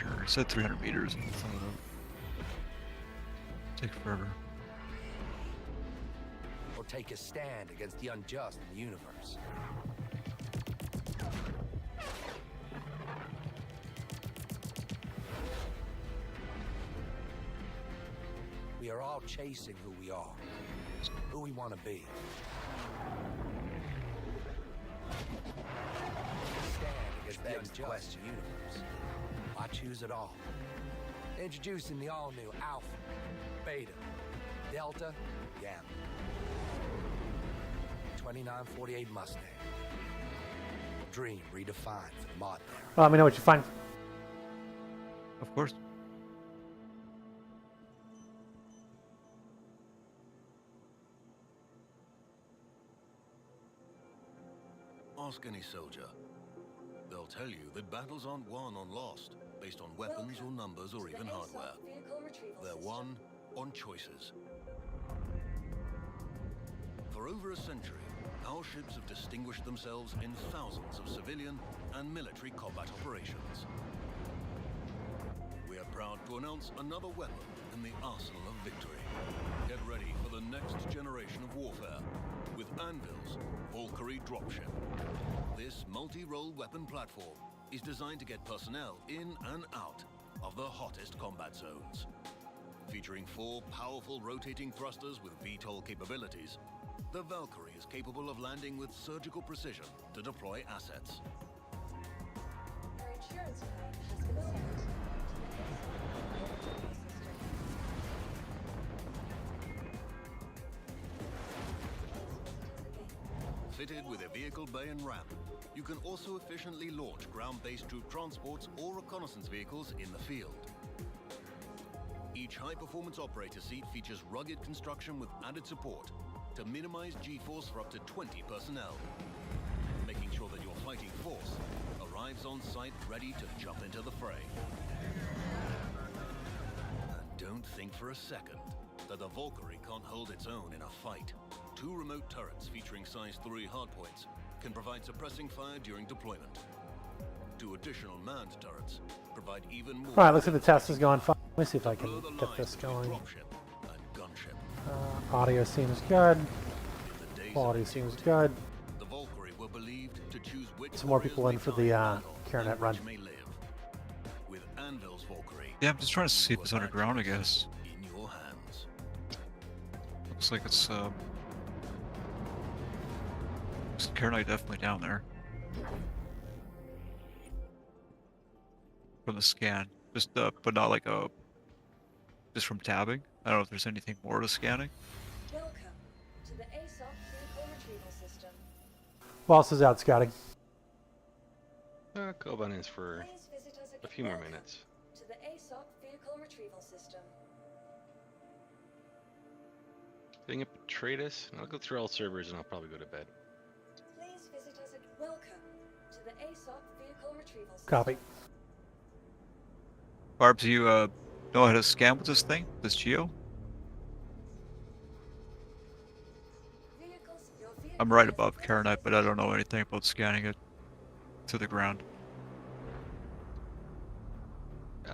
Sure, it said 300 meters. Take forever. Or take a stand against the unjust in the universe. We are all chasing who we are, who we want to be. Stand against the unjust universe. I choose it all. Introducing the all-new Alpha, Beta, Delta, Gamma. 2948 Mustang. Dream redefined for the modern era. Well, let me know what you find. Of course. Ask any soldier. They'll tell you that battles aren't won or lost based on weapons or numbers or even hardware. They're won on choices. For over a century, our ships have distinguished themselves in thousands of civilian and military combat operations. We are proud to announce another weapon in the arsenal of victory. Get ready for the next generation of warfare with Anvil's Valkyrie dropship. This multi-role weapon platform is designed to get personnel in and out of the hottest combat zones. Featuring 4 powerful rotating thrusters with VTOL capabilities, the Valkyrie is capable of landing with surgical precision to deploy assets. Our insurance claim has been sent. Fitted with a vehicle bay and ramp, you can also efficiently launch ground-based troop transports or reconnaissance vehicles in the field. Each high-performance operator seat features rugged construction with added support to minimize G-force for up to 20 personnel, making sure that your fighting force arrives on site ready to jump into the fray. And don't think for a second that the Valkyrie can't hold its own in a fight. 2 remote turrets featuring size 3 hardpoints can provide suppressing fire during deployment. 2 additional manned turrets provide even more. Alright, looks like the test is going fine. Let me see if I can get this going. Dropship and gunship. Audio seems good. In the days Quality of seems antiquity, good. the Valkyrie were believed to choose which Some more people in for the Karanet run. may live. With Anvil's Valkyrie, Yeah, I'm just trying to see if it's underground, I guess. in your hands. Looks like it's Knight definitely down there. From the scan. Just but not like just from tabbing. I don't know if there's anything more to scanning. Welcome to the ASOC vehicle retrieval system. Who else is out scouting? Koban is for Please visit us a again. few more Welcome minutes. to the ASOC vehicle retrieval system. Setting up a Tratus, and I'll go through all servers and I'll probably go to bed. Please visit us again. Welcome to the ASOC vehicle retrieval system. Copy. Barbs, you know how to scan with this thing? This Geo? Vehicles, your I'm right vehicle above Knight, but I don't know anything about scanning it to the ground.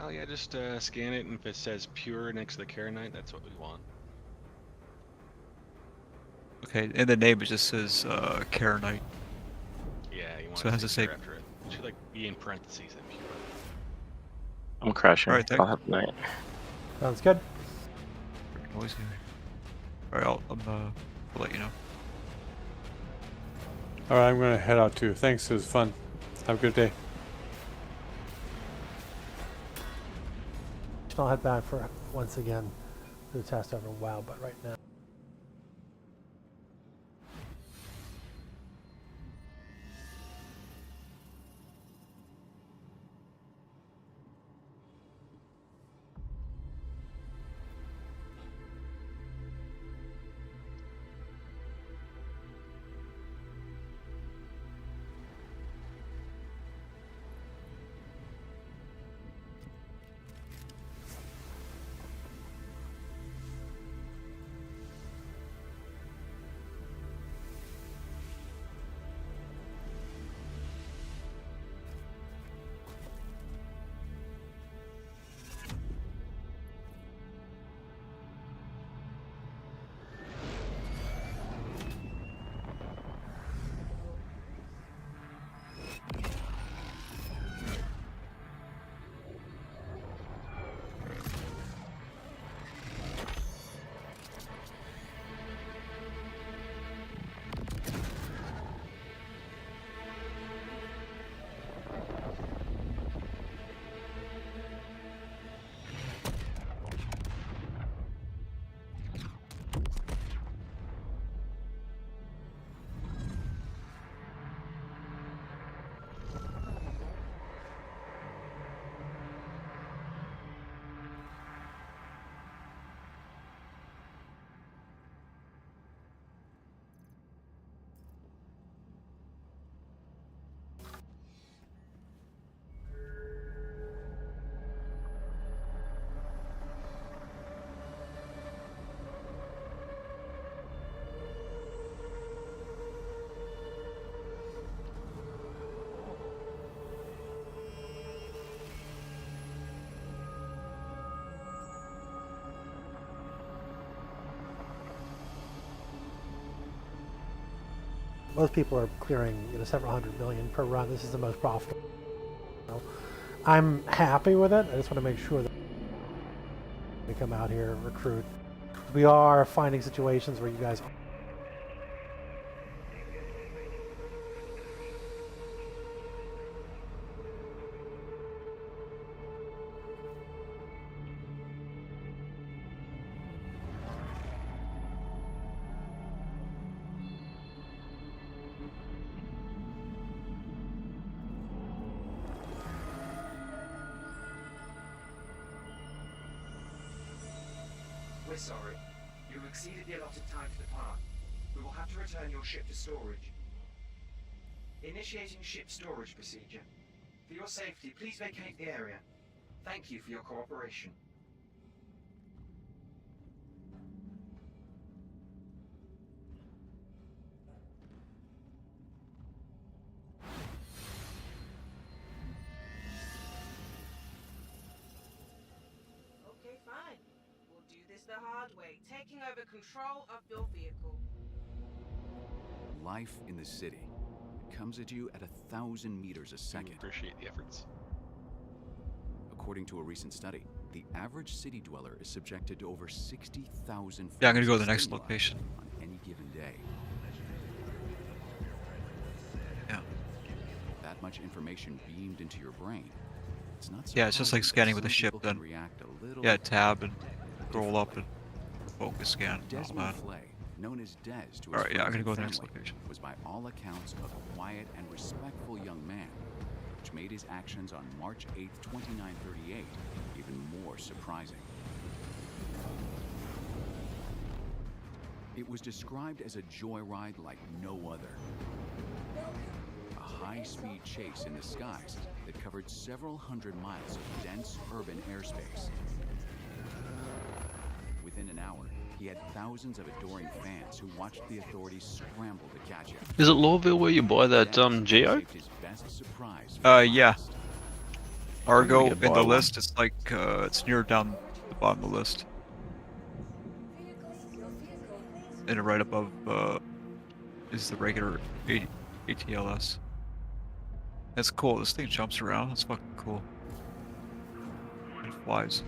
Oh yeah, just scan it, and if it says pure next to the Karanet, that's what we want. Okay, and the name it just says Knight. Yeah, you want So it has to say- pure after it. It should like be in parentheses and pure. I'm crashing. Alright, thanks. I'll have a night. Sounds good. Freaking noisy. Alright, I'll let you know. Alright, I'm gonna head out too. Thanks, it was fun. Have a good day. I'll head back for once again for the test over WoW, but right now. most people are clearing several hundred million per run. This is the most profitable. I'm happy with it. I just want to make sure that we come out here and recruit. We are finding situations where you guys. We're sorry. You've exceeded the allotted time to depart. We will have to return your ship to storage. Initiating ship storage procedure. For your safety, please vacate the area. Thank you for your cooperation. Okay, fine. We'll do this the hard way, taking over control of your vehicle. Life in the city comes at you at 1,000 meters a second. Appreciate the efforts. According to a recent study, the average city dweller is subjected to over 60,000 Yeah, I'm gonna go to the forms of next stimuli location. on any given day. Yeah. That much information beamed into your brain. It's not Yeah, it's just like surprising scanning that with a some ship people can then. react a little Yeah, tab and scroll up and focus scan. and all Desmond that. Flay, known as Des to his Alright, yeah, I'm friends gonna go and to the next family, location. was by all accounts a quiet and respectful young man, which made his actions on March 8, 2938 even more surprising. It was described as a joyride like no other. A high-speed chase in the skies that covered several hundred miles of dense urban airspace. Within an hour, he had thousands of adoring fans who watched the authorities scramble to catch him. Is it Lawville where you buy that Geo? His best surprise Yeah. Argo gonna in buy the one. list, it's like, it's near down the bottom of the list. And right above, is the regular ATLS. That's cool, this thing jumps around, that's fucking cool. It flies.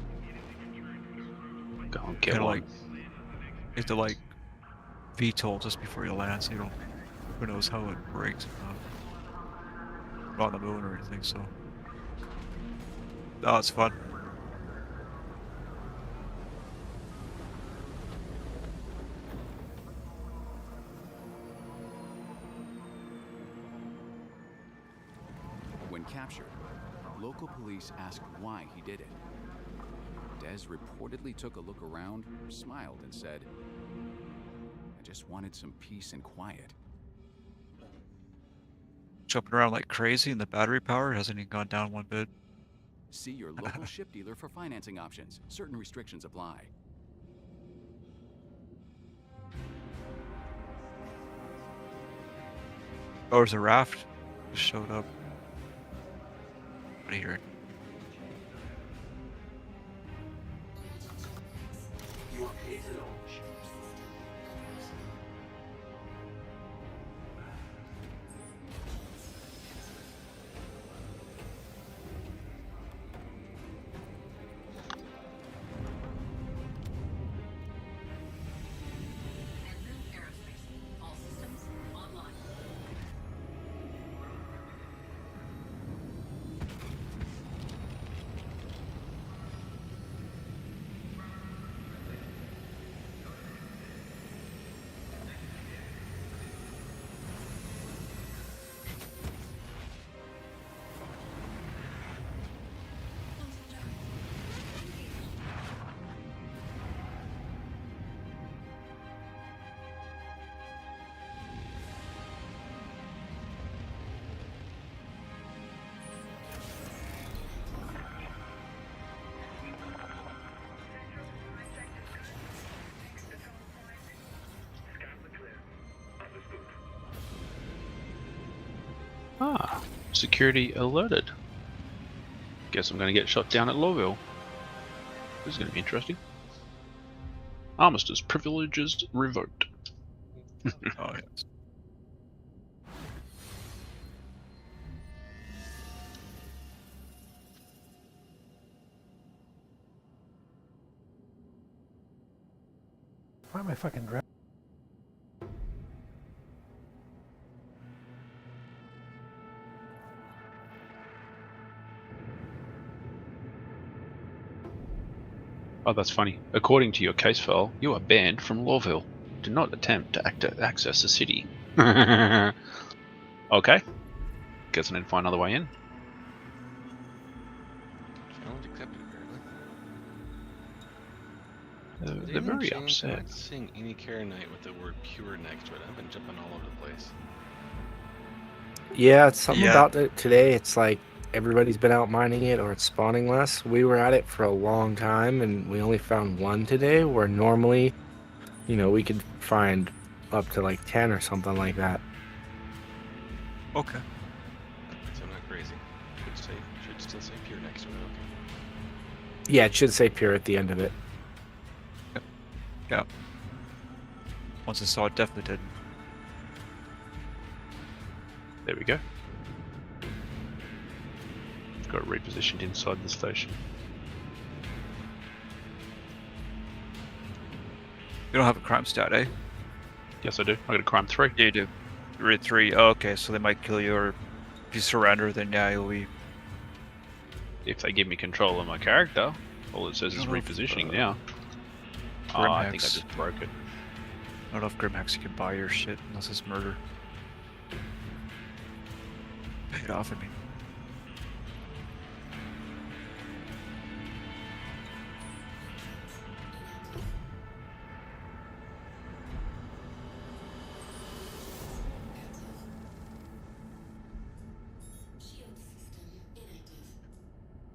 Go and get Kinda one. like, you have to like, VTOL just before you land, so you don't, who knows how it breaks. Not on the moon or anything, so. Oh, it's fun. When captured, local police asked why he did it. Des reportedly took a look around, smiled, and said, "I just wanted some peace and quiet." Jumping around like crazy, and the battery power hasn't even gone down one bit. See your local ship dealer for financing options. Certain restrictions apply. Oh, there's a raft. Just showed up. What do you hear? You are clear to launch. All systems online. Ah, security alerted. Guess I'm going to get shot down at Lawville. This is going to be interesting. Armistice privileges revoked. Oh, yes. Why am I fucking driving? Oh, that's funny. According to your case file, you are banned from Lawville. Do not attempt to access the city. Okay. Guess I need to find another way in. Challenge accepted, apparently. They're Did anything very change? I'm upset. not seeing any Karenite with the word pure next to it. I've been jumping all over the place. Yeah, it's something Yeah. about it today. It's like everybody's been out mining it or it's spawning less. We were at it for a long time and we only found one today, where normally, you know, we could find up to like 10 or something like that. Okay. So I'm not crazy. Should still say pure next to it. Okay. Yeah, it should say pure at the end of it. Yeah. Once I saw it, definitely did. There we go. Got repositioned inside the station. You don't have a crime stat, eh? Yes, I do. I got a crime 3. Yeah, you do. You're at 3. Oh, okay, so they might kill you, or if you surrender, then yeah, you'll be. If they give me control of my character, all it says is I don't know if, repositioning now. Oh, I think I Grimhex. just broke it. I don't know if Grimhex can buy your shit unless it's murder. Pay it off, I mean.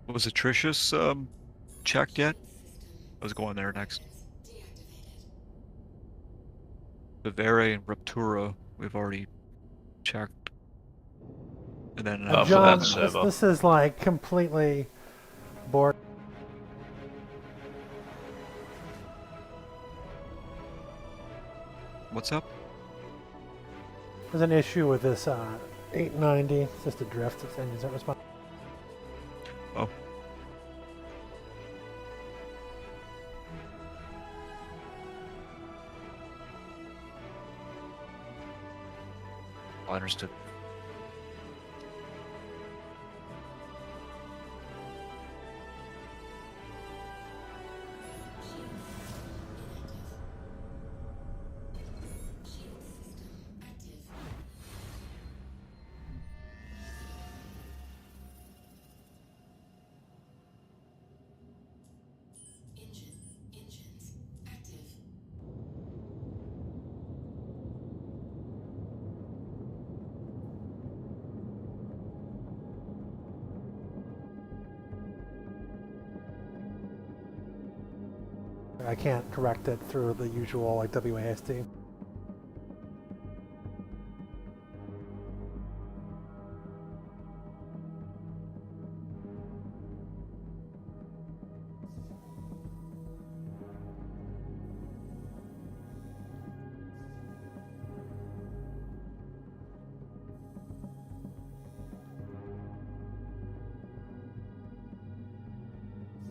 Was Atricious checked yet? I was going there next. Vivere and Raptura, we've already checked. And then for John, that server. this is like completely bored. What's up? There's an issue with this 890. It's just a drift. Its engines aren't responding. Oh. I understood. I can't correct it through the usual like WASD.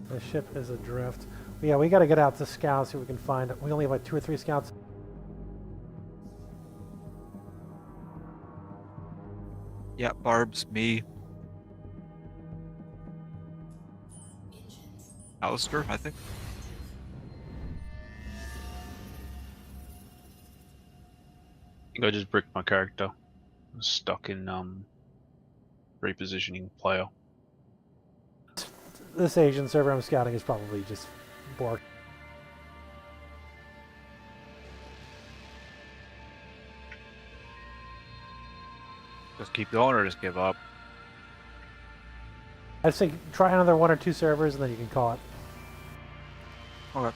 The ship is adrift. Yeah, we got to get out to scout, see what we can find. We only have like 2 or 3 scouts. Yeah, Barb's, me. Alistair, I think. I think I just bricked my character. I was stuck in repositioning player. This Asian server I'm scouting is probably just Borg. Just keep going or just give up? I'd say try another 1 or 2 servers and then you can call it. Okay.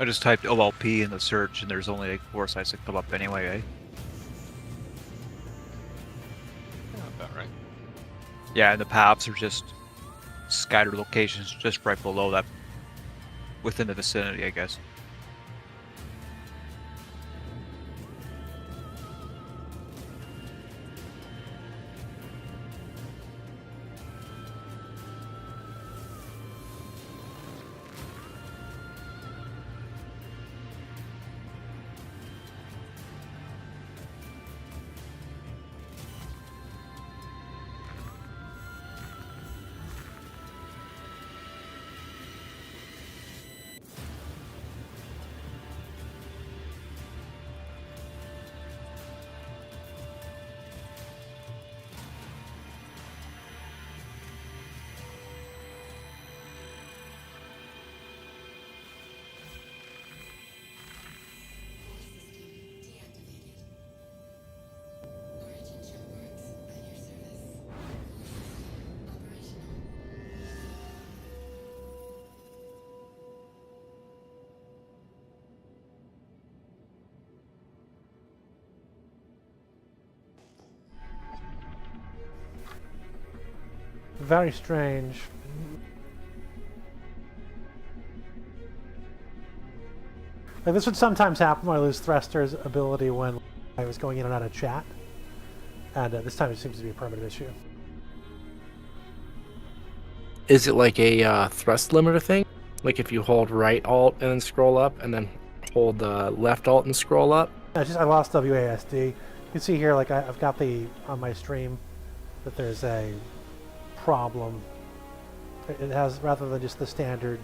I just typed OLP in the search and there's only like 4 sites that come up anyway, eh? Yeah, about right. Yeah, and the paths are just scattered locations just right below that, within the vicinity, I guess. very strange. Like this would sometimes happen when I lose Thruster's ability when I was going in and out of chat. And this time it seems to be a permanent issue. Is it like a thrust limiter thing? Like if you hold right alt and then scroll up, and then hold left alt and scroll up? It's just I lost WASD. You can see here, like I've got on my stream that there's a problem. It has, rather than just the standard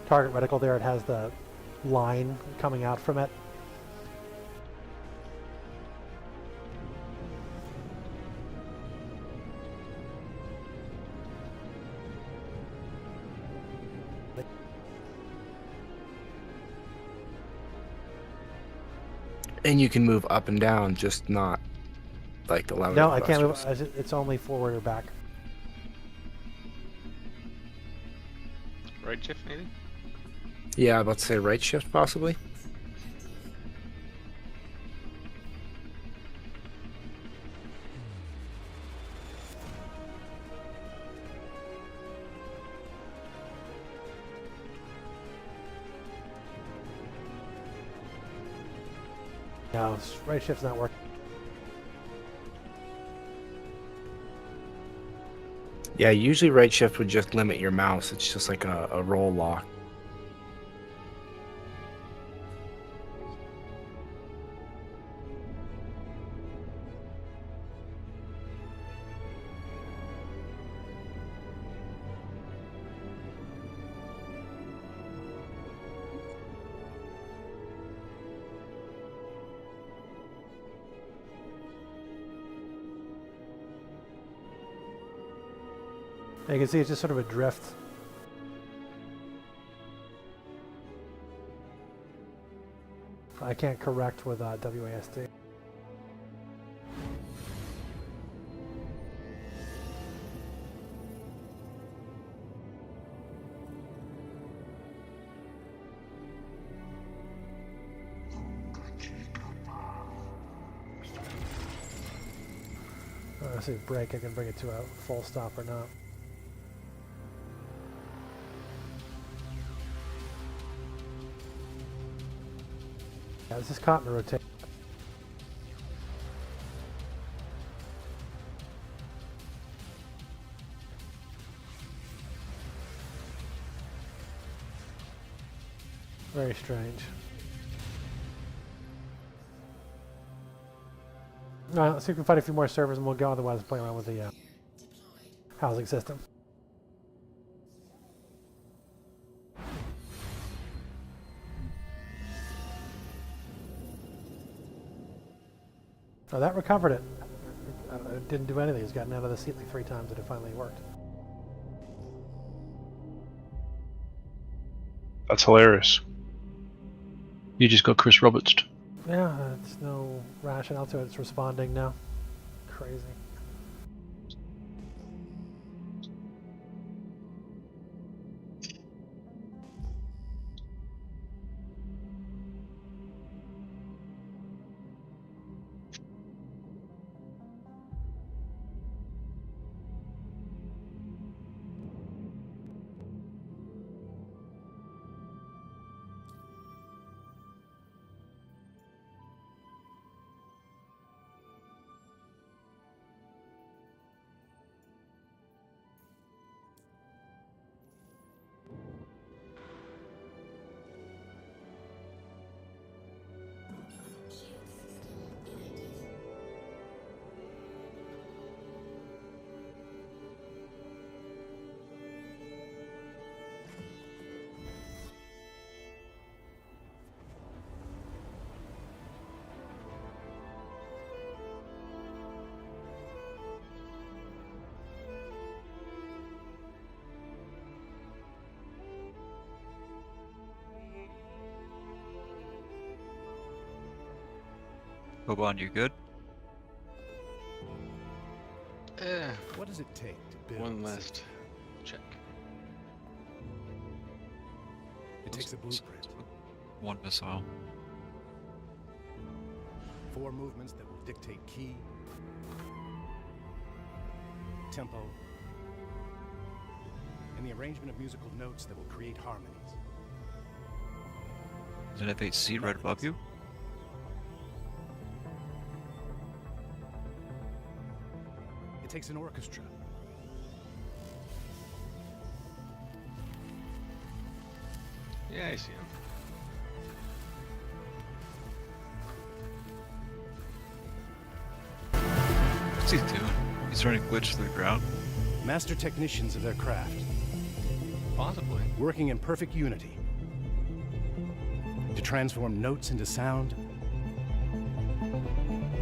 target reticle there, it has the line coming out from it. And you can move up and down, just not like the lever. No, I can't move. It's only forward or back. Right shift, maybe? Yeah, I'm about to say right shift, possibly. No, right shift's not working. Yeah, usually right shift would just limit your mouse. It's just like a roll lock. And you can see it's just sort of a drift. I can't correct with WASD. Let's see, break, I can bring it to a full stop or not. Yeah, this is caught in a rotation. Very strange. Alright, let's see if we can find a few more servers and we'll go, otherwise play around with the housing system. Oh, that recovered it. It didn't do anything. It's gotten out of the seat like 3 times and it finally worked. That's hilarious. You just got Chris Roberts. Yeah, it's no rationale to it. It's responding now. Crazy. Boban, you good? What does it take to build One a last city? check. It takes a blueprint. 1 missile. 4 movements that will dictate key, tempo, and the arrangement of musical notes that will create harmonies. Is an F8C right above you? It takes an orchestra. Yeah, I see him. What's he doing? He's running glitch through the ground. Master technicians of their craft. Possibly. Working in perfect unity. To transform notes into sound,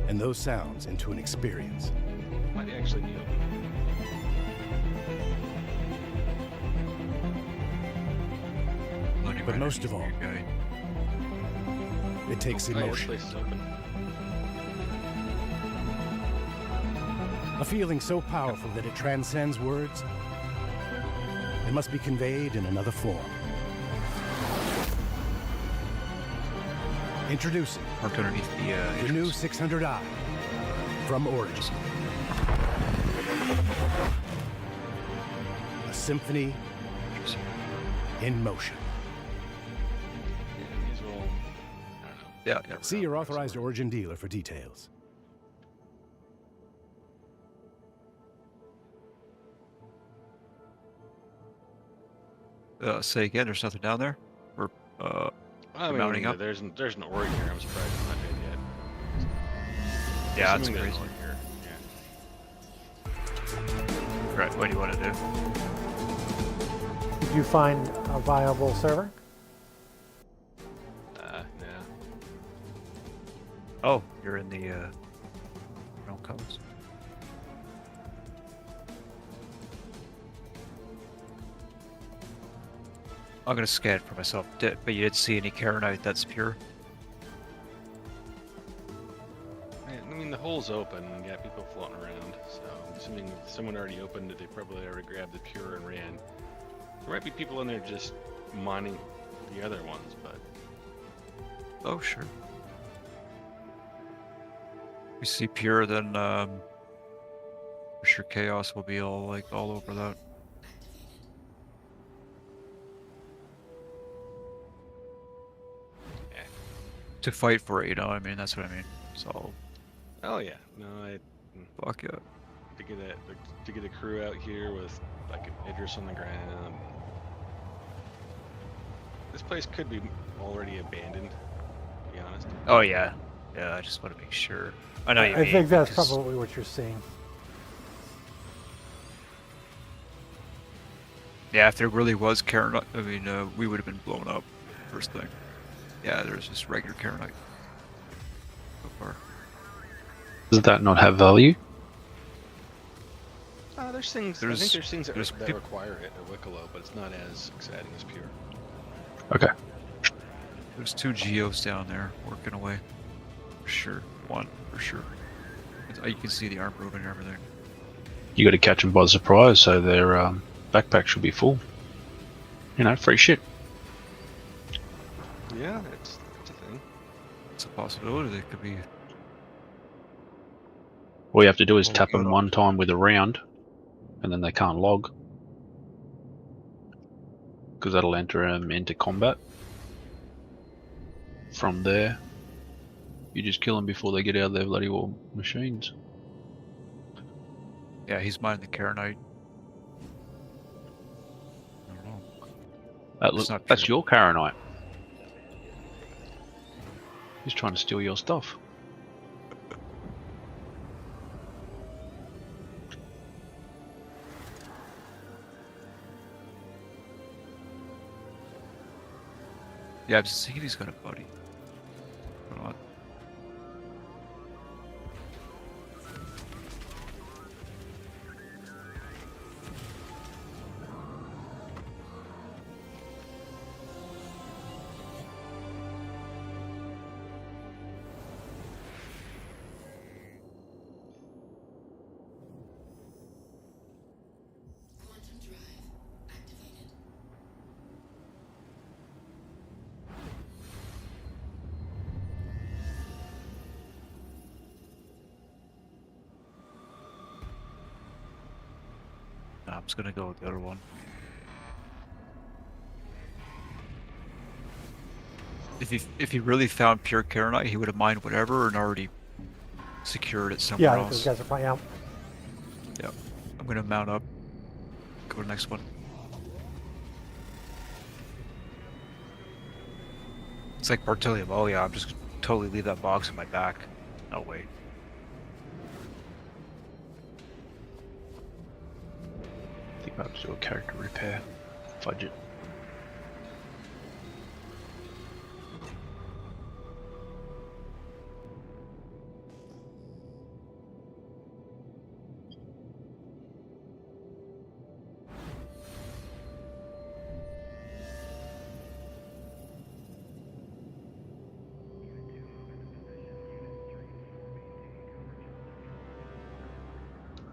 and those sounds into an experience. Might actually be open. But most of all, it takes Oh, yeah, this emotion. place is open. A feeling so powerful that it transcends words. It must be conveyed in another form. Introducing Marked underneath the new 600i from Origin. A symphony in motion. Yeah, these will, I don't know. Yeah. See your authorized Origin dealer for details. Say again, there's nothing down there? Or, I mean, mounting up? there's an ore here. I'm surprised it's not dead yet. Yeah, that's Assuming there's crazy. ore here. Yeah. Right, what do you want to do? Did you find a viable server? No. Oh, you're in the, realm codes. I'm gonna scan for myself, but you didn't see any Karenite that's pure? Yeah, I mean, the hole's open and you got people floating around, so I'm assuming if someone already opened it, they probably already grabbed the pure and ran. There might be people in there just mining the other ones, but... Oh, sure. We see pure, then, for sure Chaos will be all over that. To fight for it, you know, I mean, that's what I mean. So, Oh yeah, no, fuck yeah. to get a crew out here with like an Idris on the ground. This place could be already abandoned, to be honest. Oh yeah, yeah. I just want to make sure. I know you I mean, think that's because- probably what you're seeing. Yeah, if there really was Karenite, I mean, we would have been blown up first thing. Yeah, there's just regular Karenite. So far. Does that not have value? There's things. I think there's things that require it at Wicklow, but it's not as exciting as pure. Okay. There's 2 geos down there working away. For sure. One, for sure. You can see the arm moving and everything. You got to catch them by surprise, so their backpack should be full. You know, free shit. Yeah, that's a thing. It's a possibility. They could be. All you have to do is Well, tap we them got one time with a round, and then they can't log. Because that'll enter them into combat. From there, you just kill them before they get out of their bloody war machines. Yeah, he's mining the Karenite. I don't know. It's not That's pure. your Karenite. He's trying to steal your stuff. Yeah, I've seen he's got a buddy. Hold on. Quantum drive activated. No, I'm just gonna go with the other one. if he really found pure Karenite, he would have mined whatever and already secured it somewhere Yeah, I think else. those guys are probably out. Yep. I'm gonna mount up. Go to the next one. It's like Bartolium. Oh yeah, I'm just gonna totally leave that box in my back. No wait. I think I have to do a character repair. Fudge it.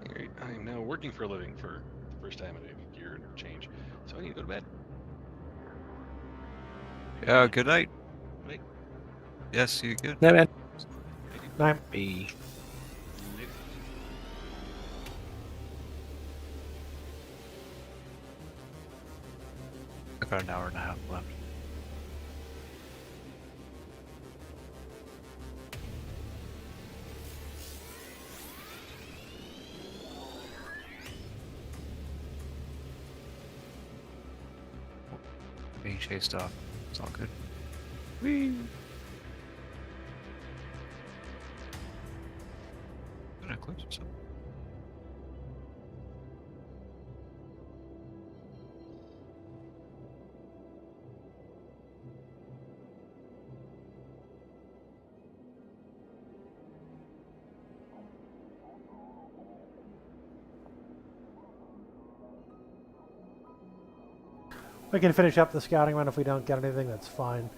Alright, I am now working for a living for the first time in a year and change, so I need to go to bed. Yeah. Good night. Night. Yes. See you good. No, man. Night. Be. I got an hour and a half left. Being chased off. It's all good. Whee! Did I close or something? We can finish up the scouting run. If we don't get anything, that's fine.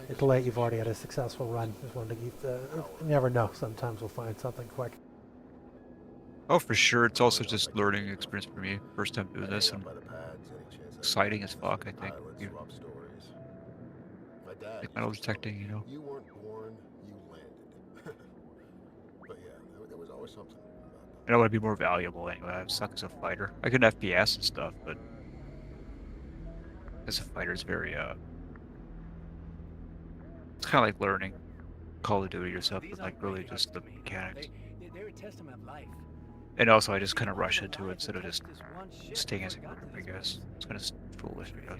It's late. You've already had a successful run. Just wanted to keep the... You never know. Sometimes we'll find something quick. Oh, for sure. It's also just learning experience for me. First time doing this and exciting as fuck, I think. Like metal detecting, you know. You weren't born, you landed. But yeah, there was always something. I want to be more valuable anyway. I suck as a fighter. I can FPS and stuff, but as a fighter, it's very it's kind of like learning Call of Duty or something. Like really just the mechanics. They're a testament of life. And also, I just kind of rush into it instead of just staying as a group. I guess it's kind of foolish because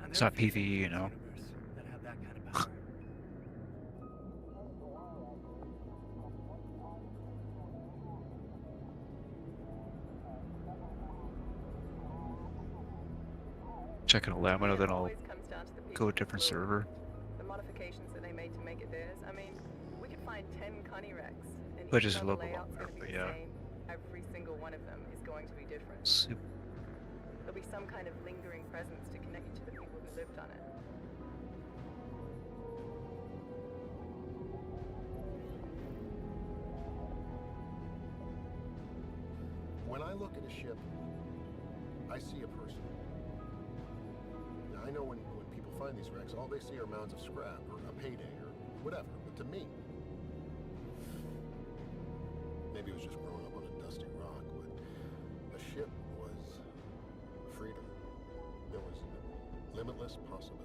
it's not PvE, you know. Checking a Lamino, then I'll go to a different server. The modifications that they made to make it theirs. I mean, we could find 10 Connie Rex, and But each just a other little layout's longer, gonna be but the yeah. same. Every single one of them is going to be different. Super. There'll be some kind of lingering presence to connect you to the people who lived on it. When I look at a ship, I see a person. Now, I know when people find these wrecks, all they see are mounds of scrap or a payday or whatever. But to me, maybe it was just growing up on a dusty rock, but a ship was freedom. There was limitless possibility.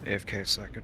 AFK a second.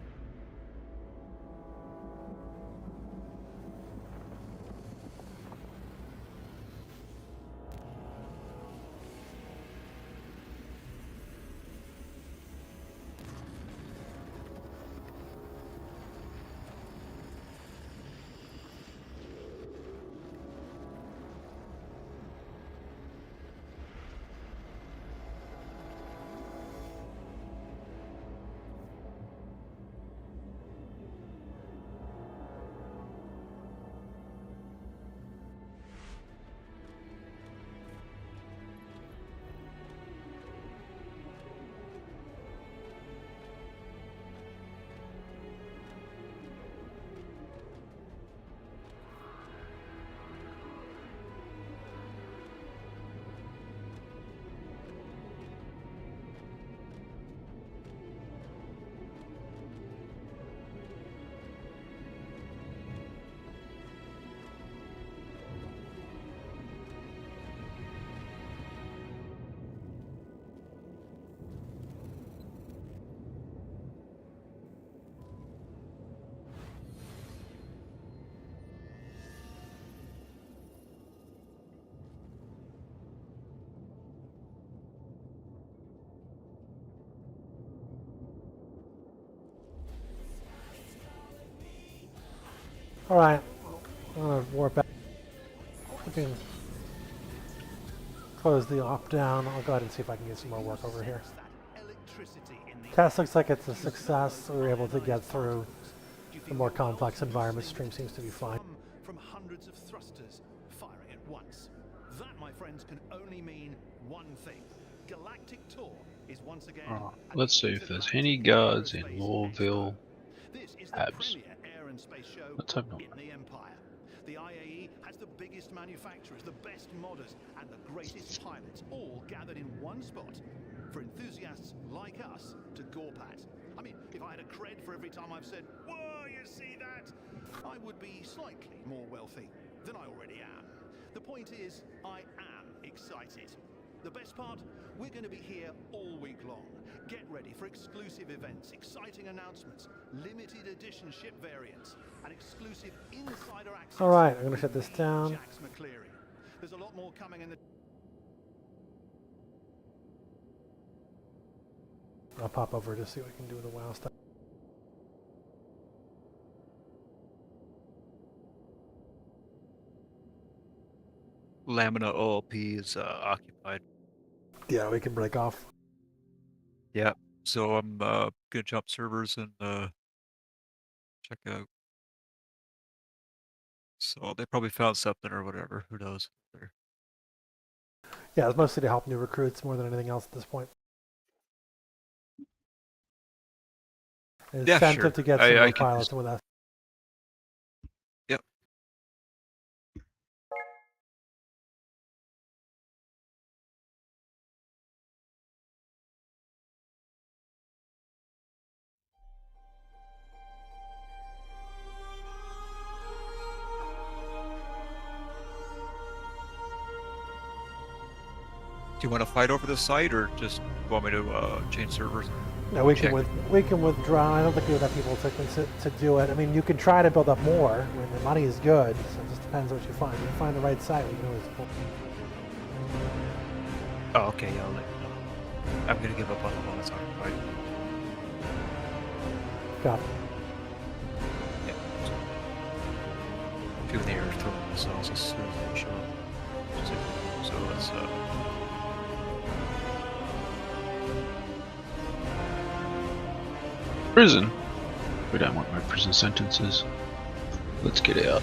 Alright, I'm gonna warp back. We can close the op down. I'll go ahead and see if I can get some more work over here. Test looks like it's a success. We were able to get through the more complex environment. Stream seems to be fine. From hundreds of thrusters firing at once. That, my friends, can only mean one thing. Galactic Tor is once again. Let's see if there's any guards in Lorville. Abs. Let's hope not. The IAE has the biggest manufacturers, the best modders, and the greatest pilots, all gathered in one spot for enthusiasts like us to gawp at. I mean, if I had a cred for every time I've said, "Whoa, you see that?" I would be slightly more wealthy than I already am. The point is, I am excited. The best part, we're going to be here all week long. Get ready for exclusive events, exciting announcements, limited edition ship variants, and exclusive insider access. Alright, I'm going to shut this down. Jax McCleary. There's a lot more coming in the... I'll pop over to see what we can do with the WoW stuff. Lamina OLP is occupied. Yeah, we can break off. Yeah, so I'm gonna jump servers and check out. So they probably found something or whatever. Who knows? Yeah, it's mostly to help new recruits more than anything else at this point. An Yeah, incentive sure. to get I some more can pilots just- with us. Yep. Do you want to fight over the site, or just want me to change servers? No, we Check. can withdraw. I don't think we would have people to do it. I mean, you can try to build up more when the money is good. So it just depends what you find. If you find the right site, we can always pull. Oh, okay. Yeah, I'll let you know. I'm gonna give up on the one that's occupied. Got it. Yeah. A few of the air throwing themselves as soon as they show up. So let's Prison? We don't want no prison sentences. Let's get out.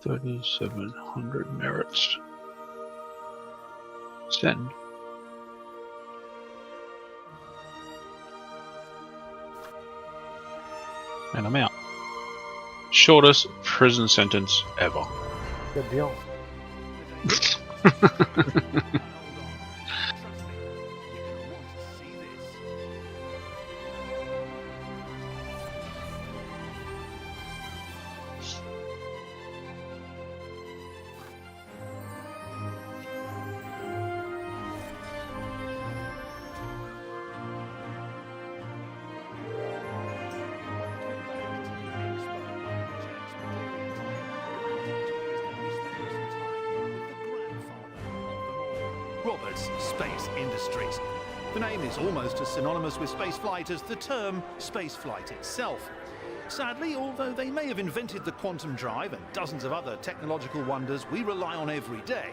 $3,700 merits. Send. And I'm out. Shortest prison sentence ever. Good deal. Roberts Space Industries. The name is almost as synonymous with spaceflight as the term spaceflight itself. Sadly, although they may have invented the quantum drive and dozens of other technological wonders we rely on every day,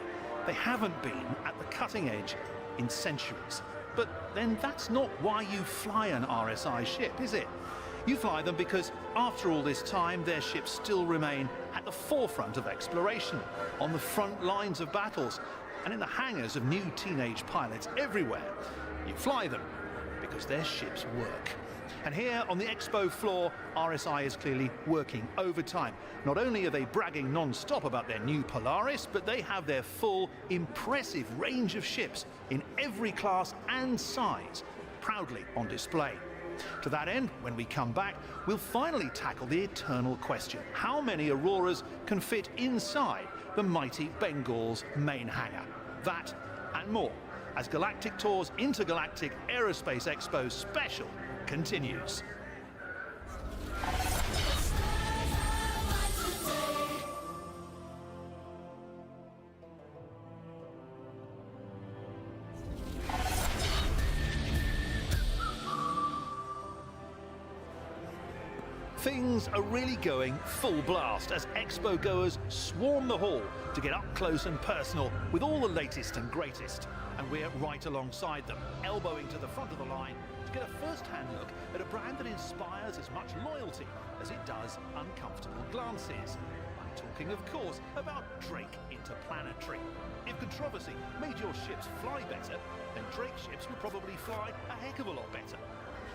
they haven't been at the cutting edge in centuries. But then that's not why you fly an RSI ship, is it? You fly them because after all this time, their ships still remain at the forefront of exploration, on the front lines of battles, and in the hangars of new teenage pilots everywhere. You fly them because their ships work. And here on the expo floor, RSI is clearly working overtime. Not only are they bragging non-stop about their new Polaris, but they have their full, impressive range of ships in every class and size, proudly on display. To that end, when we come back, we'll finally tackle the eternal question: how many Auroras can fit inside the mighty Bengal's main hangar? That and more as Galactic Tour's Intergalactic Aerospace Expo Special continues. Things are really going full blast as Expo goers swarm the hall to get up close and personal with all the latest and greatest. And we're right alongside them, elbowing to the front of the line to get a first-hand look at a brand that inspires as much loyalty as it does uncomfortable glances. I'm talking, of course, about Drake Interplanetary. If controversy made your ships fly better, then Drake ships would probably fly a heck of a lot better.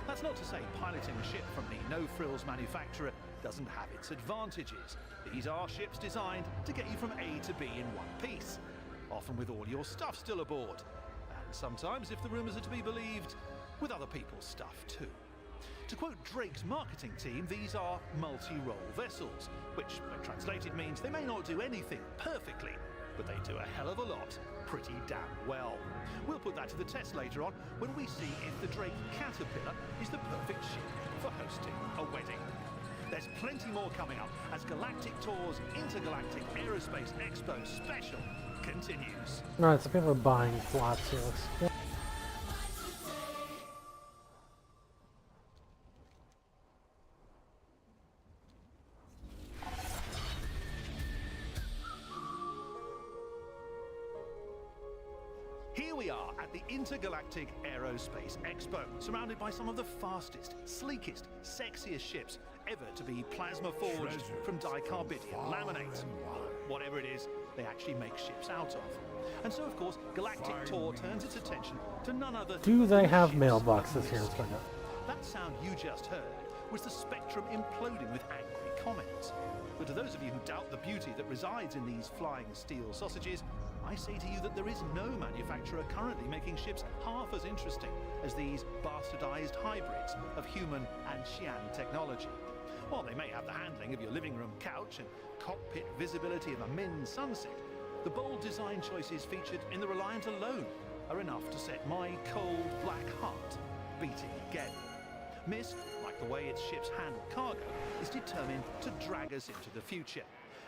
That's not to say piloting a ship from the no-frills manufacturer doesn't have its advantages. These are ships designed to get you from A to B in one piece, often with all your stuff still aboard. And sometimes, if the rumours are to be believed, with other people's stuff too. To quote Drake's marketing team, these are multi-role vessels, which when translated means they may not do anything perfectly, but they do a hell of a lot pretty damn well. We'll put that to the test later on when we see if the Drake Caterpillar is the perfect ship for hosting a wedding. There's plenty more coming up as Galactic Tour's Intergalactic Aerospace Expo Special continues. Alright, so people are buying plots here. Let's Here we are at the Intergalactic Aerospace Expo, surrounded by some of the fastest, sleekest, sexiest ships ever to be plasma forged from dicarbidium laminate. Whatever it is, they actually make ships out of. And so, of course, Galactic Tour turns its attention to none other do they have mailboxes here? Let's find out. That sound you just heard was the Spectrum imploding with angry comments. But to those of you who doubt the beauty that resides in these flying steel sausages, I say to you that there is no manufacturer currently making ships half as interesting as these bastardized hybrids of human and Xi'an technology. While they may have the handling of your living room couch and cockpit visibility of a Min sunset, the bold design choices featured in the Reliant alone are enough to set my cold black heart beating again. Myst, like the way its ships handle cargo, is determined to drag us into the future.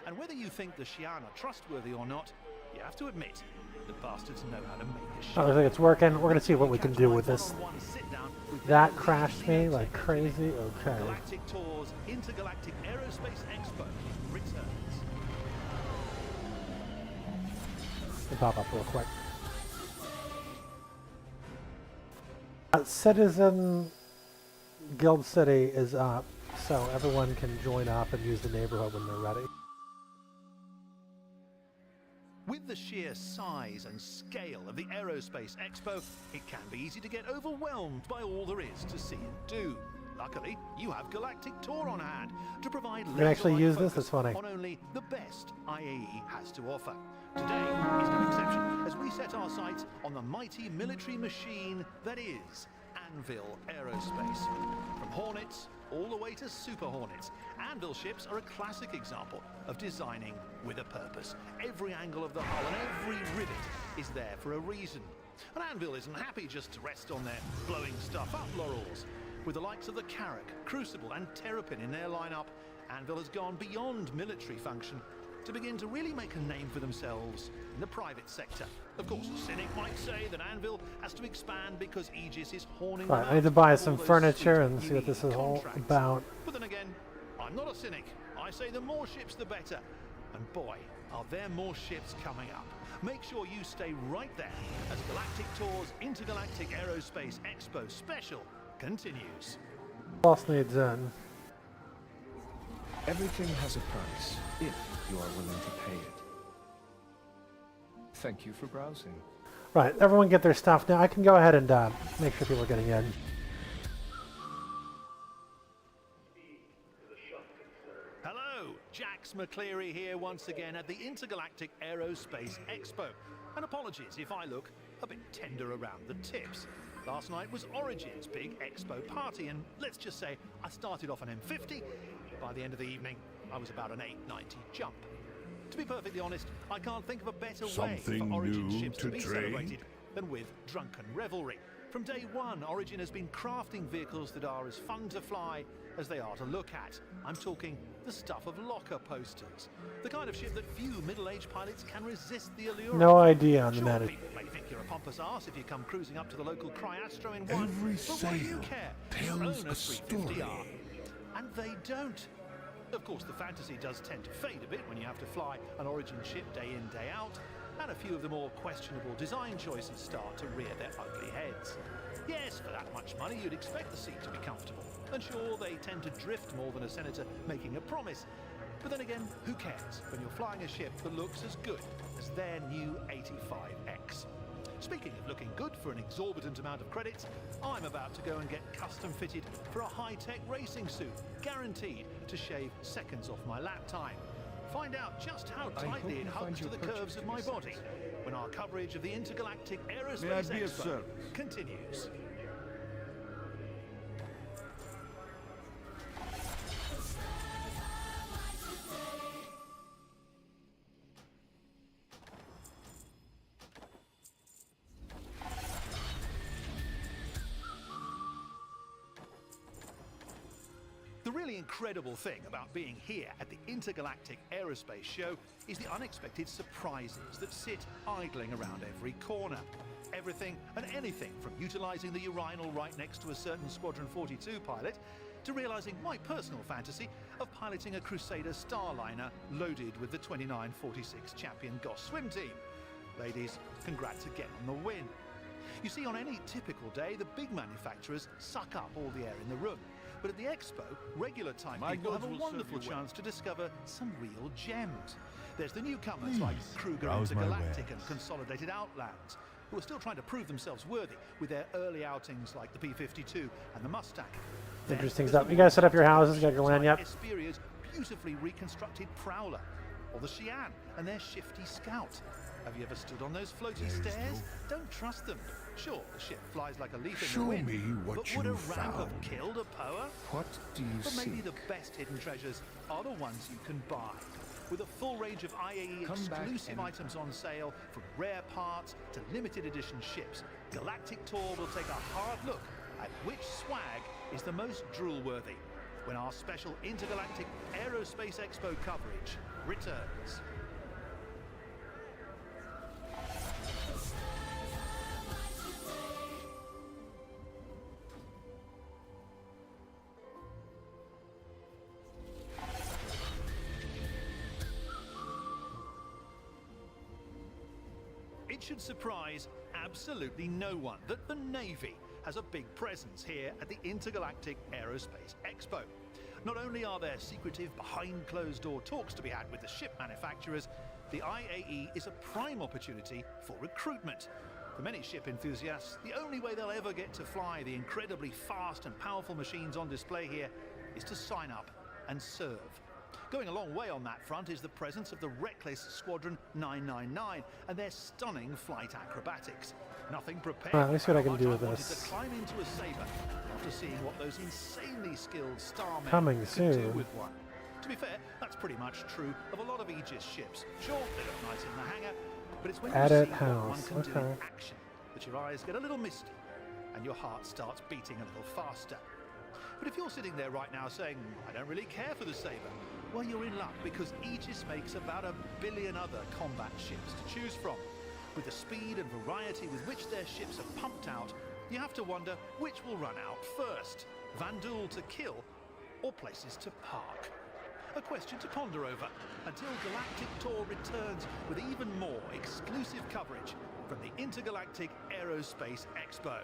And whether you think the Xi'an are trustworthy or not, you have to admit, the bastards know how to make a ship. I don't think it's working. We're gonna see what we can do with this. That crashed me like crazy. Okay. Galactic Tour's Intergalactic Aerospace Expo returns. Let me pop up real quick. Citizen Guild City is up, so everyone can join up and use the neighborhood when they're ready. With the sheer size and scale of the Aerospace Expo, it can be easy to get overwhelmed by all there is to see and do. Luckily, you have Galactic Tour on hand to provide You can actually use this, focus it's funny. on only the best IAE has to offer. Today is no exception as we set our sights on the mighty military machine that is Anvil Aerospace. From Hornets all the way to Super Hornets, Anvil ships are a classic example of designing with a purpose. Every angle of the hull and every rivet is there for a reason. And Anvil isn't happy just to rest on their blowing stuff up laurels. With the likes of the Carrack, Crucible and Terrapin in their lineup, Anvil has gone beyond military function to begin to really make a name for themselves in the private sector. Of course, a cynic might say that Anvil has to expand because Aegis is horning them Right, I out need to buy with some all those furniture sweet, and see what this is unique all contracts. about. But then again, I'm not a cynic. I say the more ships the better. And boy, are there more ships coming up. Make sure you stay right there as Galactic Tour's Intergalactic Aerospace Expo Special continues. What else needs in? Everything has a price, if you are willing to pay it. Thank you for browsing. Right, everyone get their stuff now. I can go ahead and make sure people are getting in. Hello, Jax McCleary here once again at the Intergalactic Aerospace Expo. And apologies if I look a bit tender around the tips. Last night was Origin's big expo party, and let's just say I started off an M50. By the end of the evening, I was about an 890 jump. To be perfectly honest, I can't think of a better way Something for Origin new ships to to be trade? celebrated than with drunken revelry. From day one, Origin has been crafting vehicles that are as fun to fly as they are to look at. I'm talking the stuff of locker posters. The kind of ship that few middle-aged pilots can resist the allure No of. idea on the Sure, matter. people may think you're a pompous arse if you come cruising up to the local Cryastro in one, Every but what do you sail care? tells You own a 350R. And they don't. Of course, the fantasy does tend to fade a bit when you have to fly an Origin ship day in, day out, and a few of the more questionable design choices start to rear their ugly heads. Yes, for that much money, you'd expect the seat to be comfortable. And sure, they tend to drift more than a senator making a promise. But then again, who cares when you're flying a ship that looks as good as their new 85X? Speaking of looking good for an exorbitant amount of credits, I'm about to go and get custom fitted for a high-tech racing suit, guaranteed to shave seconds off my lap time. Find out just how I hope tightly it you find hugs to your the curves purchase of my body when our coverage of the Intergalactic May I Aerospace be of Expo service? continues. The really incredible thing about being here at the Intergalactic Aerospace Show is the unexpected surprises that sit idling around every corner. Everything and anything from utilizing the urinal right next to a certain Squadron 42 pilot to realizing my personal fantasy of piloting a Crusader Starliner loaded with the 2946 Champion Goss swim team. Ladies, congrats again on the win. You see, on any typical day, the big manufacturers suck up all the air in the room. But at the Expo, regular type My people have goods a will serve wonderful you well. chance to discover some real gems. There's the newcomers like Kruger browse my Intergalactic wares. and Consolidated Outlands, who are still trying to prove themselves worthy with their early outings like the P-52 and the Mustang. Then Interesting there's stuff. the You guys set up your more houses, got your land, yep. Esperia's beautifully reconstructed Prowler, or the Xi'an and their shifty Scout. Have you ever stood on those floaty stairs? Don't trust them. Sure, the ship flies like a leaf in Show the wind, me what but would a you ramp have found. killed a Poa? What do you But maybe seek? the best hidden treasures are the ones you can buy. With a full range of IAE Come back exclusive anytime. items on sale, from rare parts to limited edition ships, Galactic Tour will take a hard look at which swag is the most drool-worthy when our special Intergalactic Aerospace Expo coverage returns. It should surprise absolutely no one that the Navy has a big presence here at the Intergalactic Aerospace Expo. Not only are there secretive behind closed door talks to be had with the ship manufacturers, the IAE is a prime opportunity for recruitment. For many ship enthusiasts, the only way they'll ever get to fly the incredibly fast and powerful machines on display here is to sign up and serve. Going a long way on that front is the presence of the reckless Squadron 999 and their stunning flight acrobatics. Nothing prepared. Alright, let me see what I can how do much with wanted this. to climb into a Sabre after seeing what those insanely skilled starmen Coming could do soon. with one. To be fair, that's pretty much true of a lot of Aegis ships. Sure, they look nice in the hangar, but it's when Edit you see what one house, can do in okay. action that your eyes get a little misty and your heart starts beating a little faster. But if you're sitting there right now saying, I don't really care for the Sabre, well, you're in luck because Aegis makes about 1 billion other combat ships to choose from. With the speed and variety with which their ships are pumped out, you have to wonder which will run out first, Vanduul to kill or places to park. A question to ponder over until Galactic Tour returns with even more exclusive coverage from the Intergalactic Aerospace Expo.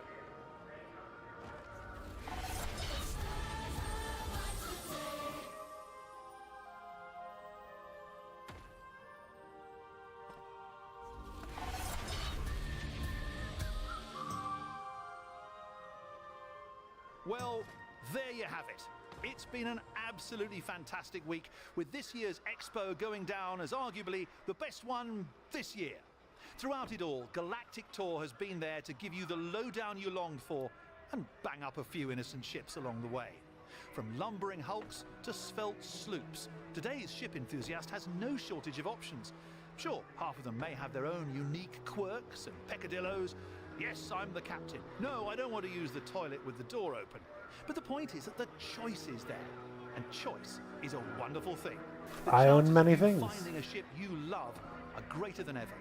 Well, there you have it. It's been an absolutely fantastic week, with this year's Expo going down as arguably the best one this year. Throughout it all, Galactic Tour has been there to give you the lowdown you longed for and bang up a few innocent ships along the way. From lumbering hulks to svelte sloops, today's ship enthusiast has no shortage of options. Sure, half of them may have their own unique quirks and peccadillos, Yes, I'm the captain. No, I don't want to use the toilet with the door open. But the point is that the choice is there. And choice is a wonderful thing. The I own chances many of you things. finding a ship you love are greater than ever.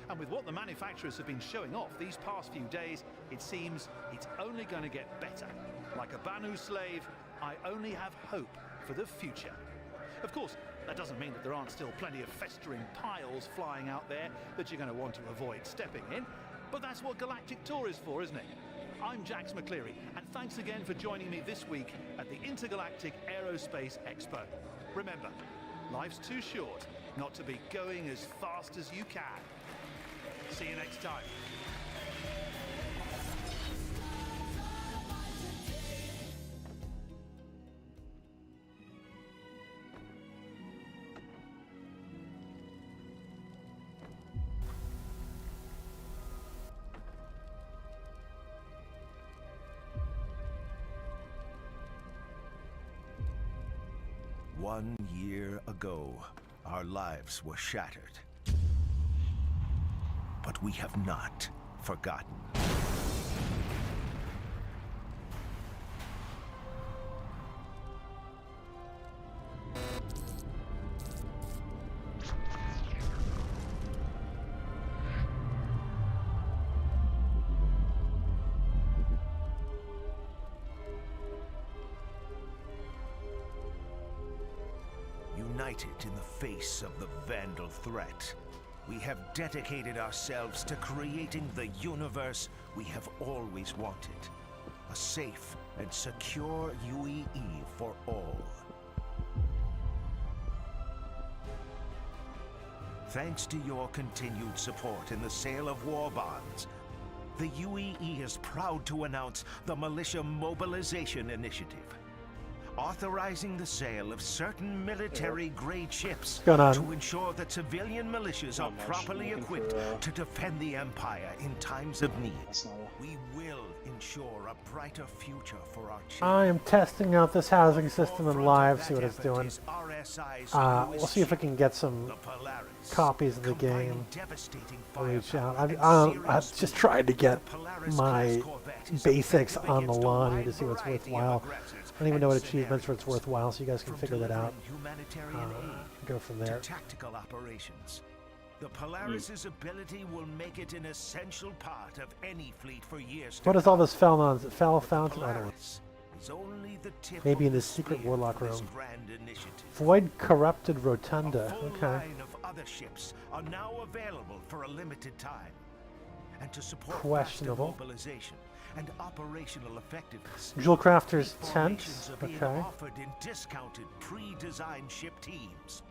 And with what the manufacturers have been showing off these past few days, it seems it's only going to get better. Like a Banu slave, I only have hope for the future. Of course, that doesn't mean that there aren't still plenty of festering piles flying out there that you're going to want to avoid stepping in. But that's what Galactic Tour is for, isn't it? I'm Jax McCleary, and thanks again for joining me this week at the Intergalactic Aerospace Expo. Remember, life's too short not to be going as fast as you can. See you next time. One year ago, our lives were shattered. But we have not forgotten. United in the face of the Vandal threat, we have dedicated ourselves to creating the universe we have always wanted. A safe and secure UEE for all. Thanks to your continued support in the sale of war bonds, the UEE is proud to announce the Militia Mobilization Initiative, authorizing the sale of certain military-grade ships to ensure that civilian militias are properly equipped to defend the Empire in times of need. We will ensure a brighter future for our children. I am testing out this housing system in live, see what it's doing. We'll see if we can get some copies of the game. I'll reach out. I've just tried to get my basics on the lawn here to see what's worthwhile. I don't even know what achievements are it's worthwhile, so you guys can figure that out. Go from there. Tactical operations. The Polaris's ability will make it an essential part of any fleet for years to What is all this fell on? Is it fell fountain? I don't know. is only the tip Maybe in of the secret warlock room. grand initiative. Void corrupted rotunda. Okay. Line of other ships are now available for a limited time. And to support Questionable. faster mobilization and operational effectiveness, Jewel Crafter's these tent. formations are being Okay. offered in discounted pre-designed ship teams.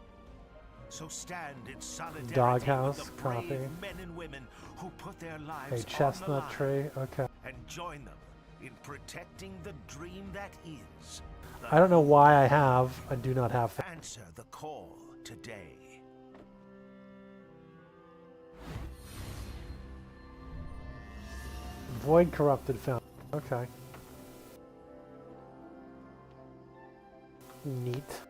So stand in solidarity Doghouse, with the brave copy. men and women who put their A lives chestnut on the line, tree. Okay. and join them in protecting the dream that is. I don't know why I do not have. Answer the call today. Void corrupted fountain. Okay. Neat.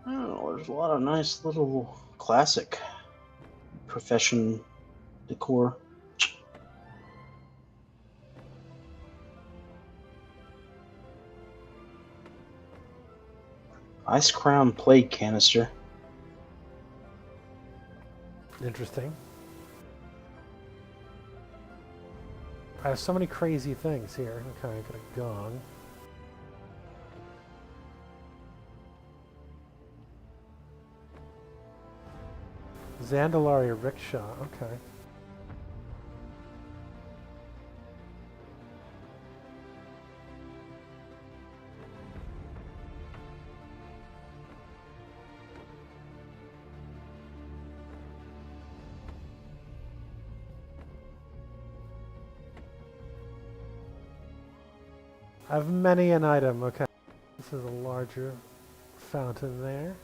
Oh, there's a lot of nice little classic profession decor. Ice Crown Plague Canister. Interesting. I have so many crazy things here. Okay, I got a gong. Zandalari rickshaw. Okay. I have many an item. Okay. This is a larger fountain there.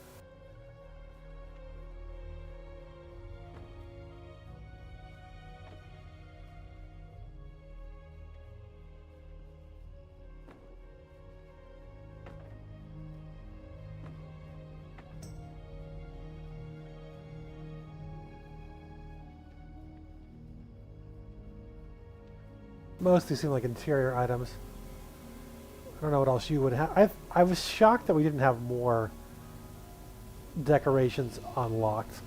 Mostly seem like interior items. I don't know what else you would have. I was shocked that we didn't have more decorations unlocked.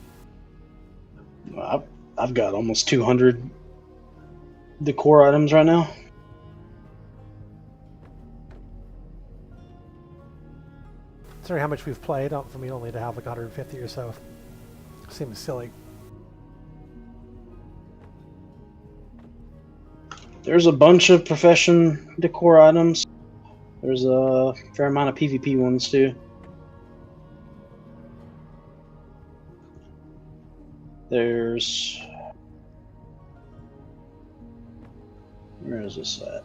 I've got almost 200 decor items right now. Considering how much we've played, for me only to have like 150 or so seems silly. There's a bunch of profession decor items. There's a fair amount of PvP ones too. There's... Where is this at?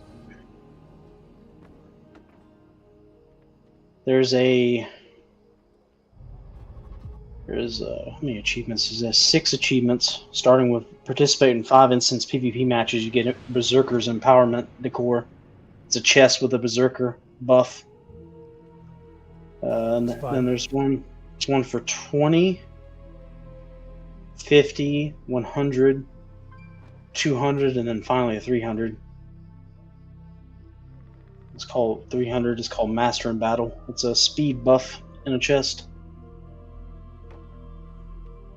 There's how many achievements is this? 6 achievements, starting with participate in 5 instance PvP matches. You get Berserker's Empowerment decor. It's a chest with a Berserker buff. And then there's one. It's one for 20, 50, 100, 200, and then finally a 300. It's called 300. It's called Master in Battle. It's a speed buff in a chest.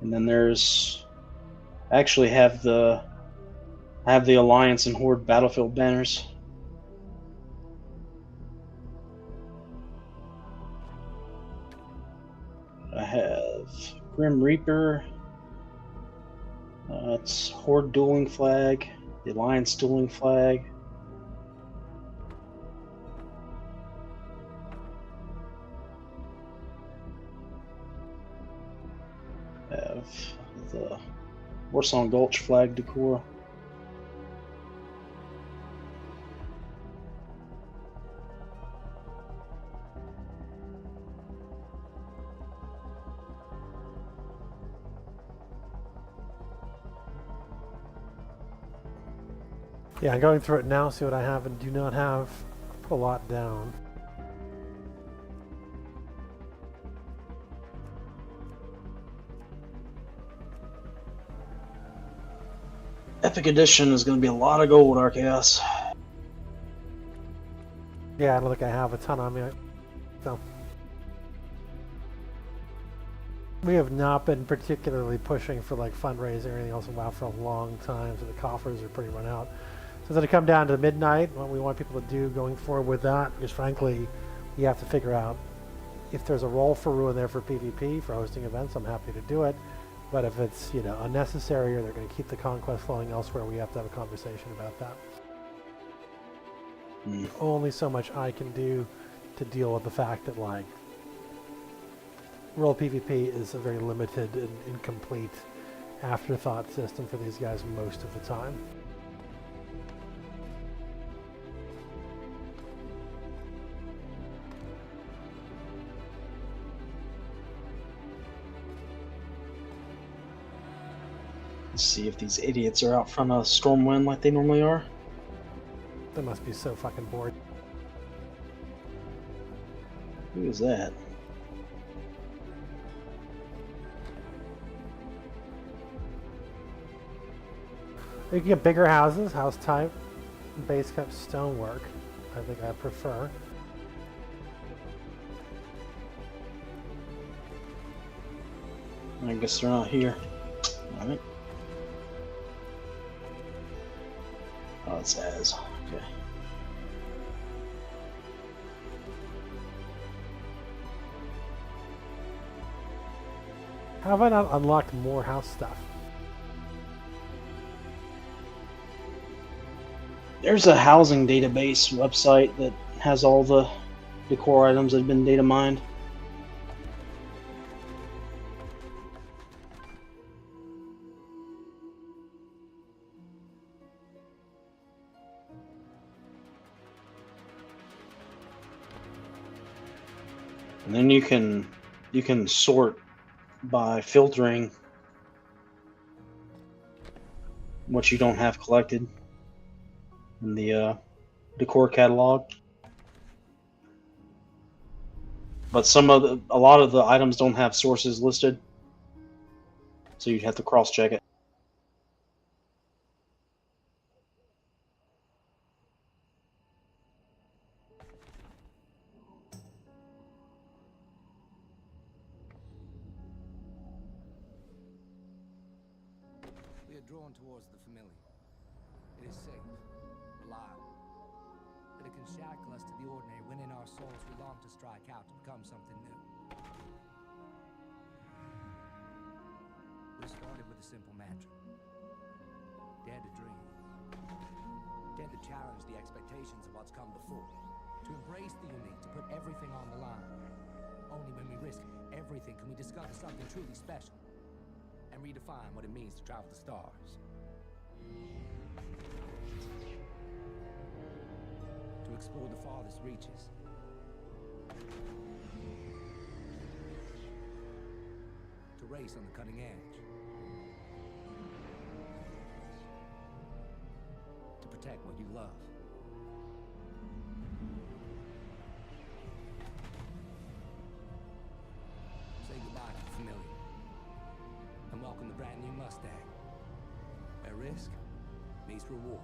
And then there's, I actually have the Alliance and Horde Battlefield banners. I have Grim Reaper. It's Horde Dueling Flag, the Alliance Dueling Flag. Have the Warsong Gulch flag decor. Yeah, I'm going through it now, see what I have and do not have. Put a lot down. Epic Edition is going to be a lot of gold, Archaeos. Yeah, I don't think I have a ton on me. So. We have not been particularly pushing for like fundraising or anything else in WoW for a long time, so the coffers are pretty run out. So it's going to come down to midnight, what we want people to do going forward with that, because frankly, you have to figure out if there's a role for Ruin there for PvP, for hosting events, I'm happy to do it. But if it's, unnecessary or they're going to keep the conquest flowing elsewhere, we have to have a conversation about that. Only so much I can do to deal with the fact that, like, World PvP is a very limited and incomplete afterthought system for these guys most of the time. Let's see if these idiots are out front of Stormwind like they normally are. They must be so fucking bored. Who is that? You can get bigger houses, house type, base cut stonework. I think I prefer. I guess they're not here. Alright. Oh, it's Az. Okay. How have I not unlocked more house stuff? There's a housing database website that has all the decor items that have been data mined. And then you can sort by filtering what you don't have collected in the decor catalog. But a lot of the items don't have sources listed, so you'd have to cross-check it. We are drawn towards the familiar. It is safe, reliable. But it can shackle us to the ordinary when in our souls we long to strike out to become something new. We started with a simple mantra. Dare to dream. Dare to challenge the expectations of what's come before. To embrace the unique, to put everything on the line. Only when we risk everything can we discover something truly special and redefine what it means to travel the stars. To explore the farthest reaches. To race on the cutting edge. To protect what you love. Say goodbye to the familiar. And welcome the brand new Mustang. Where risk meets reward.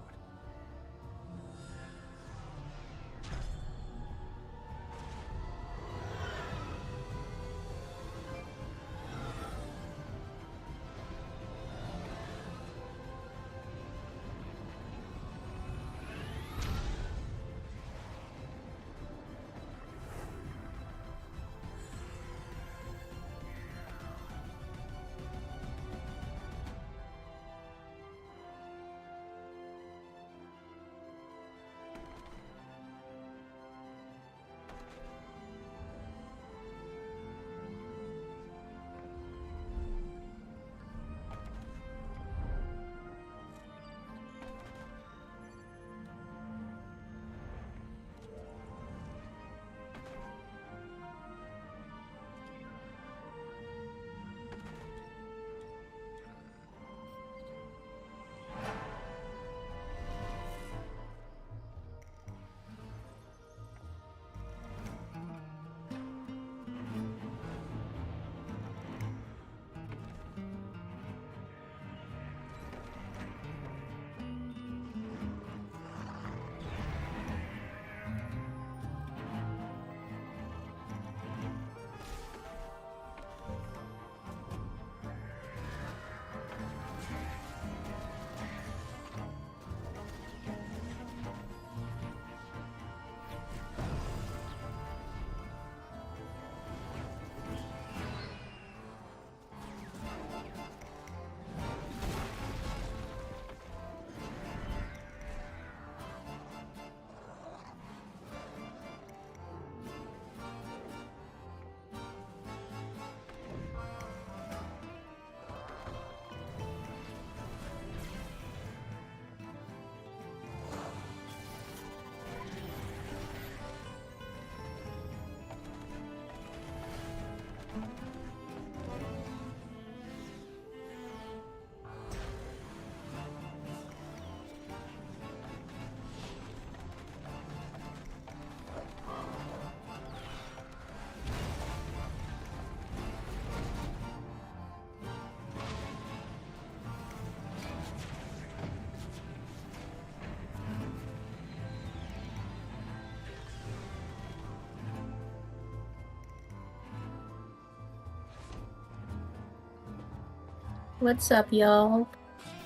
What's up, y'all?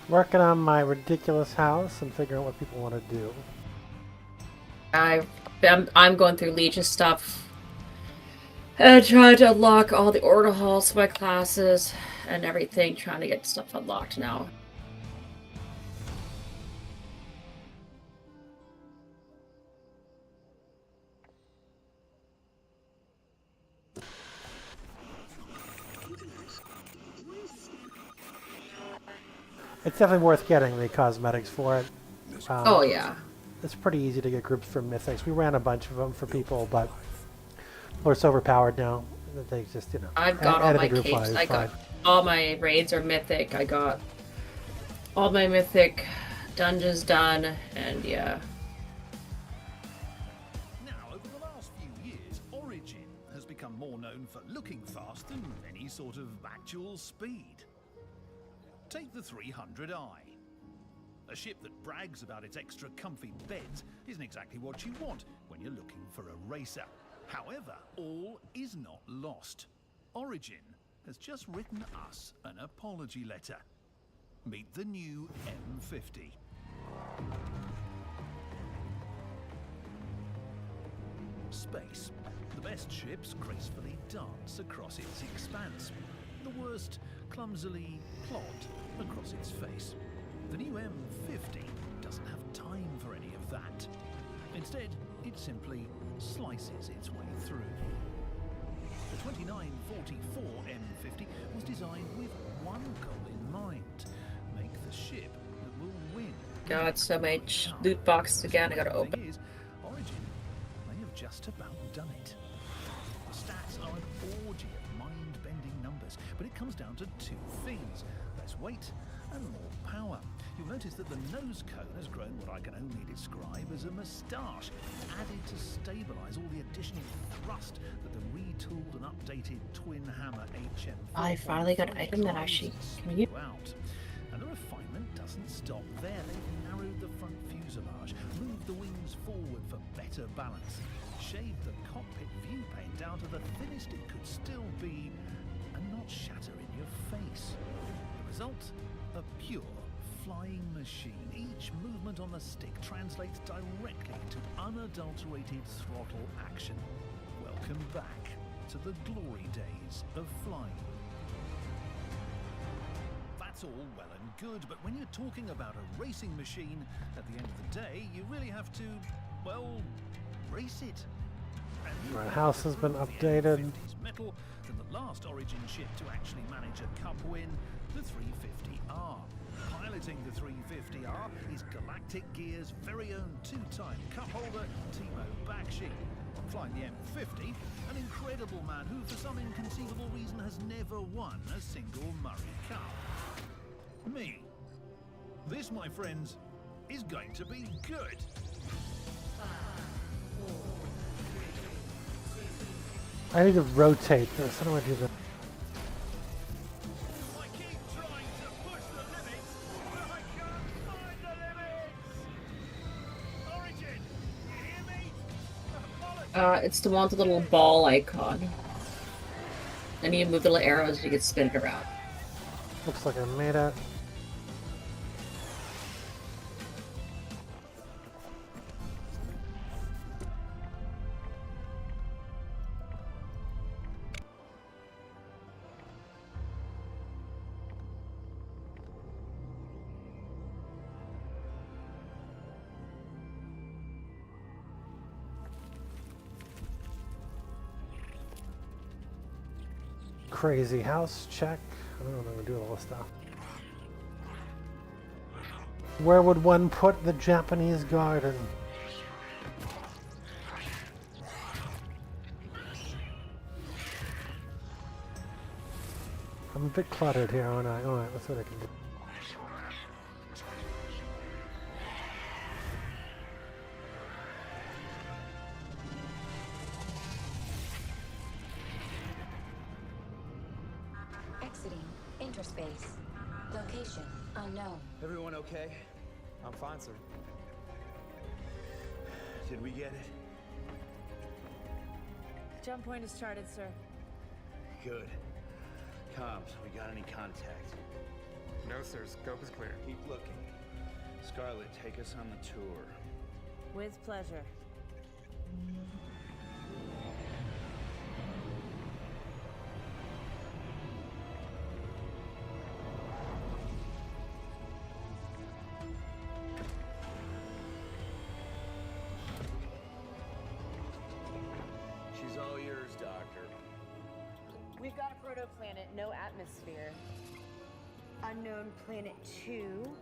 Working on my ridiculous house and figuring out what people want to do. I'm going through Legion stuff and trying to unlock all the order halls for my classes and everything, trying to get stuff unlocked now. It's definitely worth getting the cosmetics for it. Oh, yeah. It's pretty easy to get groups for Mythics. We ran a bunch of them for people, but Or it's overpowered now. They just, you know. I've got all my group capes. wise, I got fine. all my raids are mythic. I got all my mythic dungeons done, and yeah. Now, over the last few years, Origin has become more known for looking fast than any sort of actual speed. Take the 300i. A ship that brags about its extra comfy beds isn't exactly what you want when you're looking for a racer. However, all is not lost. Origin has just written us an apology letter. Meet the new M50. Space. The best ships gracefully dance across its expanse. The worst clumsily plod across its face. The new M50 doesn't have time for any of that. Instead, it simply slices its way through. The 2944 M50 was designed with one goal in mind: make the ship that will win. God, so many loot boxes again. I gotta open. Thing is, Origin may have just about done it. The stats are an orgy of mind-bending numbers, but it comes down to two things: less weight and more power. You'll notice that the nose cone has grown what I can only describe as a moustache, added to stabilise all the additional thrust that the retooled and updated twin hammer HM. I finally got an item that actually can use. Out. And the refinement doesn't stop there. They've narrowed the front fuselage, moved the wings forward for better balance, shaved the cockpit view pane down to the thinnest it could still be, and not shatter in your face. The result? A pure flying machine. Each movement on the stick translates directly into unadulterated throttle action. Welcome back to the glory days of flying. That's all well and good, but when you're talking about a racing machine, at the end of the day, you really have to, well, race it. And My house has been updated. M50's metal than the last Origin ship to actually manage a cup win, the 350R. Piloting the 350R is Galactic Gear's very own two-time cup holder, Timo Bakshi. Flying the M50, an incredible man who, for some inconceivable reason, has never won a single Murray Cup. Me. This, my friends, is going to be good. I need to rotate this. How do I do that? It's the one with the little ball icon. And you move the little arrows and you can spin it around. Looks like I made it. Crazy house, check. I don't know how to do all this stuff. Where would one put the Japanese garden? I'm a bit cluttered here, aren't I? Alright, let's see what I can do. Exiting interspace. Location unknown. Everyone okay? I'm fine, sir. Did we get it? Jump point is charted, sir. Good. Comms, we got any contact? No, sir. Scope is clear. Keep looking. Scarlet, take us on the tour. With pleasure. She's all yours, Doctor. We've got a protoplanet, no atmosphere. Unknown planet 2.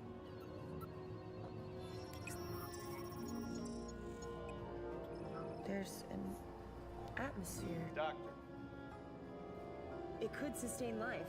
There's an atmosphere. Doctor. It could sustain life.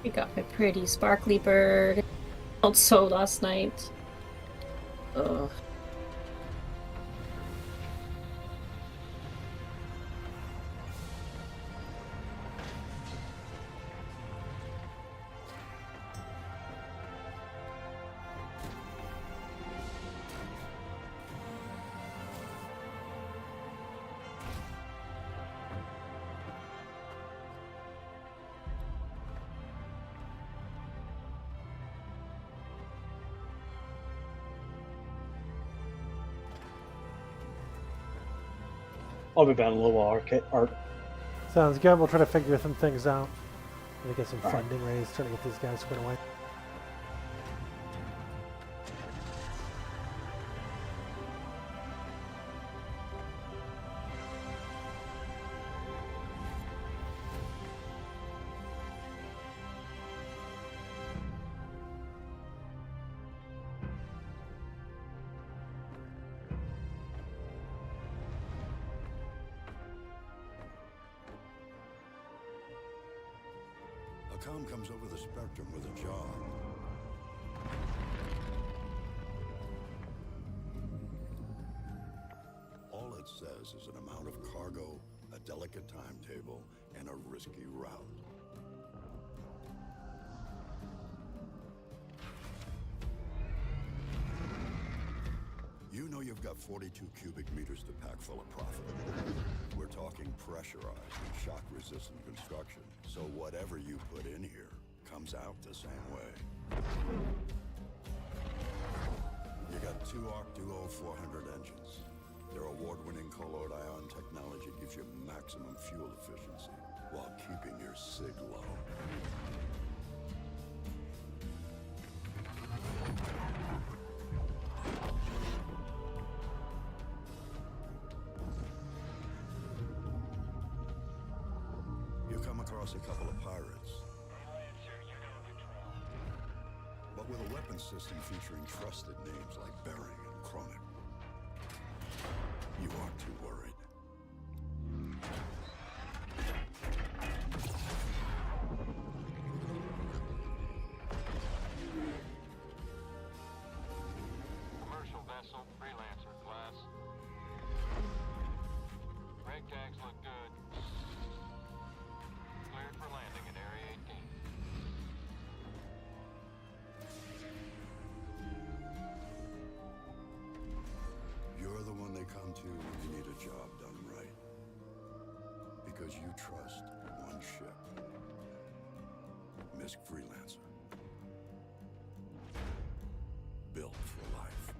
I got my pretty sparkly bird. Felt so last night. Ugh. I'll be bound a little art. Sounds good. We'll try to figure some things out. Try to get some All right. funding raised. Try to get these guys squared away. A comm comes over the spectrum with a job. All it says is an amount of cargo, a delicate timetable, and a risky route. You know you've got 42 cubic meters to pack full of profit. We're talking pressurized and shock-resistant construction, so whatever you put in here comes out the same way. You got two Arc Duo 400 engines. Their award-winning colloid ion technology gives you maximum fuel efficiency while keeping your sig low. You come across a couple of pirates. But with a weapon system featuring trusted names like Bering and Kronik, you aren't too worried. Commercial vessel, freelancer class. Rig tags look good. Cleared for landing at Area 18. You're the one they come to when you need a job done right. Because you trust one ship. Misk Freelancer. Built for life.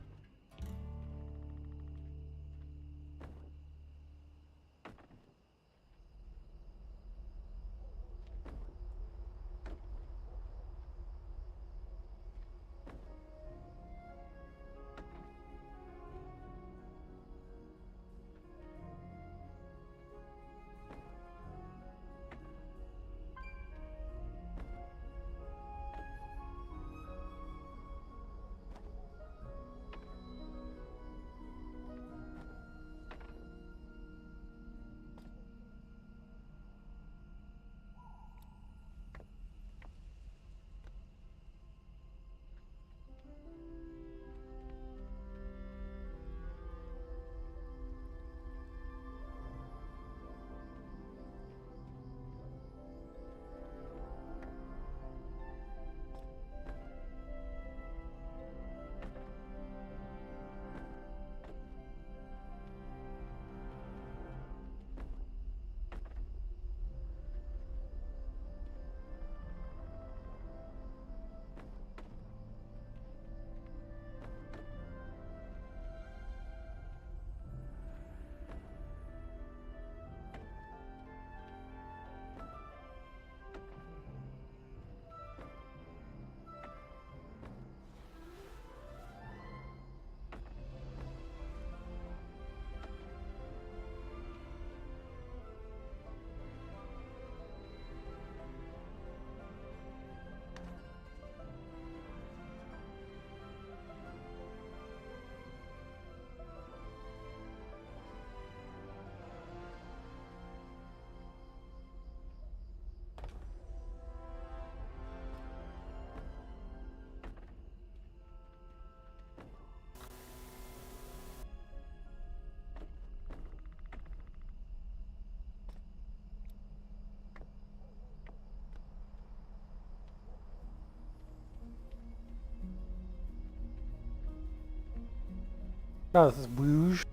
Oh, this is Wooge.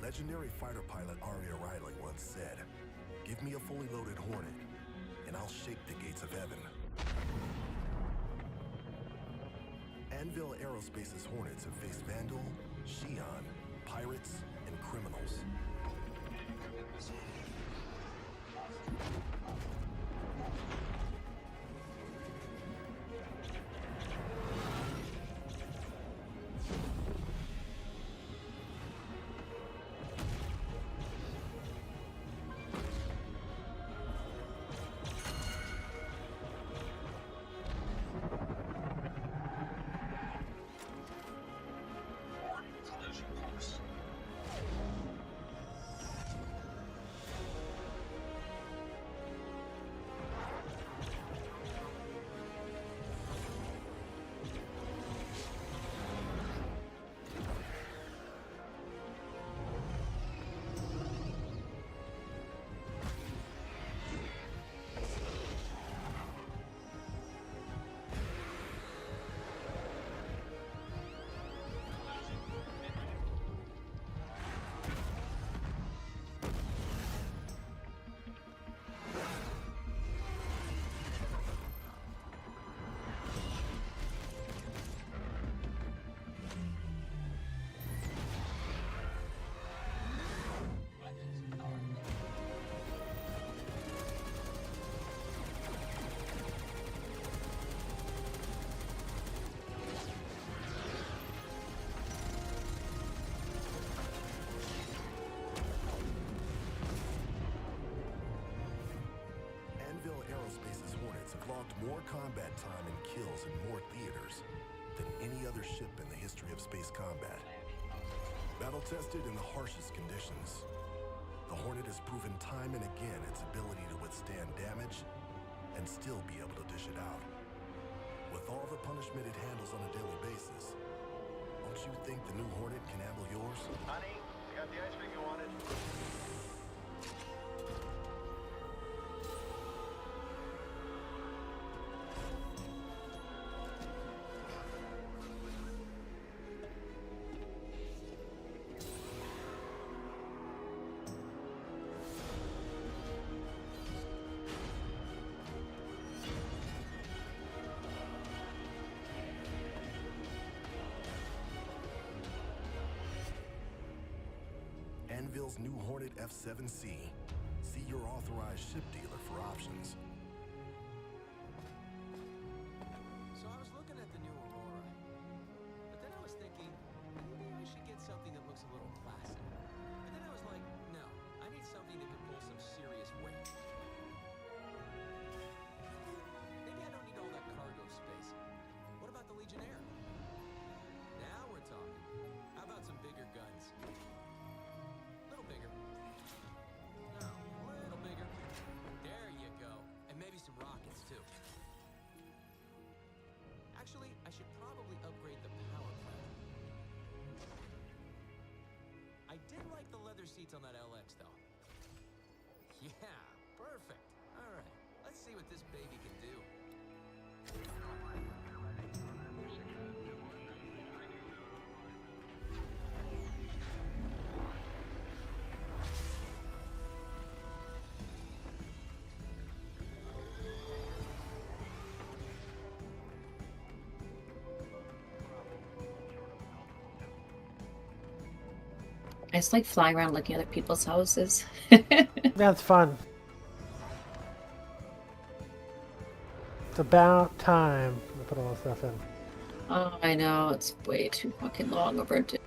Legendary fighter pilot Aria Riley once said, "Give me a fully loaded Hornet, and I'll shake the gates of heaven." Anvil Aerospace's Hornets have faced Vandal, Xi'an, pirates, and criminals. Logged more combat time and kills in more theaters than any other ship in the history of space combat. Battle-tested in the harshest conditions, the Hornet has proven time and again its ability to withstand damage and still be able to dish it out. With all the punishment it handles on a daily basis, don't you think the new Hornet can handle yours? Honey, I got the ice cream you wanted. Anvil's new Hornet F7C. See your authorized ship dealer for options. So I was looking at the new Aurora, but then I was thinking, maybe I should get something that looks a little classy. And then I was like, no, I need something that can pull some serious weight. Maybe I don't need all that cargo space. What about the Legionnaire? Now we're talking. How about some bigger guns? Little bigger. No, little bigger. There you go. And maybe some rockets too. Actually, I should probably upgrade the power plant. I did like the leather seats on that LX though. Yeah, perfect. All right, let's see what this baby can do. I just like flying around looking at other people's houses. That's fun. It's about time to put all this stuff in. Oh, I know, it's way too fucking long over it.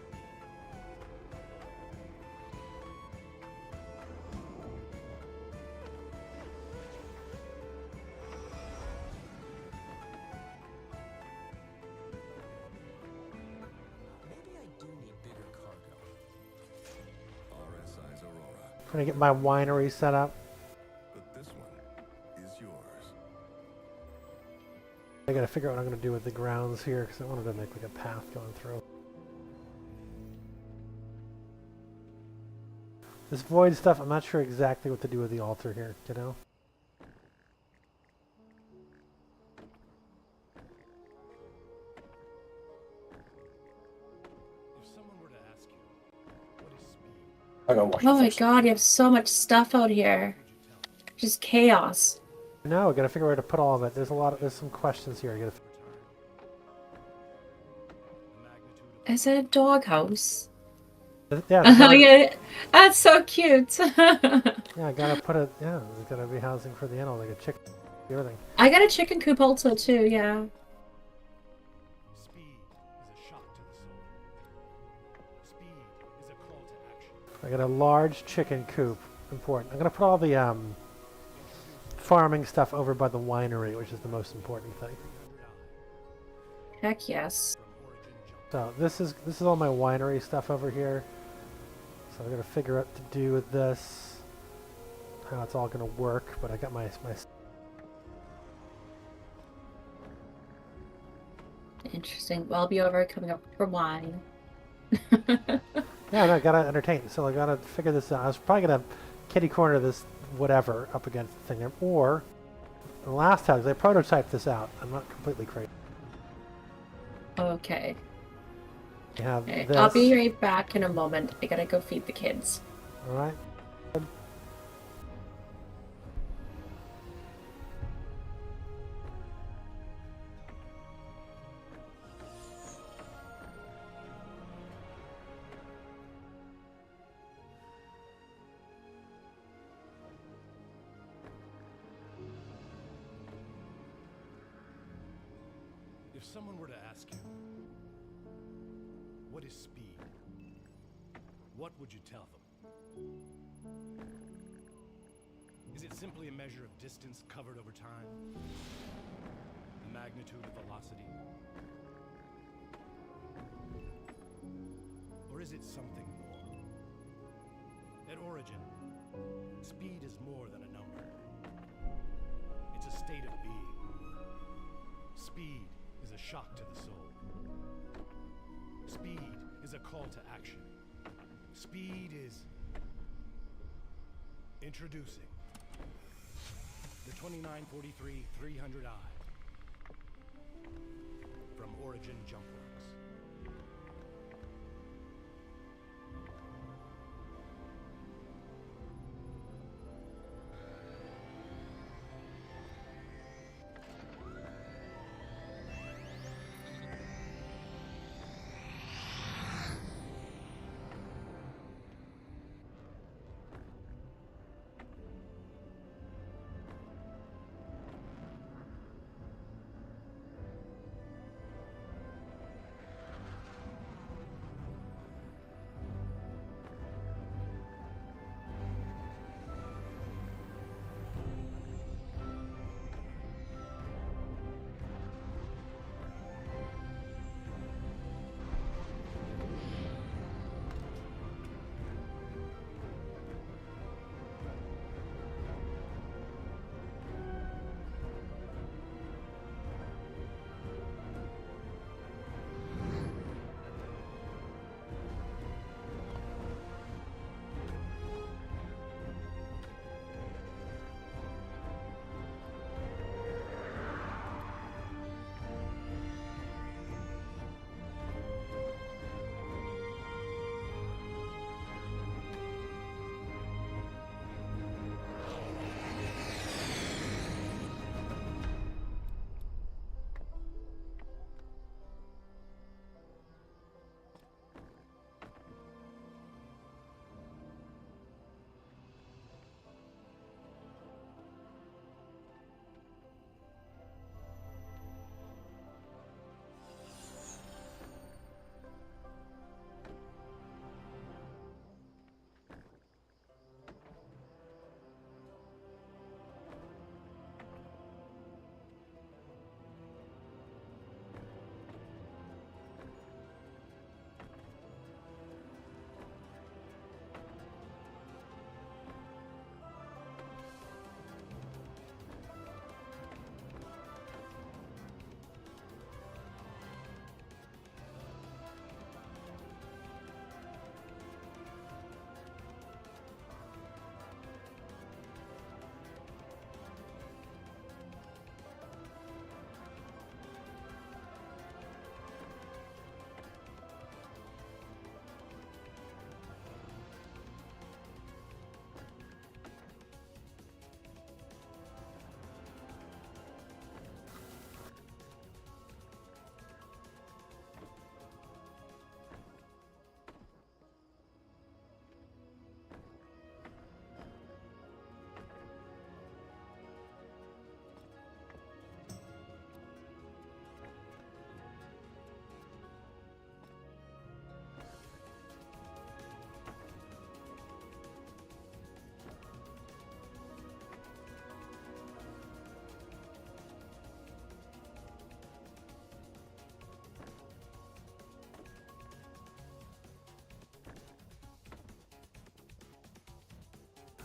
RSI's Aurora. Trying to get my winery set up. But this one is yours. I gotta figure out what I'm going to do with the grounds here, because I wanted to make like a path going through. This void stuff, I'm not sure exactly what to do with the altar here, you know? Oh my god, you have so much stuff out here. Just chaos. No, I gotta figure out where to put all of it. There's some questions here. I gotta. Is it a doghouse? Yeah. Oh yeah, that's so cute. Yeah, I gotta put it. Yeah, there's gotta be housing for the animal, like a chicken, everything. I got a chicken coop also too. Yeah. I got a large chicken coop. Important. I'm gonna put all the farming stuff over by the winery, which is the most important thing. Heck yes. So this is all my winery stuff over here. So I'm gonna figure out what to do with this, how it's all gonna work. But I got my Interesting. Well, I'll be over coming up for wine. Yeah, no, I gotta entertain. So I gotta figure this out. I was probably gonna kitty corner this whatever up against the thing there, or the last time I prototyped this out. I'm not completely crazy. Okay. You have Okay, this. I'll be right back in a moment. I gotta go feed the kids. All right. If someone were to ask you, what is speed? What would you tell them? Is it simply a measure of distance covered over time? The magnitude of velocity? Or is it something more? At origin, speed is more than a number. It's a state of being. Speed is a shock to the soul. Speed is a call to action. Speed is introducing the 2943 300i from Origin Jumpworks.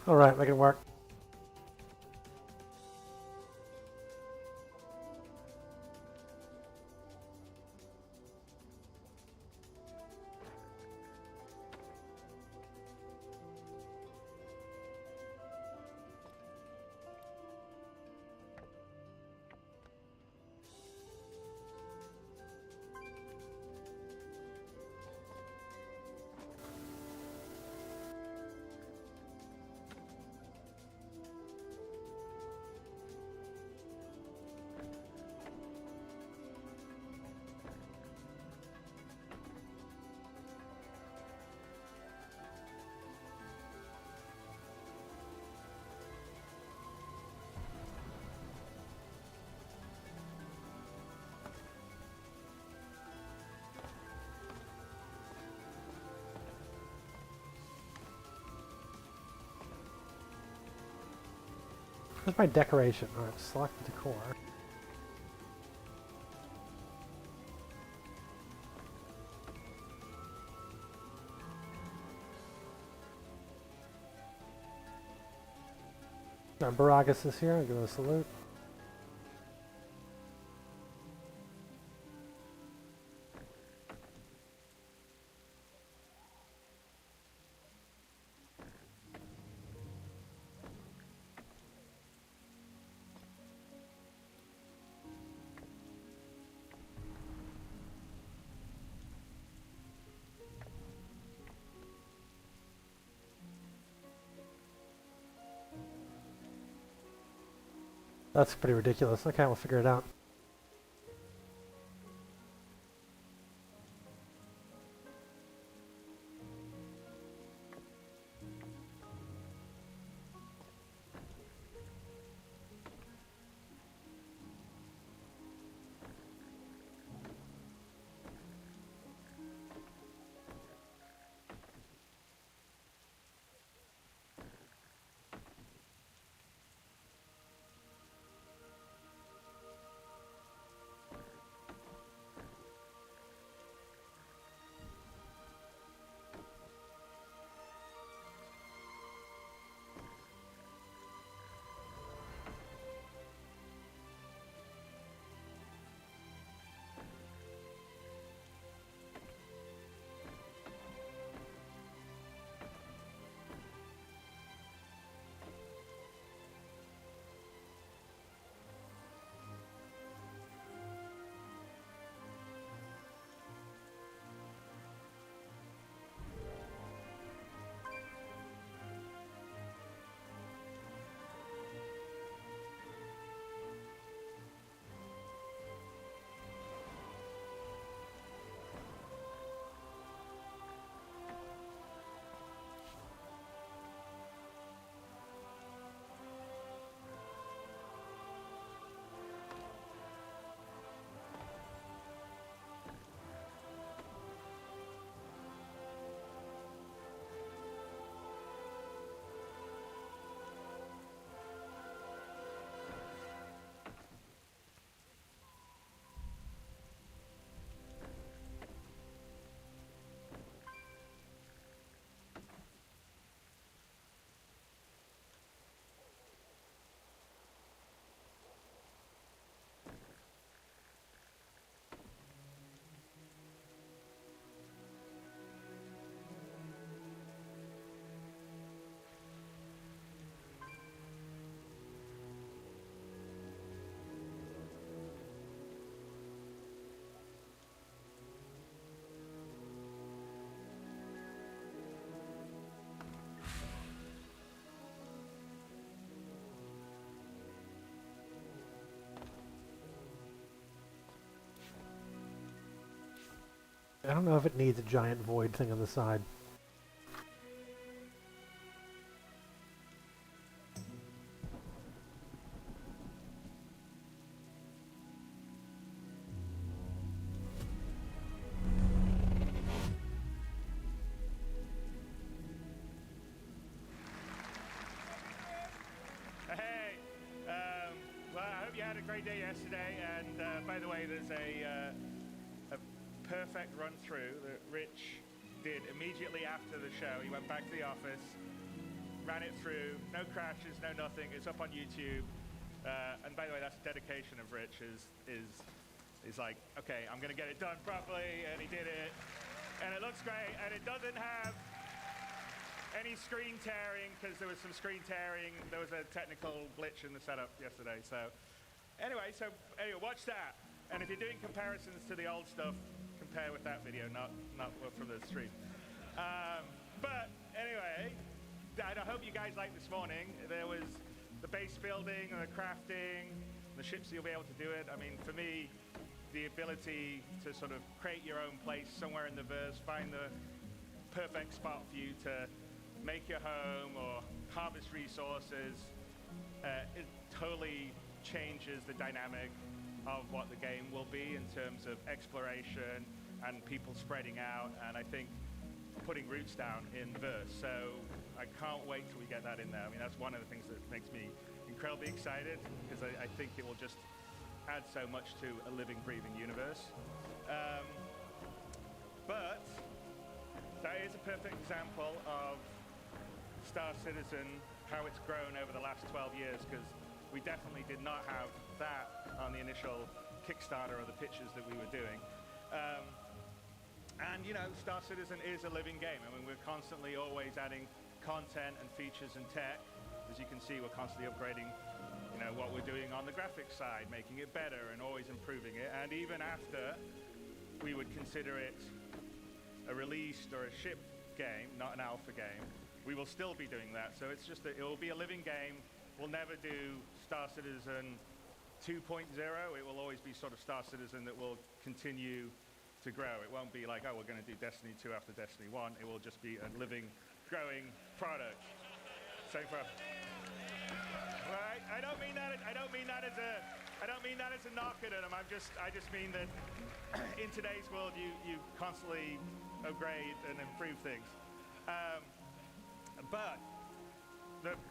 Alright, make it work. Where's my decoration? Alright, select the decor. Now, Baragas is here. I'll give him a salute. That's pretty ridiculous. Okay, we'll figure it out. I don't know if it needs a giant void thing on the side. Hey, well, I hope you had a great day yesterday. And by the way, there's a perfect run through that Rich did immediately after the show. He went back to the office, ran it through, no crashes, no nothing. It's up on YouTube. And by the way, that's a dedication of Rich. Is like, okay, I'm gonna get it done properly, and he did it, and it looks great, and it doesn't have any screen tearing because there was some screen tearing. There was a technical glitch in the setup yesterday. So anyway, watch that. And if you're doing comparisons to the old stuff, compare with that video, not from the stream. But anyway, I hope you guys liked this morning. There was the base building and the crafting, the ships, you'll be able to do it. I mean, for me, the ability to sort of create your own place somewhere in the verse, find the perfect spot for you to make your home or harvest resources, it totally changes the dynamic of what the game will be in terms of exploration and people spreading out, and I think putting roots down in verse. So I can't wait till we get that in there. I mean, that's one of the things that makes me incredibly excited, because I think it will just add so much to a living, breathing universe. But that is a perfect example of Star Citizen, how it's grown over the last 12 years, because we definitely did not have that on the initial Kickstarter or the pitches that we were doing. And you know, Star Citizen is a living game. I mean, we're constantly always adding content and features and tech. As you can see, we're constantly upgrading, you know, what we're doing on the graphics side, making it better and always improving it. And even after we would consider it a released or a shipped game, not an alpha game, we will still be doing that. So it's just that it will be a living game. We'll never do Star Citizen 2.0. It will always be sort of Star Citizen that will continue to grow. It won't be like, oh, we're going to do Destiny 2 after Destiny 1. It will just be a living, growing product. Same for. Right? I don't mean that as a knock at them. I just mean that in today's world, you constantly upgrade and improve things. But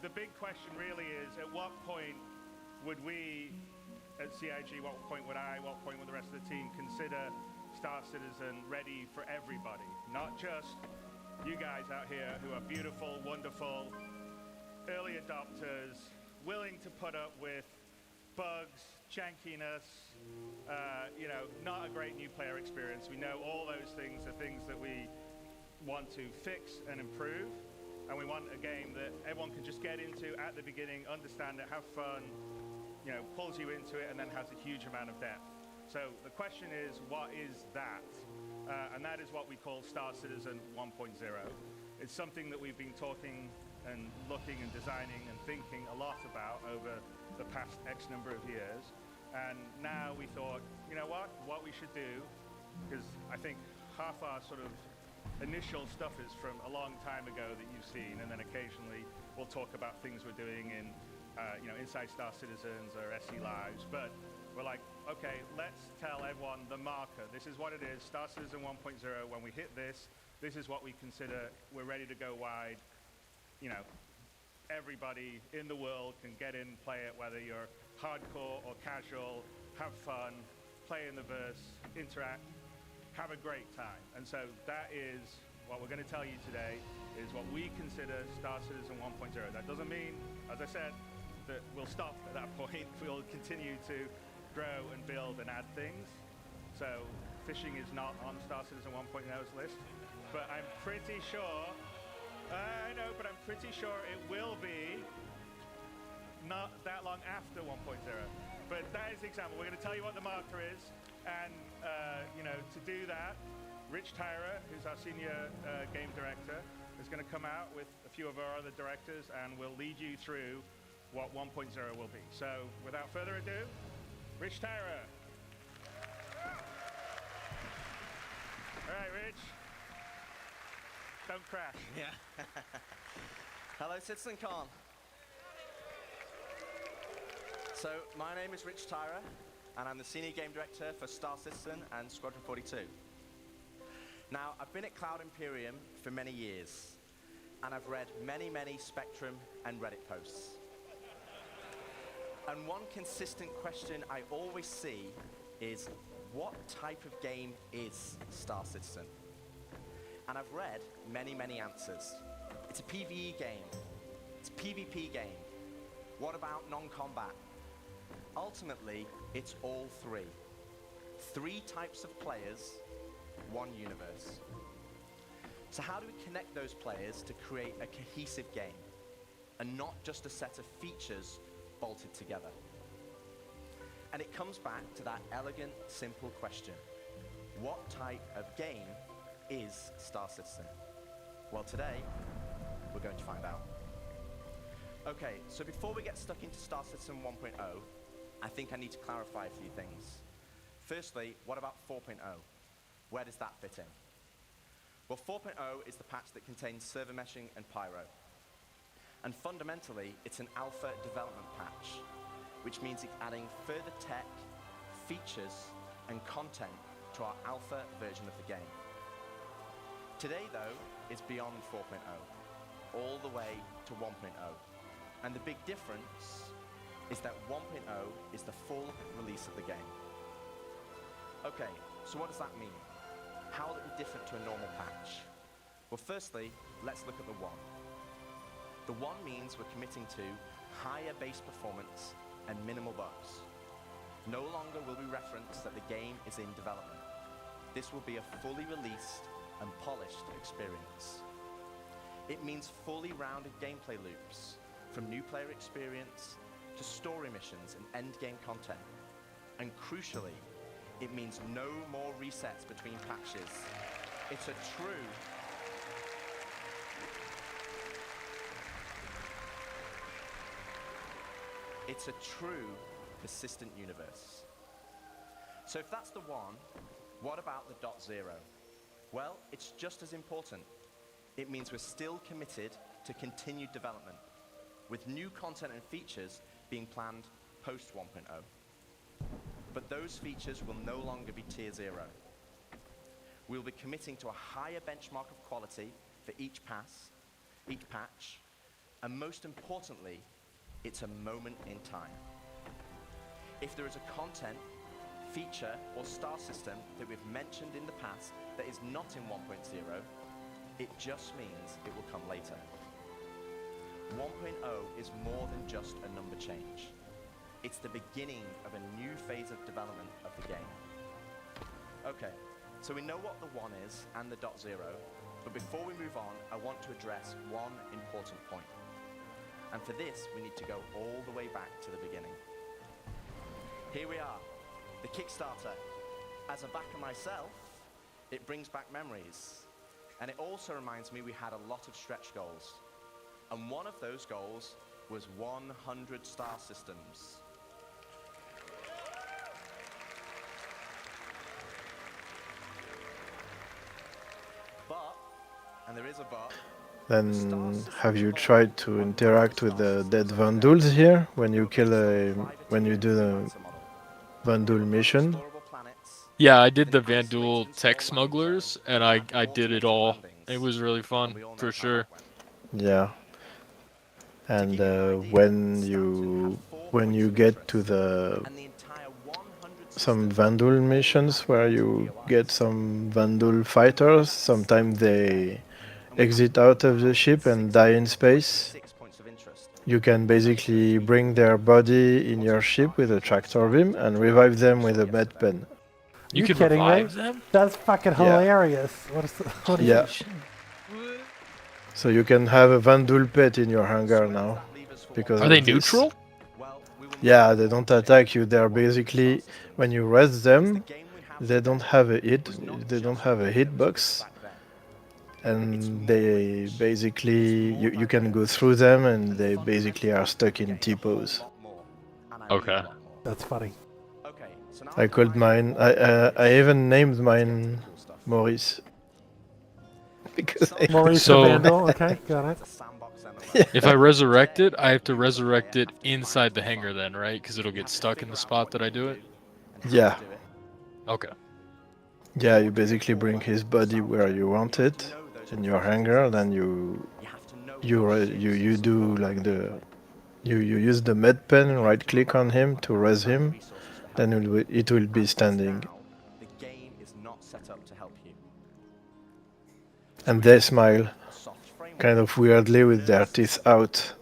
the big question really is, at what point would we at CIG, what point would I, what point would the rest of the team consider Star Citizen ready for everybody? Not just you guys out here who are beautiful, wonderful, early adopters, willing to put up with bugs, jankiness, you know, not a great new player experience. We know all those things are things that we want to fix and improve, and we want a game that everyone can just get into at the beginning, understand it, have fun, you know, pulls you into it, and then has a huge amount of depth. So the question is, what is that? And that is what we call Star Citizen 1.0. It's something that we've been talking and looking and designing and thinking a lot about over the past X number of years. And now we thought, you know what we should do, because I think half our sort of initial stuff is from a long time ago that you've seen, and then occasionally we'll talk about things we're doing in, you know, Inside Star Citizens or SE Lives. But we're like, okay, let's tell everyone the marker. This is what it is, Star Citizen 1.0. When we hit this is what we consider we're ready to go wide. You know, everybody in the world can get in, play it, whether you're hardcore or casual, have fun, play in the verse, interact, have a great time. And so that is what we're going to tell you today, is what we consider Star Citizen 1.0. That doesn't mean, as I said, that we'll stop at that point. We'll continue to grow and build and add things. So fishing is not on Star Citizen 1.0's list, but I'm pretty sure, I know, but I'm pretty sure it will be not that long after 1.0. But that is the example. We're going to tell you what the marker is, and you know, to do that, Rich Tyra, who's our senior game director, is going to come out with a few of our other directors, and we'll lead you through what 1.0 will be. So without further ado, Rich Tyra. All right, Rich. Don't crash. Yeah. Hello, CitizenCon. So, my name is Rich Tyra, and I'm the Senior Game Director for Star Citizen and Squadron 42. Now, I've been at Cloud Imperium for many years, and I've read many, many Spectrum and Reddit posts. And one consistent question I always see is, what type of game is Star Citizen? And I've read many, many answers. It's a PvE game. PvP game. What about non-combat? Ultimately, it's all three. 3 types of players, 1 universe. So how do we connect those players to create a cohesive game, and not just a set of features bolted together? And it comes back to that elegant, simple question. What type of game is Star Citizen? Well, today, we're going to find out. Okay, so before we get stuck into Star Citizen 1.0, I think I need to clarify a few things. Firstly, what about 4.0? Where does that fit in? Well, 4.0 is the patch that contains server meshing and pyro. And fundamentally, it's an alpha development patch, which means it's adding further tech, features, and content to our alpha version of the game. Today, though, is beyond 4.0, all the way to 1.0. And the big difference is that 1.0 is the full release of the game. Okay, so what does that mean? How will it be different to a normal patch? Well, firstly, let's look at the 1. The 1 means we're committing to higher base performance and minimal bugs. No longer will we reference that the game is in development. This will be a fully released and polished experience. It means fully rounded gameplay loops, from new player experience to story missions and endgame content. And crucially, it means no more resets between patches. It's a true persistent universe. So if that's the 1, what about the .0? Well, it's just as important. It means we're still committed to continued development, with new content and features being planned post 1.0. But those features will no longer be tier 0. We'll be committing to a higher benchmark of quality for each patch, and most importantly, it's a moment in time. If there is a content, feature, or star system that we've mentioned in the past that is not in 1.0, it just means it will come later. 1.0 is more than just a number change. It's the beginning of a new phase of development of the game. Okay, so we know what the 1 is and the .0, but before we move on, I want to address one important point. And for this, we need to go all the way back to the beginning. Here we are, the Kickstarter. As a backer myself, it brings back memories. And it also reminds me we had a lot of stretch goals. And one of those goals was 100 star systems. But, and there is a but, then have you tried to interact with the dead Vanduls here when you kill when you do the Vandul mission? Yeah, I did the Vandul tech smugglers, and I did it all. It was really fun, for sure. Yeah. And when you get to some Vandul missions where you get some Vandul fighters, sometimes they exit out of the ship and die in space. You can basically bring their body in your ship with a tractor beam and revive them with a med pen. You kidding me? That's fucking hilarious. What is this? So you can have a Vandul pet in your hangar now. Because are they neutral? Yeah, they don't attack you. They're basically, when you res them, they don't have a hitbox. And they basically, you can go through them and they basically are stuck in T-pose. Okay. That's funny. I called mine, I even named mine Maurice. Because Maurice the Vandal, okay, got it. If I resurrect it, I have to resurrect it inside the hangar then, right? Because it'll get stuck in the spot that I do it? Yeah. Okay. Yeah, you basically bring his body where you want it in your hangar, then you do like you use the med pen, right click on him to res him, then it will be standing. The game is not set up to help you. And they smile, kind of weirdly with their teeth out.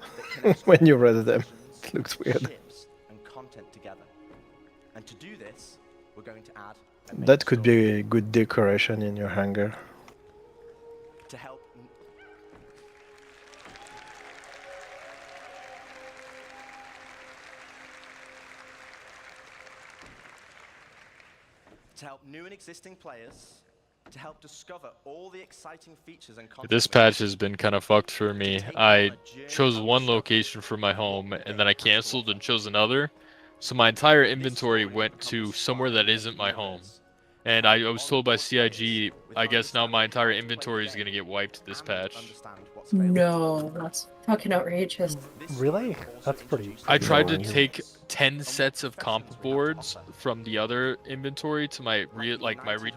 when you read them. It looks weird. ships and content together. And to do this, we're going to add a main That could story. be a good decoration in your hangar. To help new and existing players, to help discover all the exciting features and content. This patch has been kind of fucked for me. I chose one location for my home, and then I canceled and chose another. So my entire inventory went to somewhere that isn't my home. And I was told by CIG, I guess now my entire inventory is going to get wiped this patch. No, that's fucking outrageous. Really? That's pretty. I tried to take 10 sets of comp boards from the other inventory to my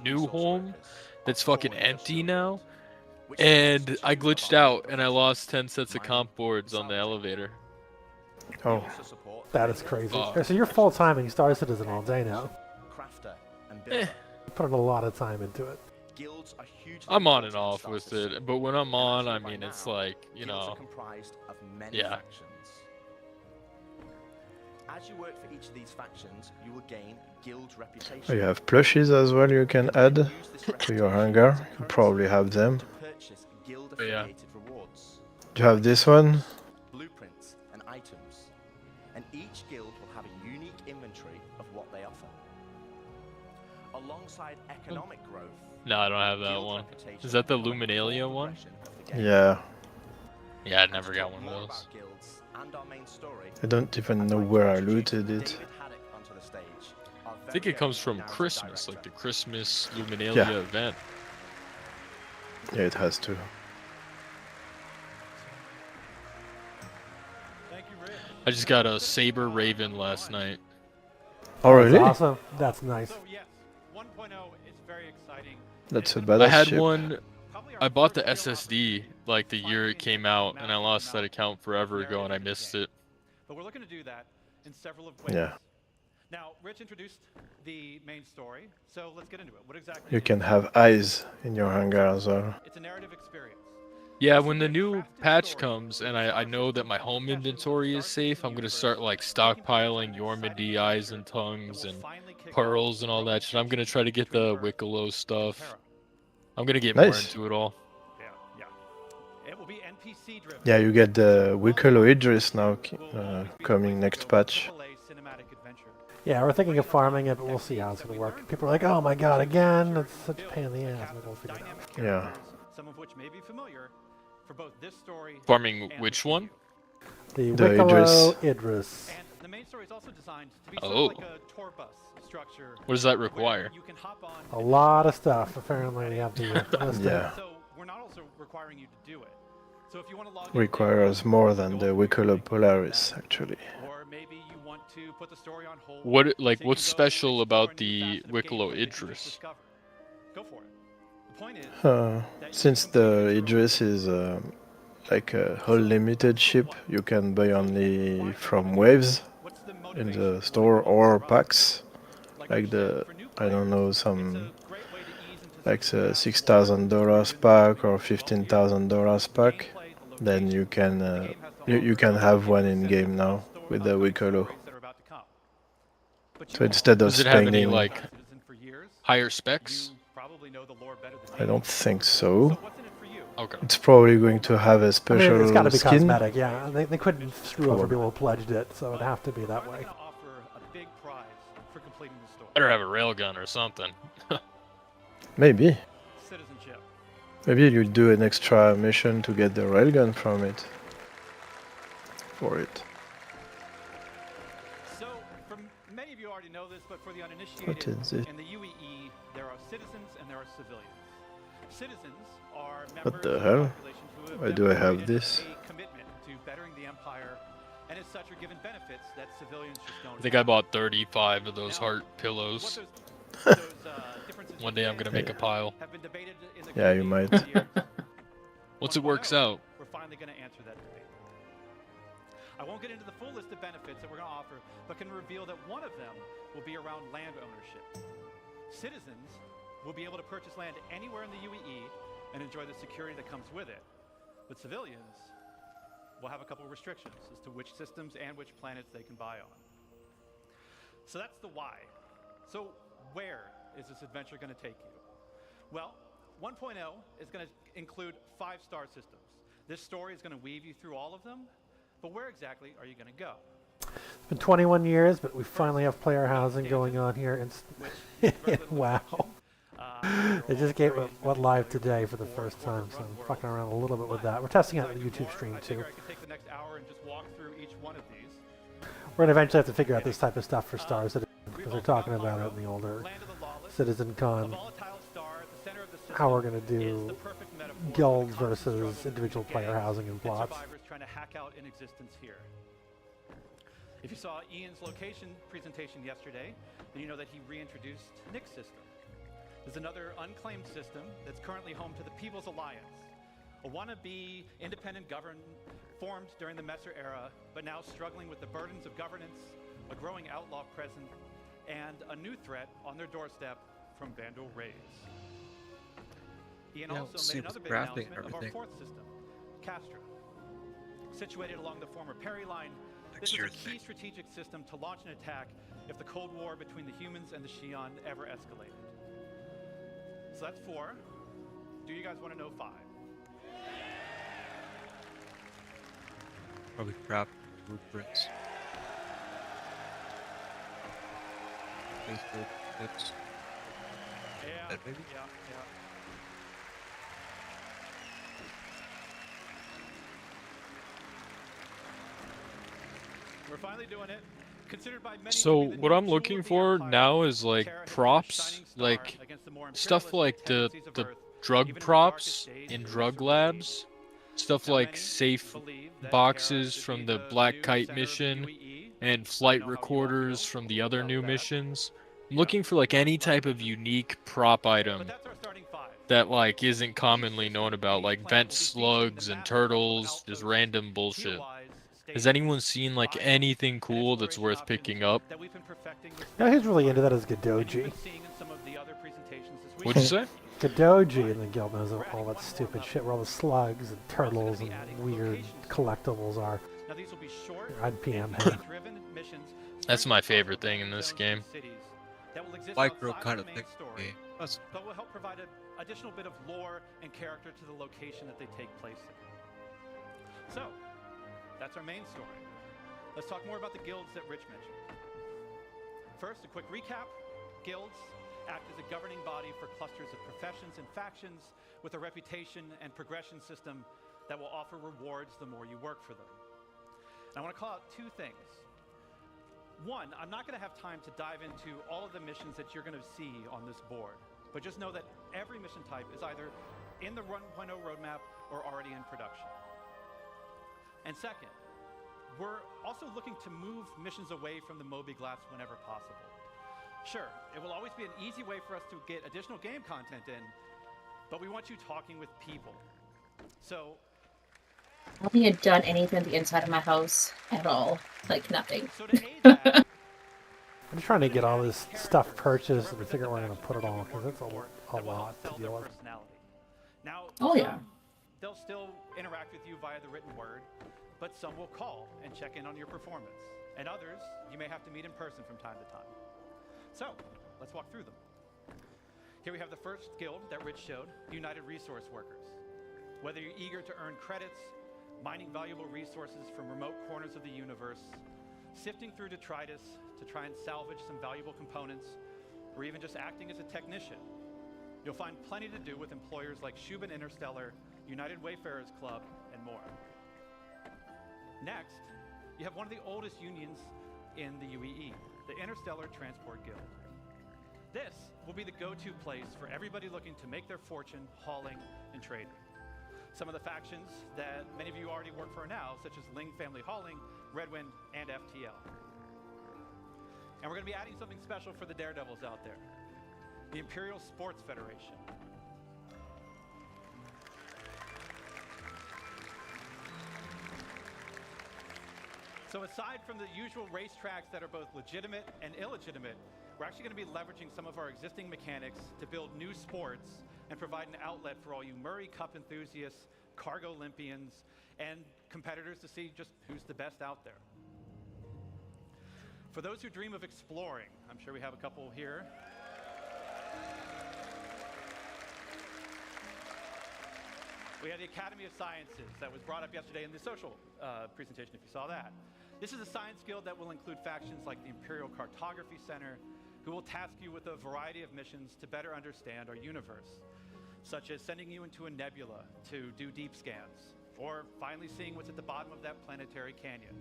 new home that's fucking empty now. And I glitched out and I lost 10 sets of comp boards on the elevator. Oh. That is crazy. Oh. So you're full-timing Star Citizen all day now. Eh. You put in a lot of time into it. I'm on and off with it, but when I'm on, I mean, it's like, you know, yeah. As you work for each of these factions, you will gain guild reputation. You have plushies as well you can add to your hangar. You probably have them. Yeah. You have this one. Blueprints and items. And each guild will have a unique inventory of what they offer. Alongside economic growth. No, I don't have that one. Is that the Luminalia one? Yeah. Yeah, I never got one of those. I don't even know where I looted it. I think it comes from Christmas, like the Christmas Luminalia Yeah. event. Yeah, it has to. I just got a Saber Raven last night. Oh, really? That's awesome. That's nice. That's a badass I had ship. one. I bought the SSD like the year it came out, and I lost that account forever ago, and I missed it. But we're looking to do that in several of ways. Yeah. Now, Rich introduced the main story, so let's get into it. What exactly? You can have eyes in your hangar as well. It's a narrative experience. Yeah, when the new patch comes and I know that my home inventory is safe, I'm gonna start like stockpiling Yormandi eyes and tongues and pearls and all that shit. I'm gonna try to get the Wicklow stuff. I'm gonna get more Nice. into it all. It will be NPC driven. Yeah, you get the Wicklow Idris now coming next patch. Yeah, we're thinking of farming it, but we'll see how it's going to work. People are like, oh my god, again? It's such a pain in the ass. We'll figure it out. Yeah. Some of which may be familiar for both this story. Farming which one? The The Wicklow Idris. Idris. And the main story is also designed to be Oh. sort of like a tour bus structure. What does that require? You can hop on. A lot of stuff, apparently. You have to list Yeah. So we're not also requiring you to do it. So if you want to log Requires more than the Wicklow Polaris, actually. or maybe you want to put the story on hold. What like what's special about the Wicklow Idris? Go for it. The point is Since the Idris is like a whole limited ship, you can buy only from waves in the store or packs. Like the, I don't know, some like the $6,000 pack or $15,000 pack. Then you can you can have one in game now with the Wicklow. So instead of Does it have any spending, like higher specs? I don't think so. Okay. It's probably going to have a I special mean, it's got to be skin. cosmetic, yeah. They couldn't screw over Probably. people who pledged it, so it'd have to be that way. for completing the story. Better have a railgun or something. Maybe. Citizenship. Maybe you do an extra mission to get the railgun from it. For it. So, many of you already know this, but for the uninitiated, What is it? in the UEE, there are citizens and there are civilians. Citizens are members What the of hell? population who have Why do I have demonstrated this? a commitment to bettering the empire, and as such are given benefits that civilians just don't. I think I bought 35 of those heart pillows. One day I'm gonna make a pile. Yeah, you might. Once it works out. We're finally going to answer that debate. I won't get into the full list of benefits that we're going to offer, but can reveal that one of them will be around land ownership. Citizens will be able to purchase land anywhere in the UEE and enjoy the security that comes with it. But civilians, will have a couple of restrictions as to which systems and which planets they can buy on. So that's the why. So where is this adventure going to take you? Well, 1.0 is going to include 5 star systems. This story is going to weave you through all of them, but where exactly are you going to go? It's been 21 years, but we finally have player housing going on here. Wow. They just went live today for the first time, so I'm fucking around a little bit with that. We're testing out the YouTube stream too. I can take the next hour and just walk through each one of these. We're gonna eventually have to figure out this type of stuff for Star Citizen, because they're talking about it in the older Citizen Con. How we're gonna do guilds versus individual player housing and plots. Survivors trying to hack out in existence here. If you saw Ian's location presentation yesterday, then you know that he reintroduced Nick's system. There's another unclaimed system that's currently home to the People's Alliance, a wannabe independent government formed during the Messer era, but now struggling with the burdens of governance, a growing outlaw presence, and a new threat on their doorstep from Vandal Raids. Ian also made another big announcement of our 4th system, Castra. Situated along the former Perry Line, this is a key strategic system to launch an attack if the Cold War between the humans and the Xi'an ever escalated. So that's 4. Do you guys want to know 5? Probably crap blueprints. Facebook tips. Yeah, maybe? yeah. We're finally doing it. Considered by many So what I'm looking for now is like props, like stuff like the drug props in drug labs, stuff like safe boxes from the Black Kite mission and flight recorders from the other new missions. I'm looking for like any type of unique prop item that like isn't commonly known about, like vent slugs and turtles, just random bullshit. Has anyone seen like anything cool that's worth picking up? Now who's really into that is Gadoji. What'd you say? Gadoji in the guild knows all that stupid shit where all the slugs and turtles and weird collectibles are. I'd PM him. That's my favorite thing in this game. Micro kind of thing. But will help provide an additional bit of lore and character to the location that they take place in. So, that's our main story. Let's talk more about the guilds that Rich mentioned. First, a quick recap. Guilds act as a governing body for clusters of professions and factions with a reputation and progression system that will offer rewards the more you work for them. And I want to call out 2 things. One, I'm not going to have time to dive into all of the missions that you're going to see on this board, but just know that every mission type is either in the 1.0 roadmap or already in production. And second, we're also looking to move missions away from the Moby-Glass whenever possible. Sure, it will always be an easy way for us to get additional game content in, but we want you talking with people. So, I don't think I've done anything to the inside of my house at all. Like, nothing. I'm just trying to get all this stuff purchased and figure out where I'm going to put it all, because it's a lot to deal with. Now, oh yeah. They'll still interact with you via the written word, but some will call and check in on your performance. And others, you may have to meet in person from time to time. So, let's walk through them. Here we have the first guild that Rich showed, United Resource Workers. Whether you're eager to earn credits, mining valuable resources from remote corners of the universe, sifting through detritus to try and salvage some valuable components, or even just acting as a technician, you'll find plenty to do with employers like Shubin Interstellar, United Wayfarers Club, and more. Next, you have one of the oldest unions in the UEE, the Interstellar Transport Guild. This will be the go-to place for everybody looking to make their fortune hauling and trading. Some of the factions that many of you already work for now, such as Ling Family Hauling, Redwind, and FTL. And we're going to be adding something special for the daredevils out there, the Imperial Sports Federation. So aside from the usual racetracks that are both legitimate and illegitimate, we're actually going to be leveraging some of our existing mechanics to build new sports and provide an outlet for all you Murray Cup enthusiasts, cargo Olympians, and competitors to see just who's the best out there. For those who dream of exploring, I'm sure we have a couple here. We had the Academy of Sciences that was brought up yesterday in the social presentation, if you saw that. This is a science guild that will include factions like the Imperial Cartography Center, who will task you with a variety of missions to better understand our universe, such as sending you into a nebula to do deep scans, or finally seeing what's at the bottom of that planetary canyon.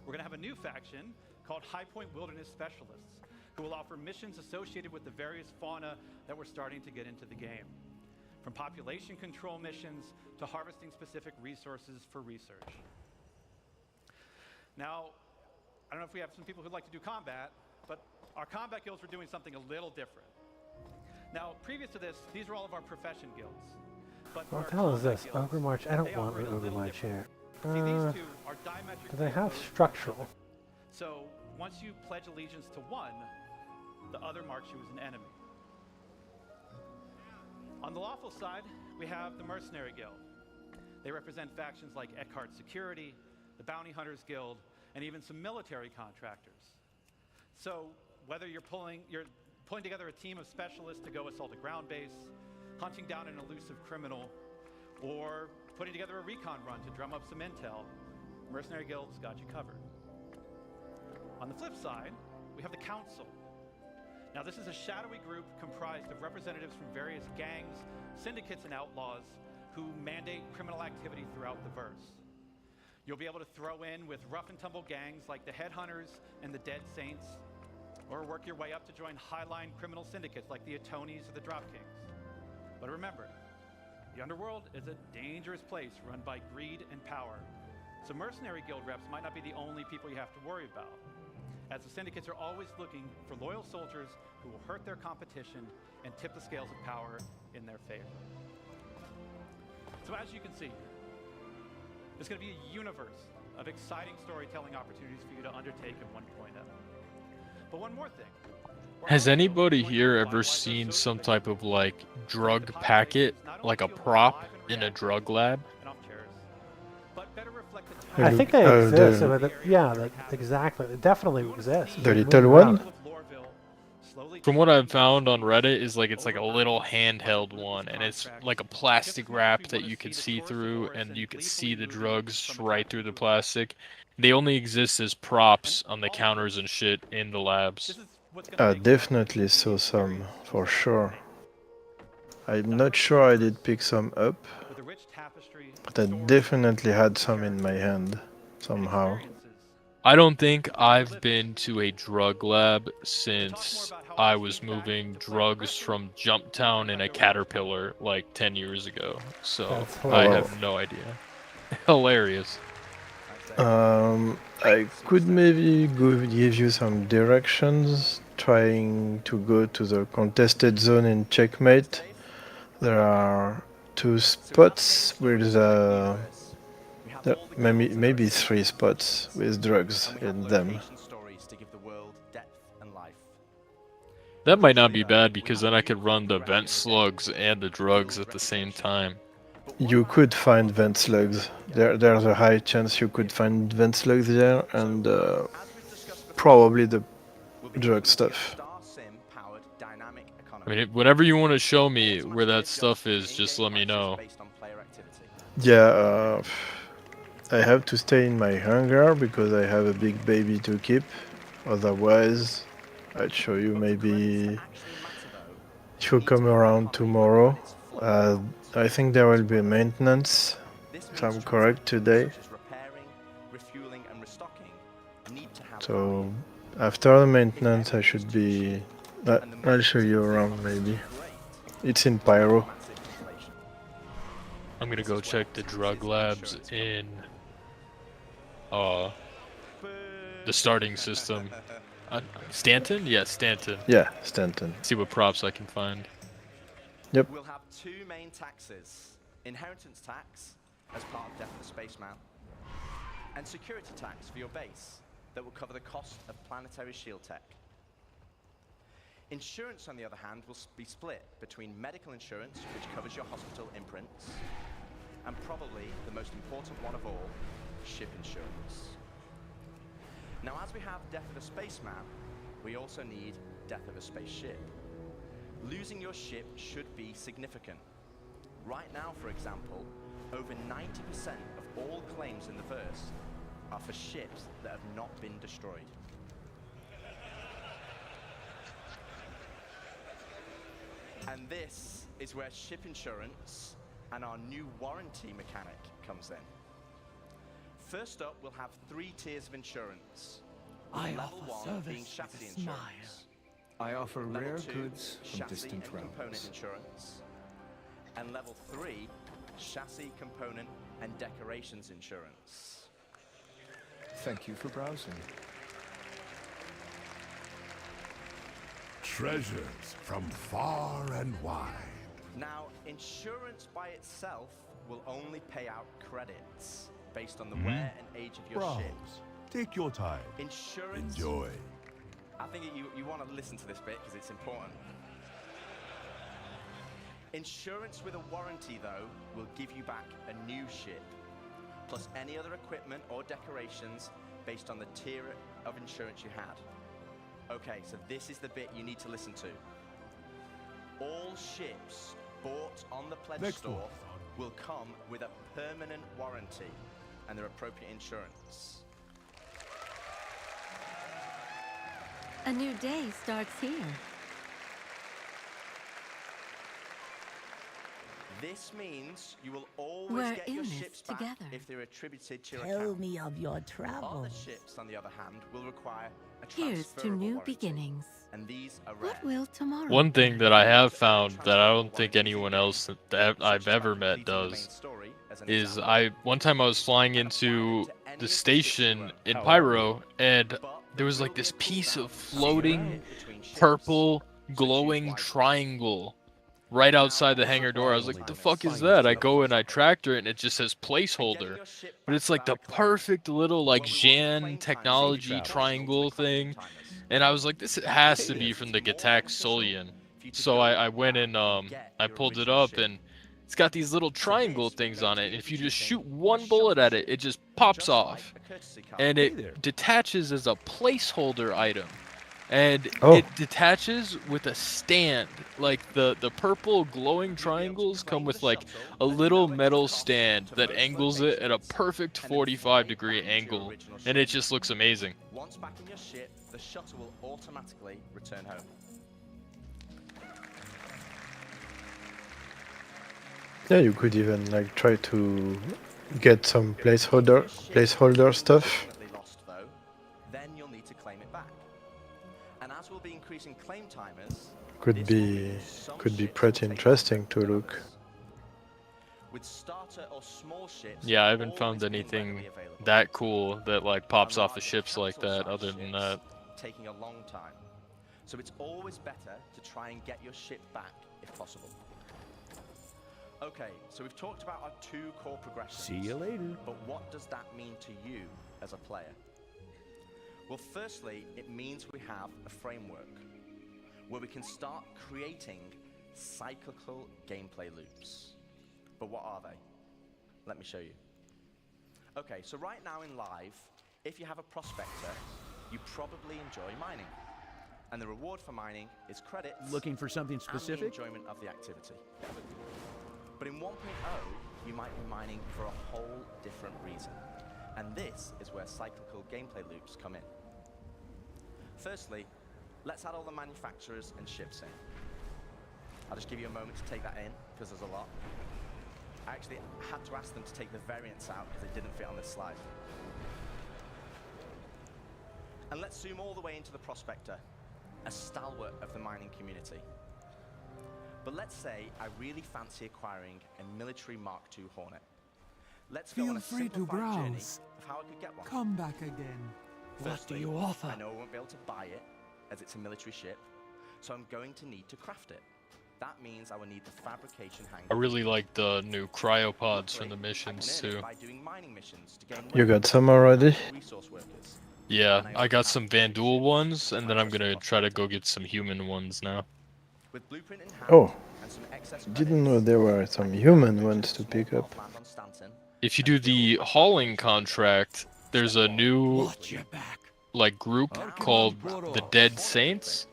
We're gonna have a new faction called High Point Wilderness Specialists, who will offer missions associated with the various fauna that we're starting to get into the game, from population control missions to harvesting specific resources for research. Now, I don't know if we have some people who'd like to do combat, but our combat guilds were doing something a little different. Now, previous to this, these were all of our profession guilds. But What the hell is this? Overmarch? I don't want an Overmarch here. Do they have structural? So, once you pledge allegiance to one, the other marks you as an enemy. On the lawful side, we have the Mercenary Guild. They represent factions like Eckhart Security, the Bounty Hunters Guild, and even some military contractors. So whether you're pulling together a team of specialists to go assault a ground base, hunting down an elusive criminal, or putting together a recon run to drum up some intel, Mercenary Guild's got you covered. On the flip side, we have the Council. Now this is a shadowy group comprised of representatives from various gangs, syndicates, and outlaws who mandate criminal activity throughout the verse. You'll be able to throw in with rough and tumble gangs like the Headhunters and the Dead Saints, or work your way up to join highline criminal syndicates like the Atonis or the Dropkings. But remember, the underworld is a dangerous place run by greed and power. So Mercenary Guild reps might not be the only people you have to worry about, as the syndicates are always looking for loyal soldiers who will hurt their competition and tip the scales of power in their favor. So as you can see, there's going to be a universe of exciting storytelling opportunities for you to undertake in 1.0. But one more thing. Has anybody here ever seen some type of like drug packet, like a prop in a drug lab? I think they exist. I mean, yeah, exactly. They definitely exist. The little one? From what I've found on Reddit is like it's like a little handheld one, and it's like a plastic wrap that you can see through, and you can see the drugs right through the plastic. They only exist as props on the counters and shit in the labs. Definitely saw some, for sure. I'm not sure I did pick some up, but I definitely had some in my hand, somehow. I don't think I've been to a drug lab since I was moving drugs from Jumptown in a Caterpillar like 10 years ago, so I have no idea. Hilarious. I could maybe give you some directions, trying to go to the contested zone in Checkmate. There are 2 spots with maybe 3 spots with drugs in them. That might not be bad, because then I could run the vent slugs and the drugs at the same time. You could find vent slugs. There's a high chance you could find vent slugs there, and probably the drug stuff. I mean, whenever you want to show me where that stuff is, just let me know. Yeah, I have to stay in my hangar because I have a big baby to keep. Otherwise, I'd show you maybe if you come around tomorrow. I think there will be maintenance, if I'm correct, today. So after the maintenance I should be... I'll show you around maybe. It's in Pyro. I'm gonna go check the drug labs in the starting system. Stanton? Yeah, Stanton. Yeah, Stanton. See what props I can find. Yep. We'll have 2 main taxes. Inheritance tax, as part of Death of the Spaceman, and security tax for your base, that will cover the cost of planetary shield tech. Insurance, on the other hand, will be split between medical insurance, which covers your hospital imprints, And probably the most important one of all, ship insurance. Now, as we have Death of a Spaceman, we also need Death of a Spaceship. Losing your ship should be significant. Right now, for example, over 90% of all claims in the verse are for ships that have not been destroyed. And this is where ship insurance and our new warranty mechanic comes in. First up, we'll have 3 tiers of insurance. I Level offer 1 being service with chassis a smile. insurance. I offer Level rare 2, goods from chassis distant and realms. component insurance. And level 3, chassis, component, and decorations insurance. Thank you for browsing. Treasures from far and wide. Now, insurance by itself will only pay out credits based on the wear and age of your Browse. ship. Take your time. Insurance. Enjoy. I think you want to listen to this bit because it's important. Insurance with a warranty, though, will give you back a new ship, plus any other equipment or decorations based on the tier of insurance you had. Okay, so this is the bit you need to listen to. All ships bought on the pledge Next store one. will come with a permanent warranty and their appropriate insurance. A new day starts here. This means you will always We're get in your this ships back together. if they're attributed to your Tell account. me of your Other travels. ships, on the other hand, will require a Here's to transferable new warranty, beginnings. and these are rare. What will tomorrow? One thing that I have found that I don't think anyone else that I've ever met does is one time I was flying into the station in Pyro, and there was like this piece of floating purple glowing triangle right outside the hangar door. I was like, the fuck is that? I go and I tractor it and it just says placeholder. But it's like the perfect little like Jan technology triangle thing. And I was like, this has to be from the Gatac Solian. So I went and I pulled it up, and it's got these little triangle things on it. If you just shoot one bullet at it, it just pops off. And it detaches as a placeholder item. And it detaches with a stand. Like the purple glowing triangles come with like a little metal stand that angles it at a perfect 45-degree angle. And it just looks amazing. Once back in your ship, the shuttle will automatically return home. Yeah, you could even like try to get some placeholder stuff. Lost, though, then you'll need to claim it back. And as we'll be increasing claim timers, Could be pretty interesting to look. with starter or small ships, Yeah, I haven't found anything that cool that like pops off the ships like that other than that. taking a long time. So it's always better to try and get your ship back if possible. Okay, so we've talked about our 2 core progressions. See you later. But what does that mean to you as a player? Well, firstly, it means we have a framework where we can start creating cyclical gameplay loops. But what are they? Let me show you. Okay, so right now in live, if you have a prospector, you probably enjoy mining. And the reward for mining is credits. Looking for something And specific? the enjoyment of the activity. But in 1.0, you might be mining for a whole different reason. And this is where cyclical gameplay loops come in. Firstly, let's add all the manufacturers and ships in. I'll just give you a moment to take that in, because there's a lot. I actually had to ask them to take the variants out because they didn't fit on this slide. And let's zoom all the way into the Prospector, a stalwart of the mining community. But let's say I really fancy acquiring a military Mark II Hornet. Let's go on Feel a free to simplified journey browse. of how I could get one. Come back again. Firstly, What do you offer? I know I won't be able to buy it, as it's a military ship, so I'm going to need to craft it. That means I will need the fabrication hangar. I really like the new cryopods from the missions too. By doing mining missions to gain You got some already? resource workers. Yeah, I got some Vandul ones, and then I'm gonna try to go get some human ones now. With blueprint in hand Oh. and some Didn't know there were some human ones to pick up. If you do the hauling contract, there's a new like group called the Dead Saints,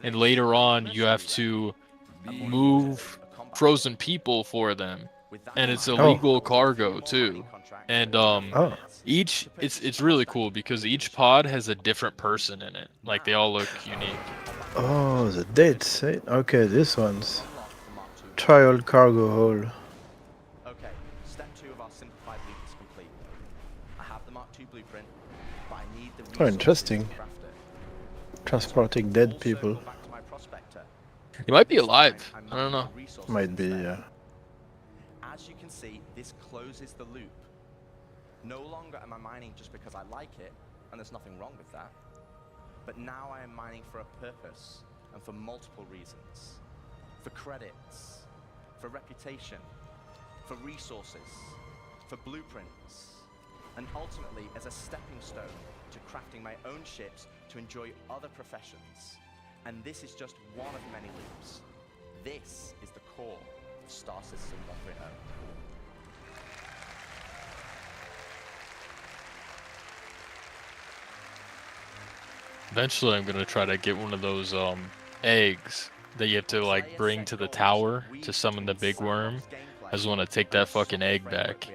and later on you have to move frozen people for them, and it's illegal cargo too. And it's really cool because each pod has a different person in it. Like they all look unique. Oh, the Dead Saint. Okay, this one's trial cargo hole. Okay, step 2 of our simplified loop is complete. I have the Mark II blueprint, but I need the Oh, interesting. Transporting dead people. He might be alive. I don't know. Might be, yeah. As you can see, this closes the loop. No longer am I mining just because I like it, and there's nothing wrong with that. But now I am mining for a purpose, and for multiple reasons. For credits, for reputation, for resources, for blueprints, and ultimately as a stepping stone to crafting my own ships to enjoy other professions. And this is just one of many loops. This is the core of Star Citizen 1.0. Eventually I'm gonna try to get one of those eggs that you have to like bring to the tower to summon the big worm. I just want to take that fucking egg back.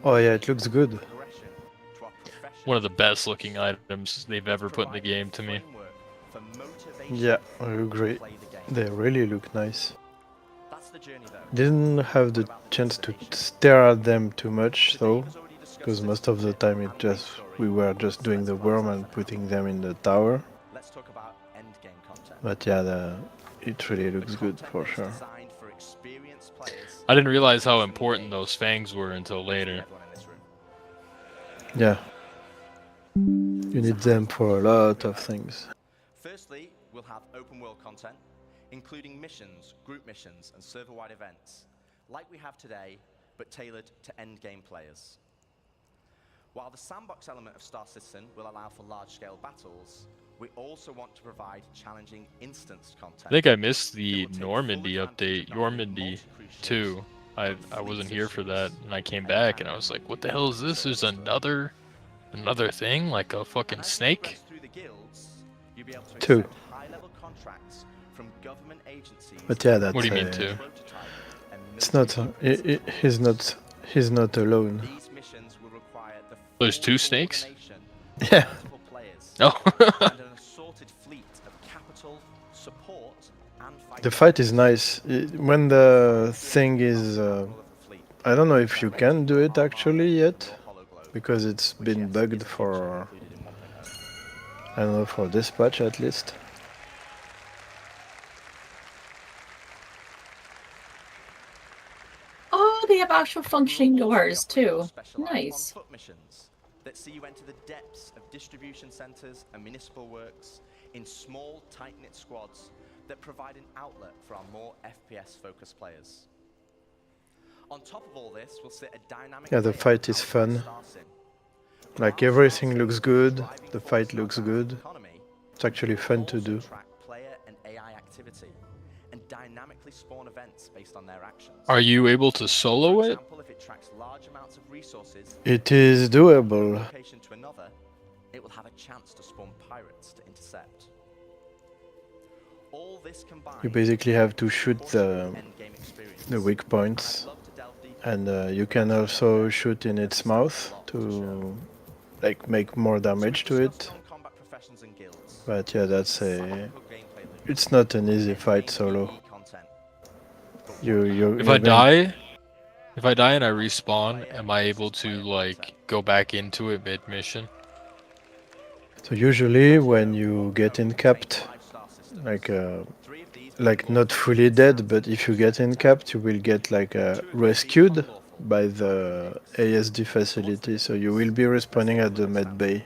Oh yeah, it looks good. One of the best looking items they've ever put in the game to me. Yeah, I agree. They really look nice. Didn't have the chance to stare at them too much though, because most of the time we were just doing the worm and putting them in the tower. But yeah, it really looks good for sure. I didn't realize how important those fangs were until later. Yeah. You need them for a lot of things. Firstly, we'll have open world content, including missions, group missions, and server-wide events, like we have today, but tailored to endgame players. While the sandbox element of Star Citizen will allow for large-scale battles, we also want to provide challenging instance content. I think I missed the Normandy update, Normandy 2. I wasn't here for that, and I came back and I was like, what the hell is this? There's another thing, like a fucking snake? 2. But yeah, that's what do you mean 2? It's not, he's not alone. There's 2 snakes? Yeah. Oh. The fight is nice. When the thing is... I don't know if you can do it actually yet, because it's been bugged for... I don't know, for this patch at least. Oh, they have actual functioning doors too. Nice. That see you enter the depths of distribution centers and municipal works in small, tight-knit squads that provide an outlet for our more FPS-focused players. On top of all this, we'll sit a dynamic... Yeah, the fight is fun. Like, everything looks good, the fight looks good. It's actually fun to do. Player and AI activity, and dynamically spawn events based on their actions. Are you able to solo it? It is doable. To another, it will have a chance to spawn pirates to intercept. All this combined, You basically have to shoot the weak points, and you can also shoot in its mouth to like make more damage to it. But yeah, it's not an easy fight solo. If I die and I respawn, am I able to like go back into it mid-mission? So usually when you get incapped, like not fully dead, but if you get incapped, you will get like rescued by the ASD facility. So you will be respawning at the med bay,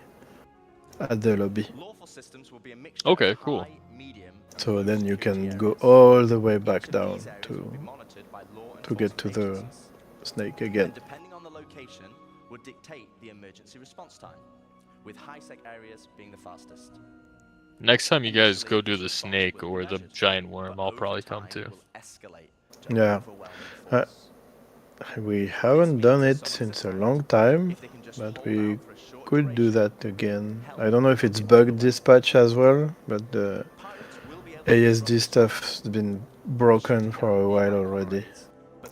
at the lobby. Okay, cool. So then you can go all the way back down to get to the snake again. Depending on the location, would dictate the emergency response time, with high-sec areas being the fastest. Next time you guys go do the snake or the giant worm, I'll probably come too. escalate. Yeah. We haven't done it since a long time, but we could do that again. I don't know if it's bugged dispatch as well, but the ASD stuff's been broken for a while already.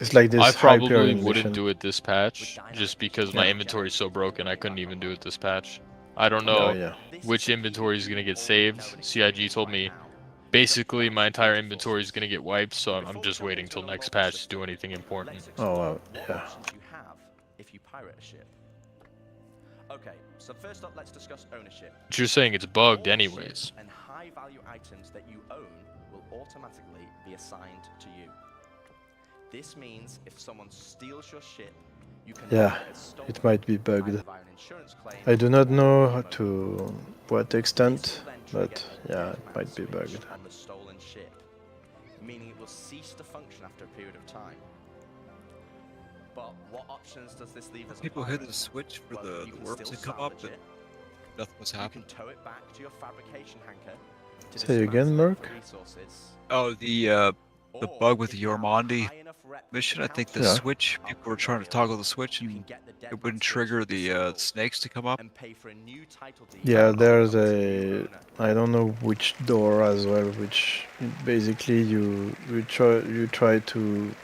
It's like this I probably Hyperion wouldn't mission. do it this patch, just because my inventory is so broken I couldn't even do it this patch. I don't know which inventory is going to get saved. CIG told me basically my entire inventory is going to get wiped, so I'm just waiting till next patch to do anything important. Oh, wow. Yeah. You have if you pirate a ship. Okay, so first up, let's discuss ownership. But you're saying it's bugged anyways. And high-value items that you own will automatically be assigned to you. This means if someone steals your ship, you can Yeah, it might be bugged. I do not know to what extent, but yeah, it might be bugged. On the stolen ship, meaning it will cease to function after a period of time. But what options does this leave us? People hit the switch for the worms to come up, but nothing was happening. You can tow it back to your fabrication hangar. Say again, Merc? Oh, the bug with the Yormandi mission. I think the switch. People were trying to toggle the switch, and it wouldn't trigger the snakes to come up. Yeah, there's a I don't know which door as well, which basically you try to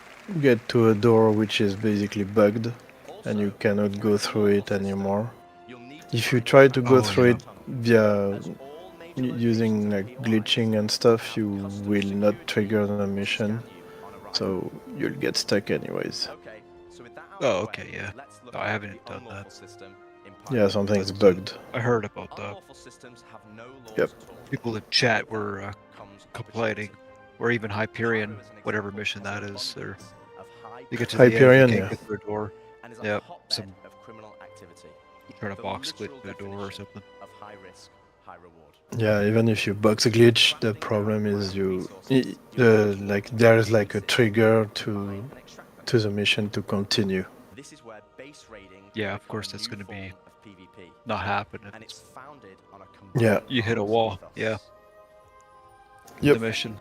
get to a door which is basically bugged, and you cannot go through it anymore. If you try to go through it via using like glitching and stuff, you will not trigger the mission, so you'll get stuck anyways. Oh, okay, yeah. No, I haven't done that. Yeah, something's bugged. I heard about that. Yep. People in chat were complaining, or even Hyperion, whatever mission that is. You get to Hyperion, the end, you yeah. can't get through a door. Yep, some trying to box glitch the door or something. Yeah, even if you box glitch, the problem is like there's like a trigger to the mission to continue. Yeah, of course that's going to be not happening. Yeah. You hit a wall. Yeah. Yep. The mission.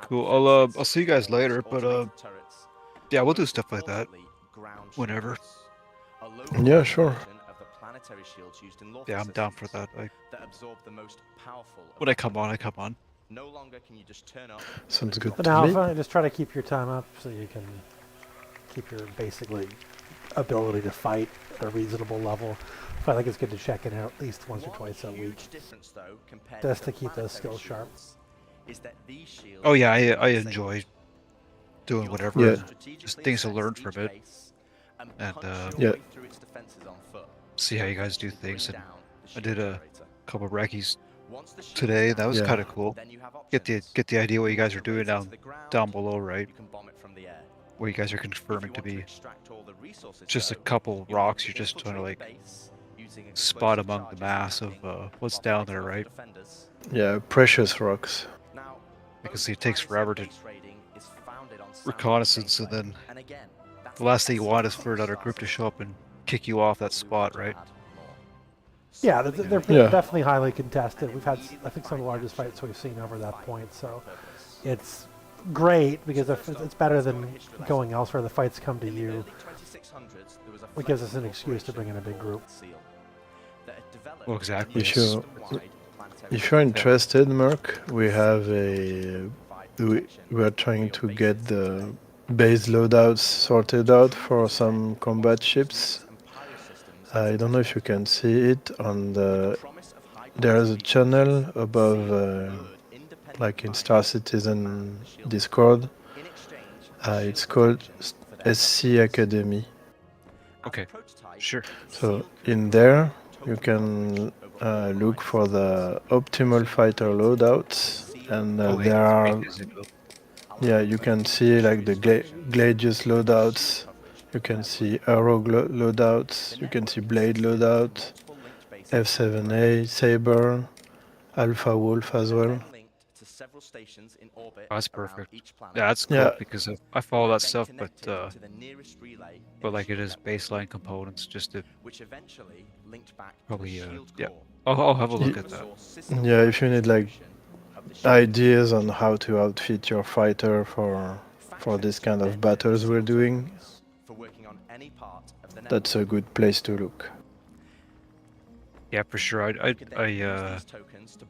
Cool. I'll see you guys later, but yeah, we'll do stuff like that whenever. Yeah, sure. Yeah, I'm down for that. When I come on, I come on. Sounds good But to now, me. just try to keep your time up so you can keep your basically ability to fight at a reasonable level. But I think it's good to check in out at least once or twice a week, just to keep those skills sharp. Oh yeah, I enjoy doing whatever. Yeah. Just things to learn from it, and yeah. see how you guys do things. And I did a couple of recce's today. That was Yeah. kind of cool. Get the idea what you guys are doing down below, right? Where you guys are confirming to be just a couple rocks. You're just trying to like spot among the mass of what's down there, right? Yeah, precious rocks. Because it takes forever to reconnaissance, and then the last thing you want is for another group to show up and kick you off that spot, right? Yeah, they're Yeah. definitely highly contested. We've had, I think, some of the largest fights we've seen over that point. So it's great because it's better than going elsewhere. The fights come to you. It gives us an excuse to bring in a big group. Well, exactly. If you're interested, Merc, we have we are trying to get the base loadouts sorted out for some combat ships. I don't know if you can see it on there's a channel above, like in Star Citizen Discord. It's called SC Academy. Okay, sure. So in there you can look for the optimal fighter loadouts, and there are, yeah, you can see like the Gladius loadouts, you can see Arrow loadouts, you can see Blade loadout, F7A, Saber, Alpha Wolf as well. That's perfect. Yeah, that's cool because I follow that stuff, but like it is baseline components, just to probably yeah. I'll have a look at that. Yeah, if you need like ideas on how to outfit your fighter for this kind of battles we're doing, that's a good place to look. Yeah, for sure. I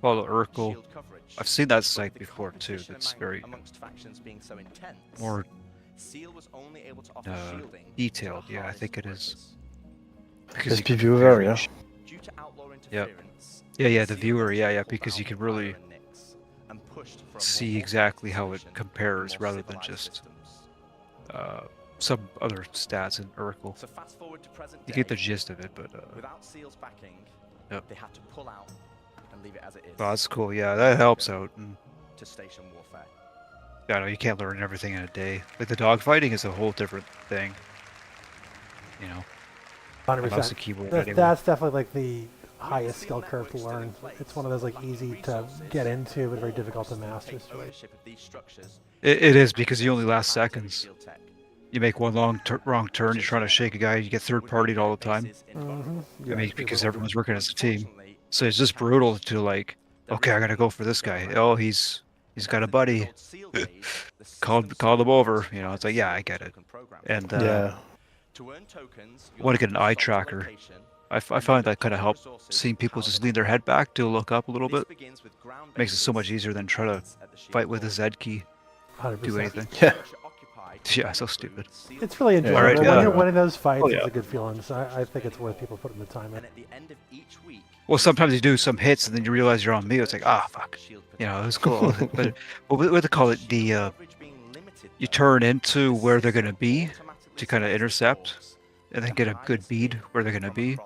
follow Urkel. I've seen that site before too. That's very more detailed. Yeah, I think it is. Because SP Viewer, yeah. Yeah, the viewer, yeah, because you can really see exactly how it compares rather than just some other stats in Urkel. You get the gist of it, but without Seal's backing, they had to pull out and leave it as it is. well, that's cool. Yeah, that helps out. And, to station warfare. yeah, no, you can't learn everything in a day. Like the dogfighting is a whole different thing. You know. 100%. Keyboard That's definitely like the highest skill curve to learn. It's one of those like easy to get into, but very difficult to master. It is because you only last seconds. You make one wrong turn, you're trying to shake a guy, you get third-partied all the time. I mean, because everyone's working as a team. So it's just brutal to like, okay, I gotta go for this guy. Oh, he's got a buddy. call them over. You know, it's like, yeah, I get it. And want to get an eye tracker. I find that kind of helps seeing people just lean their head back to look up a little bit. Makes it so much easier than trying to fight with a Z key. 100%. Do anything. Yeah, so stupid. It's really enjoyable. Right, when you're winning those fights, oh, yeah. it's a good feeling. So I think it's worth people putting the time in. Well, sometimes you do some hits and then you realize you're on me. It's like, fuck. You know, it's cool. But what they call it, you turn into where they're going to be to kind of intercept and then get a good bead where they're going to be.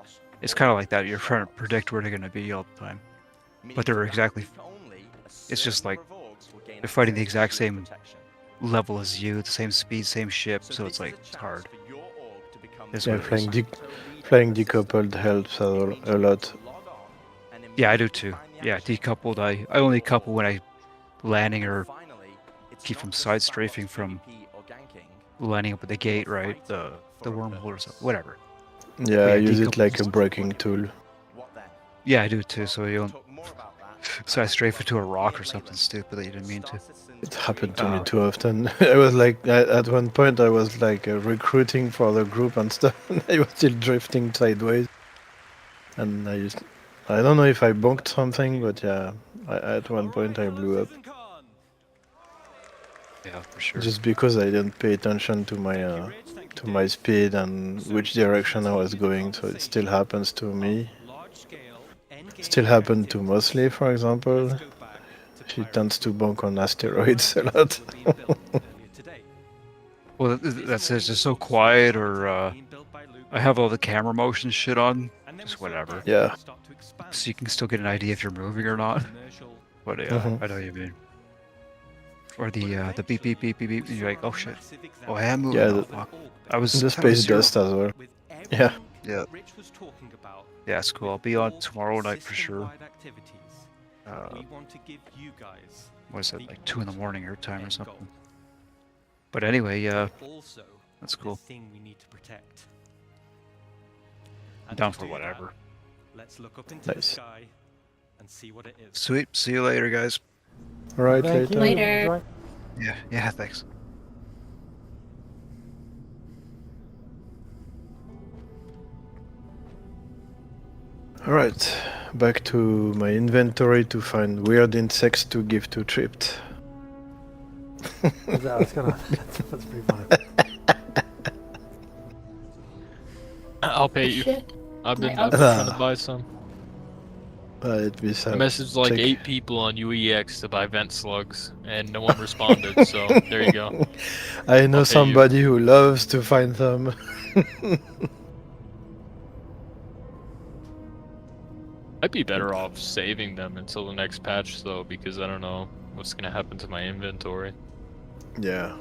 It's kind of like that. You're trying to predict where they're going to be all the time. But they're exactly... It's just like they're fighting the exact same level as you, the same speed, same ship, so it's like, it's hard. Yeah, playing decoupled helps a lot. Yeah, I do too. Yeah, decoupled, I only couple when I landing or keep from side strafing from lining up with the gate, right? The wormhole or something, whatever. Yeah, I use it like a braking tool. Yeah, I do too, so you don't side strafe into a rock or something stupid that you didn't mean to. It happened to me too often. I was like, at one point I was like recruiting for the group and stuff, and I was still drifting sideways. And I don't know if I bonked something, but yeah, at one point I blew up. Yeah, for sure. Just because I didn't pay attention to my speed and which direction I was going, so it still happens to me. Still happened to Mosley, for example. She tends to bonk on asteroids a lot. Well, that's it. It's just so quiet, or I have all the camera motion shit on, just whatever. Yeah. So you can still get an idea if you're moving or not. But yeah, I know what you mean. Or the beep beep beep beep beep. And you're like, oh shit. Oh, I am moving. Yeah, fuck. I was the space dust as well. Yeah. Yeah. Yeah, it's cool. I'll be on tomorrow night for sure. What is it, like 2 in the morning your time or something? But anyway, that's cool. I'm down for whatever. Let's look up into the sky and see what it is. Sweet. See you later, guys. All right, later. Yeah, thanks. Alright, back to my inventory to find weird insects to give to Tripped. That's pretty funny. I'll pay you. Shit. I've been trying to buy some. I messaged like 8 people on UEX to buy vent slugs, and no one responded, so there you go. I know somebody who loves to find them. I'd be better off saving them until the next patch, though, because I don't know what's going to happen to my inventory. Yeah.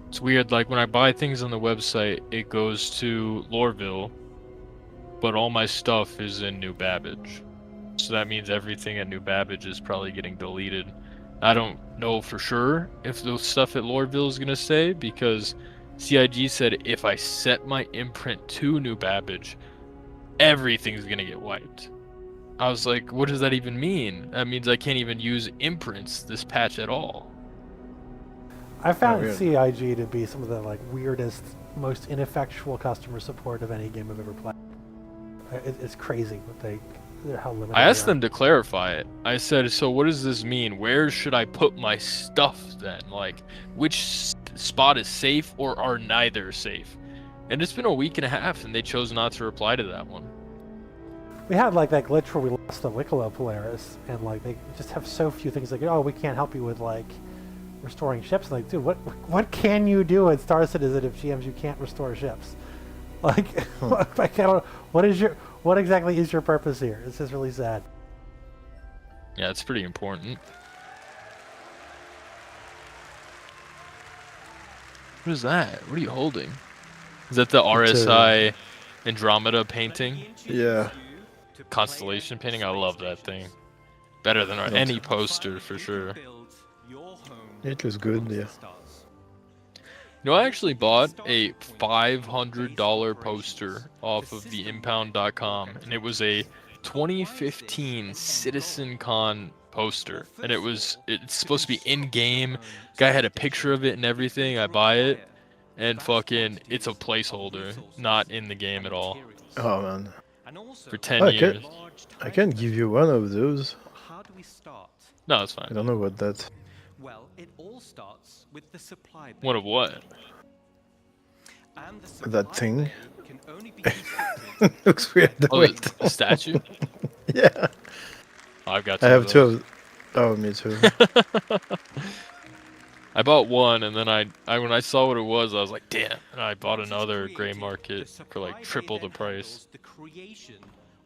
It's weird, like when I buy things on the website, it goes to Lorville, but all my stuff is in New Babbage. So that means everything at New Babbage is probably getting deleted. I don't know for sure if the stuff at Lorville is going to stay, because CIG said if I set my imprint to New Babbage, everything's gonna get wiped. I was like, what does that even mean? That means I can't even use imprints this patch at all. I found weird. CIG to be some of the like weirdest, most ineffectual customer support of any game I've ever played. It's crazy what how limited. I asked they are. them to clarify it. I said, so what does this mean? Where should I put my stuff then? Like, which spot is safe or are neither safe? And it's been a week and a half and they chose not to reply to that one. We had like that glitch where we lost the Wicklow Polaris, and like they just have so few things. Like, oh, we can't help you with like restoring ships. Like, dude, what can you do at Star Citizen if GMs you can't restore ships? Like, I can't. What exactly is your purpose here? This is really sad. Yeah, it's pretty important. What is that? What are you holding? Is that the RSI Andromeda painting? Yeah. Constellation painting? I love that thing. Better than any poster for sure. It was good, yeah. You know, I actually bought a $500 poster off of the impound.com, and it was a 2015 CitizenCon poster, and it's supposed to be in-game. Guy had a picture of it and everything. I buy it, and fucking, it's a placeholder, not in the game at all. Oh man. For 10 years. I can give you one of those. No, it's fine. I don't know what that. Well, it all starts with the supply bay. What of what? And the supply That thing. bay can only be constructed Looks weird. Oh, Wait. the statue? Yeah. I've got I have two those. of. Oh, me too. I bought one, and then when I saw what it was, I was like, damn. And I bought another gray market for like triple the price. the creation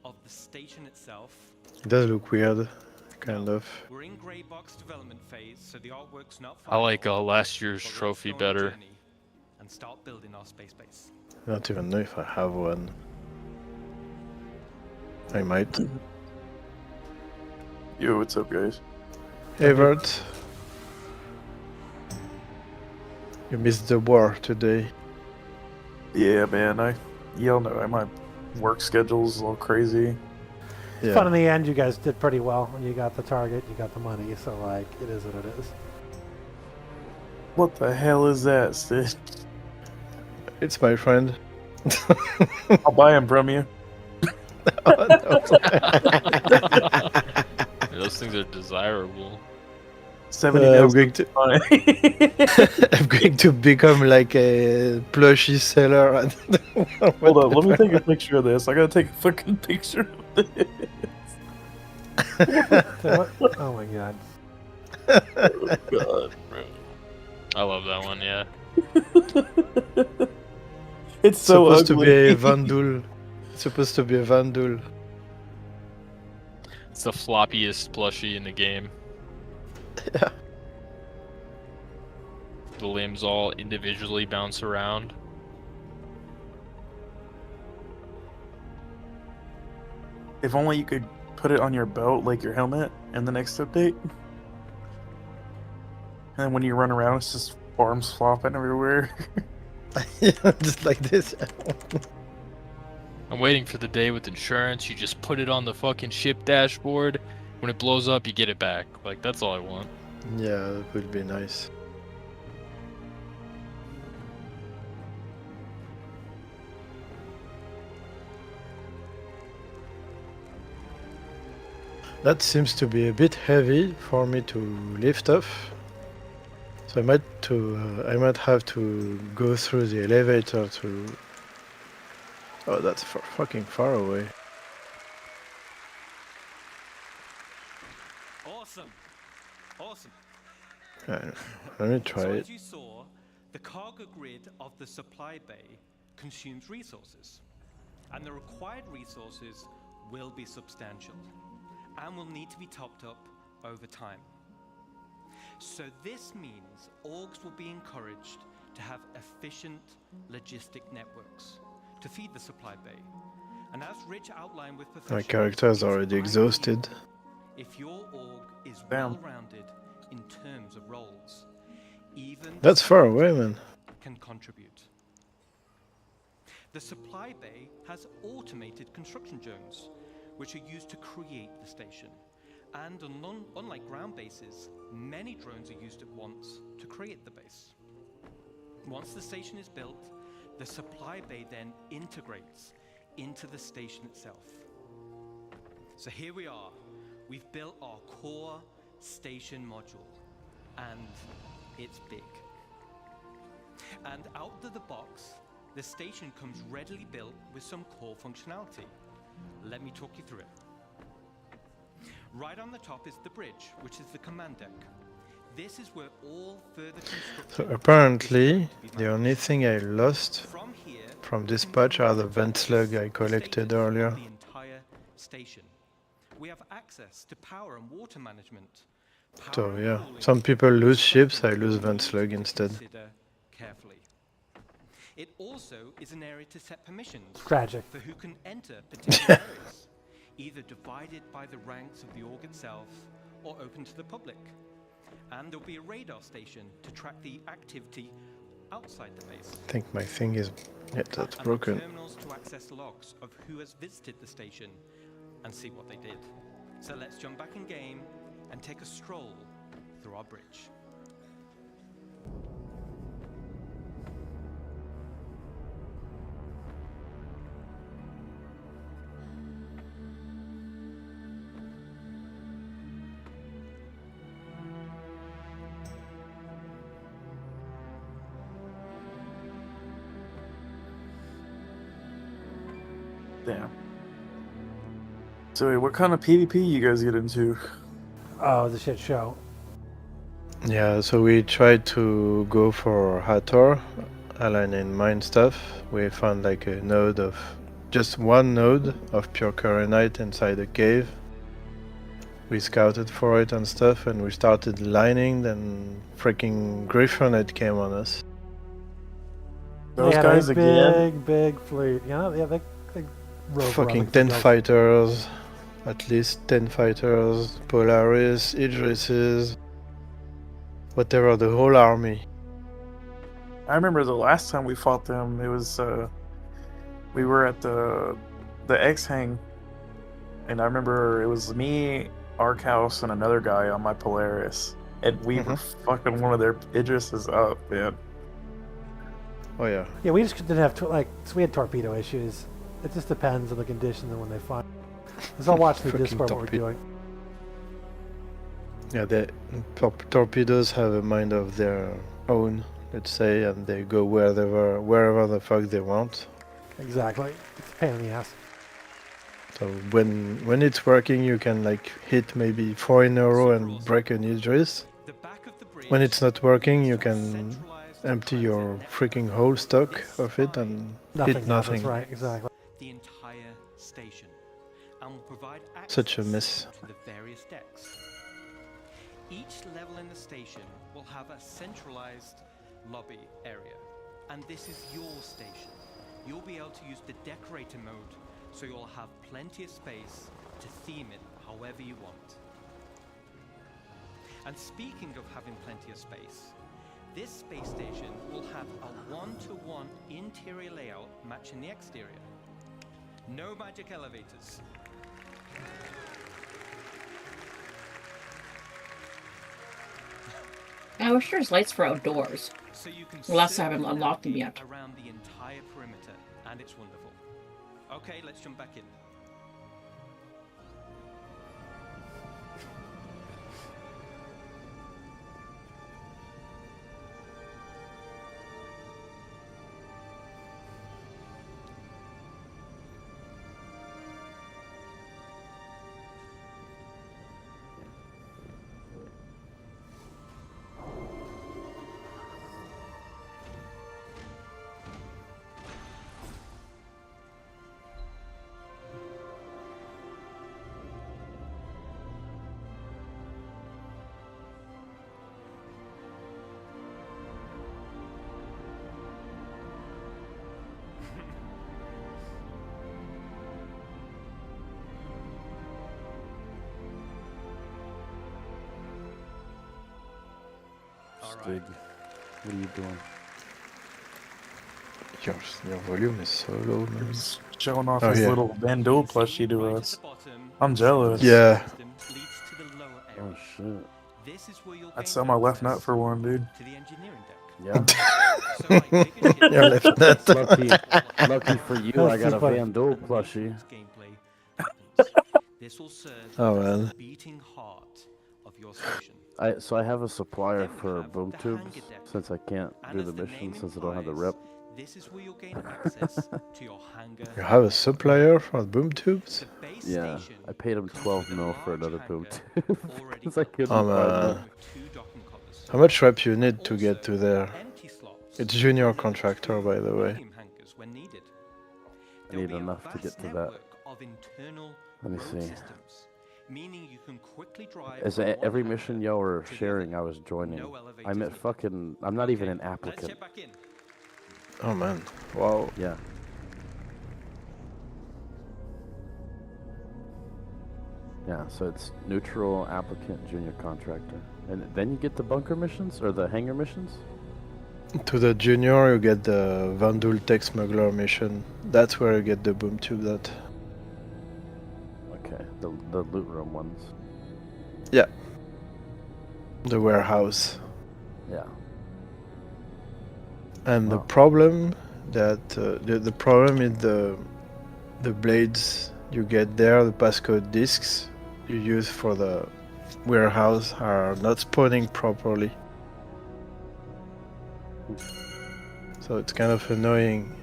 of the station itself. It does look weird, kind of. We're in grey box development phase, so the artwork's not I like final, last year's but let's trophy go on a better. journey and start building our space base. I don't even know if I have one. I might. Yo, what's up, guys? Hey, Vert. You missed the war today. Yeah, man. Y'all know my work schedule's a little crazy. Yeah. But in the end, you guys did pretty well. You got the target, you got the money, so like, it is what it is. What the hell is that, Sid? It's my friend. I'll buy him from you. Those things are desirable. 70 I'm going to. I'm going to become like a plushie seller. Hold on, let me take a picture of this. I gotta take a fucking picture of this. Oh my god. Oh god. I love that one, yeah. It's so supposed ugly. to be a Vandal. It's supposed to be a Vandal. It's the floppiest plushie in the game. Yeah. The limbs all individually bounce around. If only you could put it on your belt like your helmet in the next update. And then when you run around, it's just arms flopping everywhere. Yeah, just like this. I'm waiting for the day with insurance. You just put it on the fucking ship dashboard. When it blows up, you get it back. Like, that's all I want. Yeah, that would be nice. That seems to be a bit heavy for me to lift off. So I might have to go through the elevator to. Oh, that's fucking far away. Awesome. Awesome. Let me try So it. as you saw, the cargo grid of the supply bay consumes resources, and the required resources will be substantial and will need to be topped up over time. So this means orgs will be encouraged to have efficient logistic networks to feed the supply bay. And as Rich outlined with My perfection, character is it's already highly exhausted. useful if your org is Damn. well-rounded in terms of roles, even That's far away, man. can contribute. The supply bay has automated construction zones, which are used to create the station. And unlike ground bases, many drones are used at once to create the base. Once the station is built, the supply bay then integrates into the station itself. So here we are. We've built our core station module, and it's big. And out of the box, the station comes readily built with some core functionality. Let me talk you through it. Right on the top is the bridge, which is the command deck. This is where all further construction... So apparently, the only thing I lost from this patch are the vent slug I collected earlier. The entire station. We have access to power and water management. So yeah, some people lose ships, I lose vent slug instead. Carefully. It also is an area to set permissions Tragic. for who can enter particular areas, either divided by the ranks of the org itself or open to the public. And there'll be a radar station to track the activity outside the base. I think my thing is... yeah, that's broken. Terminals to access logs of who has visited the station and see what they did. So let's jump back in game and take a stroll through our bridge. Damn. So wait, what kind of PvP you guys get into? Oh, the shit show. Yeah, so we tried to go for Hathor, aligning mine stuff. We found like a node of... just one node of pure Kharonite inside a cave. We scouted for it and stuff, and we started lining, then freaking Griffonite came on us. Those they had guys a again? big fleet. You know, yeah, they rove Fucking around 10 like fighters, at least 10 fighters, Polaris, Idrises, whatever, the whole army. I remember the last time we fought them, it was, we were at the X-Hang, and I remember it was me, Arkhouse, and another guy on my Polaris, and we were fucking one of their Idrises up, man. Oh yeah. Yeah, we just didn't have, so we had torpedo issues. It just depends on the conditions and when they find. Because I'll watch the Discord what we're doing. Yeah, the torpedoes have a mind of their own, let's say, and they go wherever the fuck they want. Exactly. It's a pain in the ass. So when it's working, you can like hit maybe 4 in a row and break an Idris. When it's not working, you can empty your freaking whole stock of it and hit nothing. That's right, exactly. The entire station, and will provide access Such a mess. to the various decks. Each level in the station will have a centralized lobby area, and this is your station. You'll be able to use the decorator mode, so you'll have plenty of space to theme it however you want. And speaking of having plenty of space, this space station will have a one-to-one interior layout matching the exterior. No magic elevators. I wish there's lights for outdoors. So you can Unless I haven't unlocked them yet. around the entire perimeter, and it's wonderful. Okay, let's jump back in. Stig, what are you doing? Your volume is so low, man. He's showing off Oh, his yeah. little Van Duel plushie to us. I'm jealous. Yeah. Oh shit. I'd sell my left nut for one, dude. Yeah. Your left nut. Lucky for you, That's I got too a funny. Van Duel plushie. Oh man. So I have a supplier for boom tubes since I can't do the mission since I don't have the rep. You have a supplier for boom tubes? Yeah, I paid him 12 mil for another boom tube because I couldn't Oh find man. How much rep you need to get to there? It's junior contractor, by the way. I need enough to get to that. Let me see. As every mission y'all were sharing, I was joining. I'm at fucking. I'm not even an applicant. Oh man. Wow. Yeah. Yeah, so it's neutral, applicant, junior contractor. And then you get the bunker missions or the hangar missions? To the junior, you get the Vandul Tech Smuggler mission. That's where you get the boom tube. That. Okay, the loot room ones. Yeah. The warehouse. Yeah. And the problem that the problem is the blades you get there, the passcode discs you use for the warehouse are not spawning properly. So it's kind of annoying.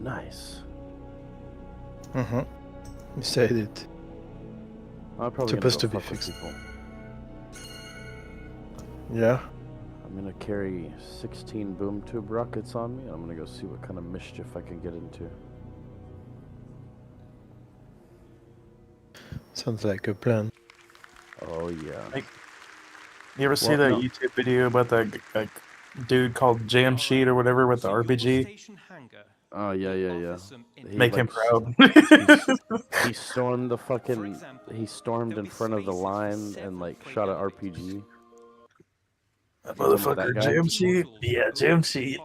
Nice. You said it. I'm probably Supposed to gonna be go fuck with fixed. people. Yeah. I'm gonna carry 16 boom tube rockets on me. I'm gonna go see what kind of mischief I can get into. Sounds like a plan. Oh yeah. You ever see that YouTube video about that like dude called Jam Sheet or whatever with the RPG? Oh yeah. Make him proud. He stormed the fucking. He stormed in front of the line and like shot an RPG. That motherfucker, Jam Sheet. Yeah, Jam Sheet.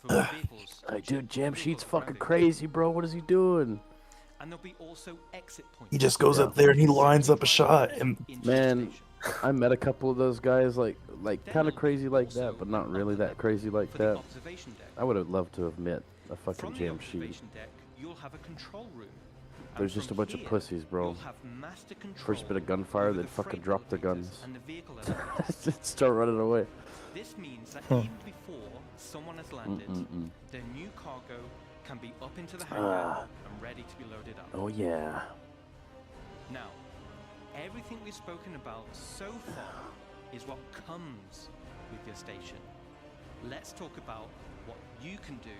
Like, dude, Jam Sheet's fucking crazy, bro. What is he doing? He just goes up there and he lines up a shot. And man, I met a couple of those guys like kind of crazy like that, but not really that crazy like that. I would have loved to have met a fucking Jam Sheet. There's just a bunch of pussies, bro. First bit of gunfire, they'd fucking drop their guns. Just start running away. This means that even before someone has landed, their new cargo can be up into the hangar and ready to be loaded up. Oh yeah. Now, everything we've spoken about so far is what comes with your station. Let's talk about what you can do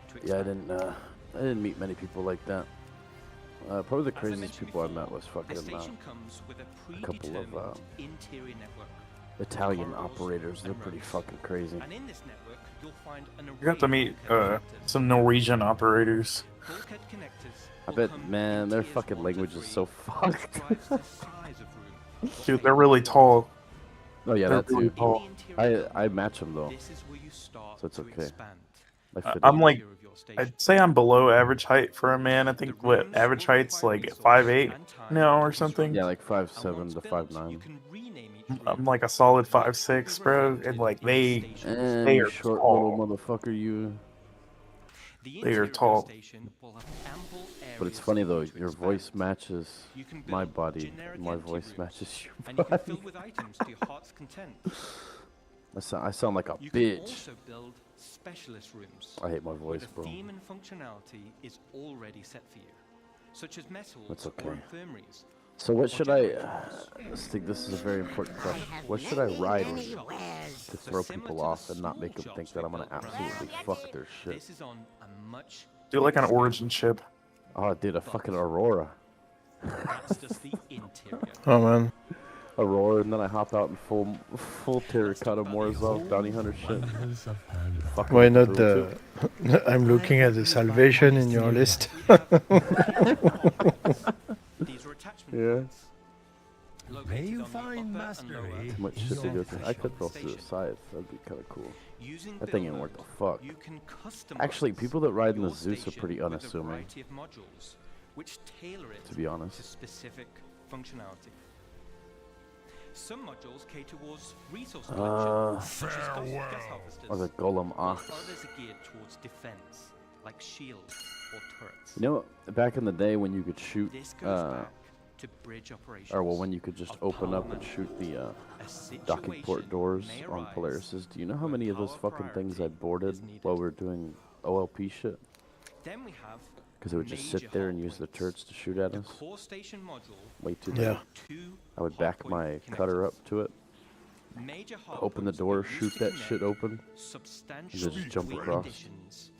to expand. Yeah, I didn't meet many people like that. Probably the craziest people I met was fucking a couple of interior network. Italian operators. They're pretty fucking crazy. And in this network, you'll find an you got to meet some Norwegian operators. I bet, man, their fucking language is so fucked. Dude, they're really tall. Oh yeah, They're that really too. tall. I match them though, so it's okay. I'm like, I'd say I'm below average height for a man. I think what average height's like 5'8" now or something. Yeah, like 5'7" to 5'9". I'm like a solid 5'6", bro, and like they are short tall. little motherfucker, you. They are tall. But it's funny though, your voice matches my body. My voice matches your body. I sound like a bitch. Specialist rooms. I hate my voice, bro. The theme and functionality is already set for you, such as metals That's okay. or infirmaries. So what should I? Let's think. This is a very important question. What should I ride with to throw people off and not make them think that I'm gonna absolutely fuck their shit? Do like an origin ship. Oh, dude, a fucking Aurora. Oh man. Aurora, and then I hop out in full terracotta Morozov bounty hunter shit. Fucking Why not cool, the? I'm looking at the salvation in your list. These are attachment Yeah. May you find mastery. Too much shit to go through. I could throw through a scythe. That'd be kind of cool. That thing ain't worth the fuck. Actually, people that ride in the Zeus are pretty unassuming. To be honest. Specific functionality. Some modules cater towards resource collection, such as gas harvesters, Or the golem ox. while others are geared towards defense, like shields or turrets. You know, back in the day when you could shoot, This goes back to bridge operations. or well, when you could just open up and shoot the docking port doors on Polarises, do you know how many of those fucking things I boarded while we were doing OLP shit? Then we have Because it would just sit there and use the turrets to shoot at us. core station module. Way too Yeah. late. I would back my cutter up to it, Major open the door, shoot that shit open, and substantial just jump across. additions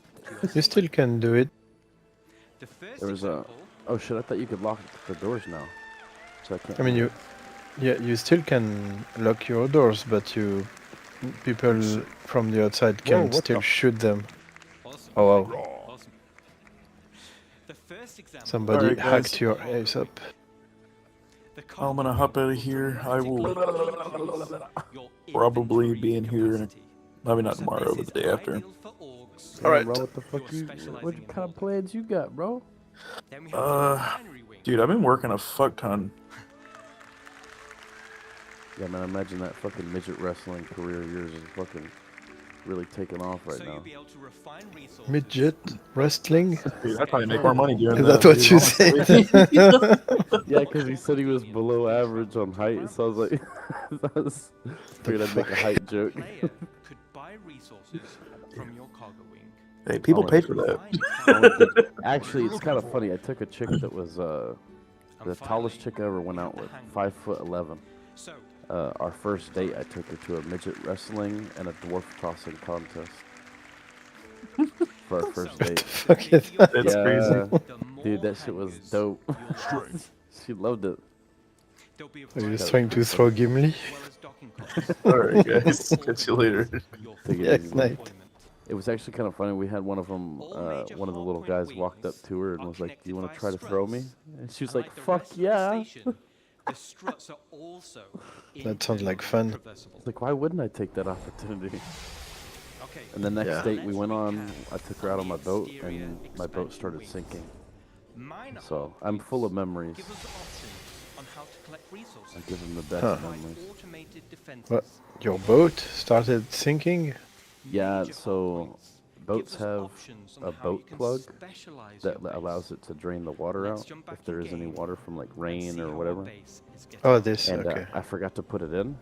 You still can do it. The first There was a... Oh shit, I thought you could lock the doors now. So I can't... I mean, you still can lock your doors, but people from the outside can what still the- shoot them. Awesome. Oh wow. Awesome. The first example Somebody Alright, guys. hacked your ace up. I'm gonna hop out of here. I will probably be in here in maybe not tomorrow, but the day after. Alright. Bro, what the fuck what kind of plans you got, bro? Dude, I've been working a fuck ton. Yeah, man, imagine that fucking midget wrestling career of yours is fucking really taking off right now. Midget wrestling? Dude, I'd probably make more money doing Is that. that what dude, you honestly. say? Yeah, because he said he was below average on height, so I was like, figured I'd make a height joke. could buy resources from your cargo wing. Hey, people I paid went- for I went to- Actually, it's kind of funny. I took a chick that was the tallest chick I ever went out with, 5'11". Our first date, I took her to a midget wrestling and a dwarf tossing contest. For our first date. Fuck is that? That's crazy. Dude, that shit was dope. She loved it. Are you just trying to throw Gimli? Alright, guys. Catch you later. Take it Yeah, easy. night. It was actually kind of funny. We had one of them, one of the little guys walked up to her and was like, "Do you want to try to throw me?" And she was like, "Fuck yeah!" The struts are also That sounds like fun. It's like, why wouldn't I take that opportunity? Okay. And the next Yeah. date we went on, I took her out on my boat, and my boat started sinking. So I'm full of memories. Give us options on how to collect resources. I give them the best Huh. memories. Automated defenses. What? Your boat started sinking? Yeah, so boats have a boat plug that allows it to drain the water out if there is any water from like rain or whatever. Oh, this, And okay. I forgot to put it in,